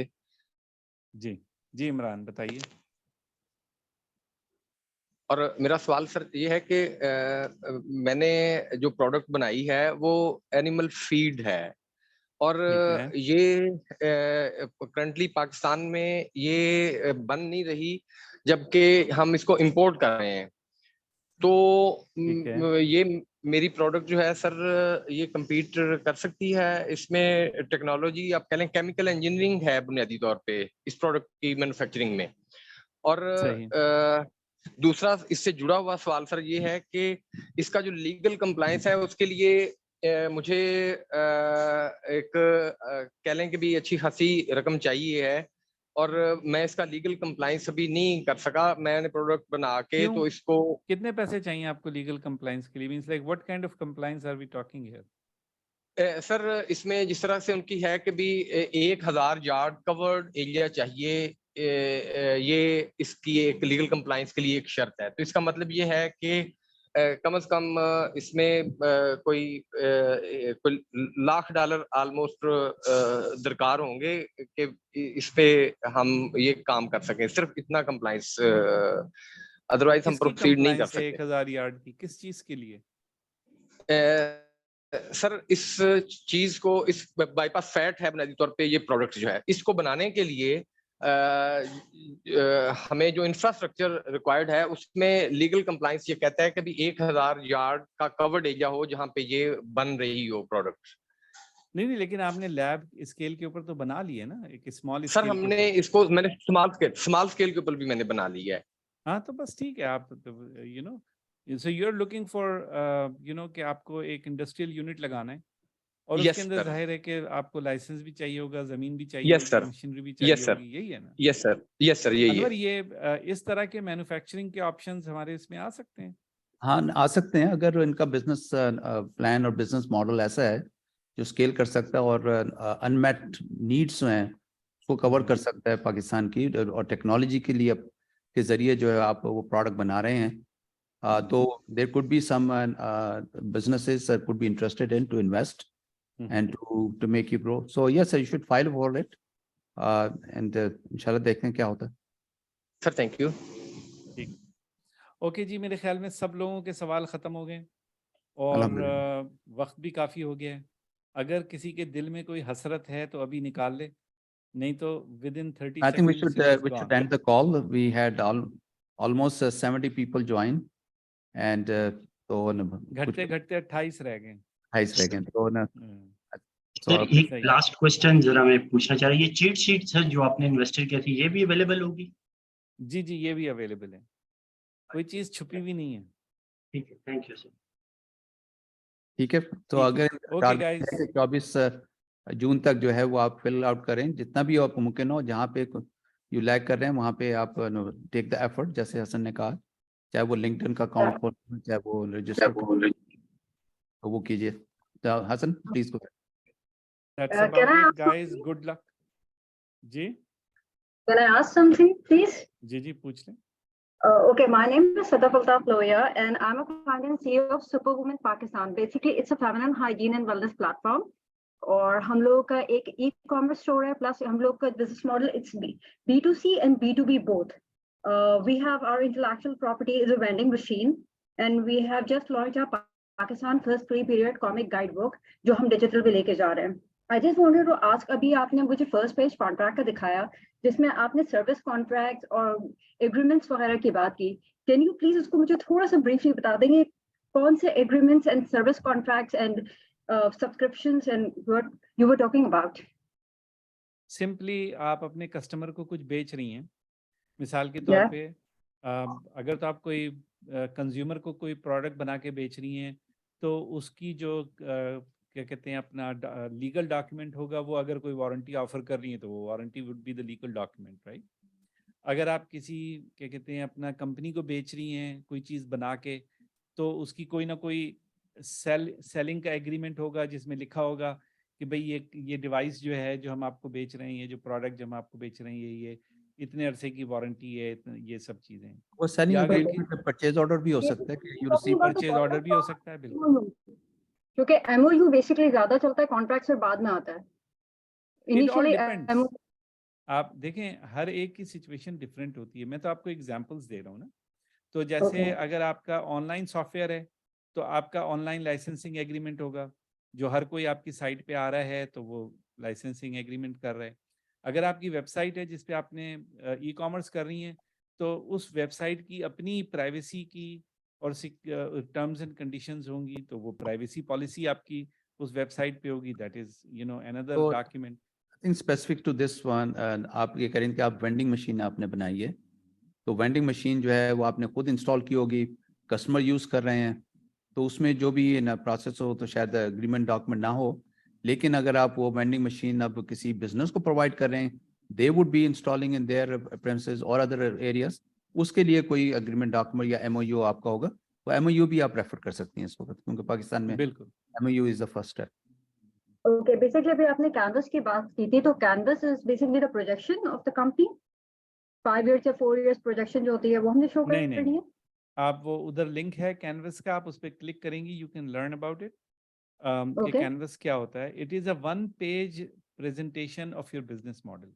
जी जी इमरान बताइए। और मेरा सवाल सर ये है कि मैंने जो प्रोडक्ट बनाई है वो एनिमल फीड है और ये करंटली पाकिस्तान में ये बन नहीं रही जबकि हम इसको इंपोर्ट कर रहे हैं। तो ये मेरी प्रोडक्ट जो है सर ये compete कर सकती है इसमें? टेक्नोलॉजी आप कह लें केमिकल इंजीनियरिंग है बुनियादी तौर पे इस प्रोडक्ट की मैन्युफैक्चरिंग में। और दूसरा इससे जुड़ा हुआ सवाल सर ये है कि इसका जो लीगल कंप्लायंस है उसके लिए मुझे एक कह लें कि भी अच्छी खासी रकम चाहिए है और मैं इसका लीगल कंप्लाइंस अभी नहीं कर सका। मैंने प्रोडक्ट बना के क्यों? तो इसको कितने पैसे चाहिए आपको लीगल कंप्लाइंस के लिए? Means like what kind of compliance are we talking here? Sir इसमें जिस तरह से उनकी है कि भी 1000 यार्ड कवर्ड एरिया चाहिए, ये इसकी एक लीगल कंप्लाइंस के लिए एक शर्त है। तो इसका मतलब ये है कि कम से कम इसमें कोई $1,00,000 ऑलमोस्ट दरकार होंगे कि इस पे हम ये काम कर सकें। सिर्फ इतना कंप्लाइंस, अदरवाइज हम किसकी प्रोसीड नहीं कर कंप्लाइंस है सकते। 1000 यार्ड की? किस चीज के लिए? सर इस चीज को, इस बाईपास फैट है बुनियादी तौर पे, ये प्रोडक्ट जो है इसको बनाने के लिए हमें जो इंफ्रास्ट्रक्चर रिक्वायर्ड है उसमें लीगल कंप्लाइंस ये कहता है कि भी 1000 यार्ड का कवर्ड एरिया हो जहां पे ये बन रही हो प्रोडक्ट। नहीं, लेकिन आपने लैब स्केल के ऊपर तो बना ली है ना, एक स्मॉल सर स्केल के हमने ऊपर। इसको, मैंने स्मॉल स्केल के ऊपर भी मैंने बना लिया है। हाँ तो बस ठीक है। आप you know so you are looking for you know कि आपको एक इंडस्ट्रियल यूनिट लगाना है और Yes, उसके अंदर sir. जाहिर है कि आपको लाइसेंस भी चाहिए होगा, जमीन भी चाहिए Yes, होगी, sir. मशीनरी भी चाहिए Yes, sir. होगी, यही है ना? Yes, sir. Yes, sir. यही अनवर, है। ये इस तरह के मैन्युफैक्चरिंग के ऑप्शंस हमारे इसमें आ सकते हैं? हाँ आ सकते हैं, अगर इनका बिजनेस प्लान और बिजनेस मॉडल ऐसा है जो स्केल कर सकता है और अनमेट नीड्स हैं उसको कवर कर सकता है पाकिस्तान की, और टेक्नोलॉजी के लिए के जरिए जो है आप वो प्रोडक्ट बना रहे हैं, तो there could be some businesses that could be interested in to invest and to make you grow. So yes, you should file for it, and इंशाल्लाह देखते हैं क्या होता है। Sir thank you. ठीक, ओके जी, मेरे ख्याल में सब लोगों के सवाल ख़त्म हो गए और वक्त भी काफ़ी हो गया है। अगर किसी के दिल में कोई हसरत है तो अभी निकाल ले, नहीं तो within 30 I think we seconds should it is we gone. should end the call. We had almost 70 people join, and तो घटते घटते 28 रह गए। 28 रह गए तो ना। सर एक लास्ट क्वेश्चन जरा मैं पूछना चाह रहा हूँ, ये चीट शीट सर जो आपने इन्वेस्टर किया थी ये भी अवेलेबल होगी? जी जी, ये भी अवेलेबल है, कोई चीज़ छुपी हुई नहीं है। ठीक है, थैंक यू सर। ठीक है, तो अगर टारगेट है कि 24 जून तक जो है वो आप फिल आउट करें, जितना भी आपको मुमकिन हो, जहाँ पे यू लैग कर रहे हैं वहाँ पे आप टेक द एफर्ट, जैसे हसन ने कहा, चाहे वो लिंक्डइन का अकाउंट खोल, चाहे वो रजिस्टर तो वो कीजिए। तो Hasan please go. That's about it, guys. Good luck. जी, Can I ask something, please? जी जी पूछ लें। Okay, my name is Sadaf Altaf Loya, and I'm a founder and CEO of Superwoman Pakistan. Basically, it's a feminine hygiene and wellness platform. और हम लोगों का एक e-commerce store है, plus हम लोग का business model it's B2C and B2B both. We have our intellectual property is a vending machine, and we have just launched our Pakistan first free period comic guidebook जो हम digital पे लेके जा रहे हैं। I just wanted to ask, अभी आपने मुझे first page contract का दिखाया जिसमें आपने service contracts और agreements वगैरह की बात की। Can you please उसको मुझे थोड़ा सा briefly बता देंगे कौन से agreements and service contracts and subscriptions and what you were talking about? Simply आप अपने कस्टमर को कुछ बेच रही हैं, मिसाल के तौर पे अगर तो आप कोई कंज्यूमर को कोई प्रोडक्ट बना के बेच रही हैं तो उसकी जो क्या कहते हैं अपना लीगल डॉक्यूमेंट होगा, वो अगर कोई वारंटी ऑफर कर रही है तो वो warranty would be the legal document, right? अगर आप किसी क्या कहते हैं अपना कंपनी को बेच रही हैं कोई चीज़ बना के, तो उसकी कोई ना कोई सेलिंग का एग्रीमेंट होगा जिसमें लिखा होगा कि भाई ये डिवाइस जो है जो हम आपको बेच रहे हैं, ये जो प्रोडक्ट जो हम आपको बेच रहे हैं, ये इतने अरसे की वारंटी है, ये सब चीज़ें। वो सेलिंग परचेज ऑर्डर भी हो सकता है कि यू रिसीव परचेज ऑर्डर भी हो सकता है, बिल्कुल, क्योंकि MOU बेसिकली ज्यादा चलता है, कॉन्ट्रैक्ट से बाद में आता है। इनिशियली आप देखें हर एक की सिचुएशन डिफरेंट होती है। मैं तो आपको एग्जांपल्स दे रहा हूँ ना। तो जैसे अगर आपका ऑनलाइन सॉफ्टवेयर है तो आपका ऑनलाइन लाइसेंसिंग एग्रीमेंट होगा, जो हर कोई आपकी साइट पे आ रहा है तो वो लाइसेंसिंग एग्रीमेंट कर रहा है। अगर आपकी वेबसाइट है जिस पे आपने ई-कॉमर्स कर रही हैं तो उस वेबसाइट की अपनी प्राइवेसी की और टर्म्स एंड कंडीशंस होंगी, तो वो प्राइवेसी पॉलिसी आपकी उस वेबसाइट पे होगी, that is another document. I think specific to this one, आप ये करें कि आप वेंडिंग मशीन आपने बनाई है, तो वेंडिंग मशीन जो है वो आपने खुद इंस्टॉल की होगी, कस्टमर यूज़ कर रहे हैं, तो उसमें जो भी ना प्रोसेस हो तो शायद एग्रीमेंट डॉक्यूमेंट ना हो, लेकिन अगर आप वो वेंडिंग मशीन अब किसी बिजनेस को प्रोवाइड कर रहे हैं, they would be installing in their premises और अदर एरियाज, उसके लिए कोई एग्रीमेंट डॉक्यूमेंट या एमओयू आपका होगा, तो एमओयू भी आप रेफर कर सकती हैं इस वक्त, क्योंकि पाकिस्तान में बिल्कुल MOU is the first step. Okay, basically अभी आपने कैनवस की बात की थी, तो canvas is basically the projection of the company, 5 years या 4 years प्रोजेक्शन जो होती है वो हमने शो नहीं करनी नहीं, है। आप वो उधर लिंक है कैनवस का, आप उस पर क्लिक करेंगी, you can learn about it. कि Okay. कैनवस क्या होता है, it is a 1 page presentation of your business model.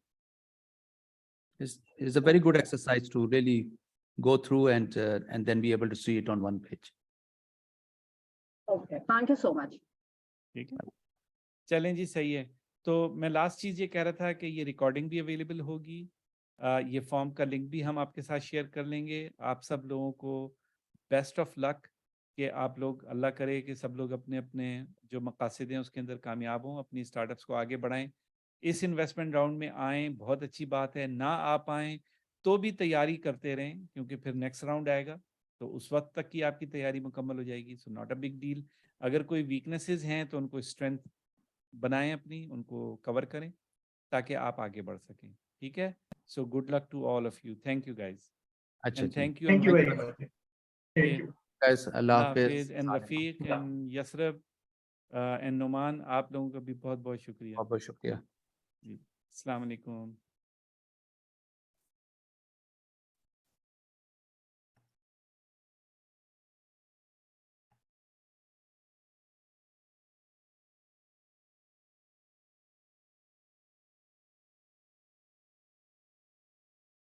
It's a very good exercise to really go through and then be able to see it on one page. Okay, thank you so much. ठीक है, चलें जी, सही है। तो मैं last चीज़ ये कह रहा था कि ये रिकॉर्डिंग भी अवेलेबल होगी, ये फॉर्म का लिंक भी हम आपके साथ शेयर कर लेंगे। आप सब लोगों को बेस्ट ऑफ लक, कि आप लोग, अल्लाह करे कि सब लोग अपने अपने जो मकासद हैं उसके अंदर कामयाब हों, अपनी स्टार्टअप्स को आगे बढ़ाएं, इस इन्वेस्टमेंट राउंड में आएँ, बहुत अच्छी बात है। ना आ पाएँ तो भी तैयारी करते रहें, क्योंकि फिर नेक्स्ट राउंड आएगा तो उस वक्त तक की आपकी तैयारी मुकम्मल हो जाएगी। So not a big deal. अगर कोई वीकनेसेस हैं तो उनको स्ट्रेंथ बनाएं अपनी, उनको कवर करें ताकि आप आगे बढ़ सकें। ठीक है, so good luck to all of you. Thank you guys, अच्छा एंड जी, thank you Thank you very much. Thank you. guys, Allah Allah हाफिज, हाफिज, and Rafiq and Yasrab and Numan, आप लोगों का भी बहुत बहुत शुक्रिया बहुत बहुत शुक्रिया। जी। अस्सलाम वालेकुम।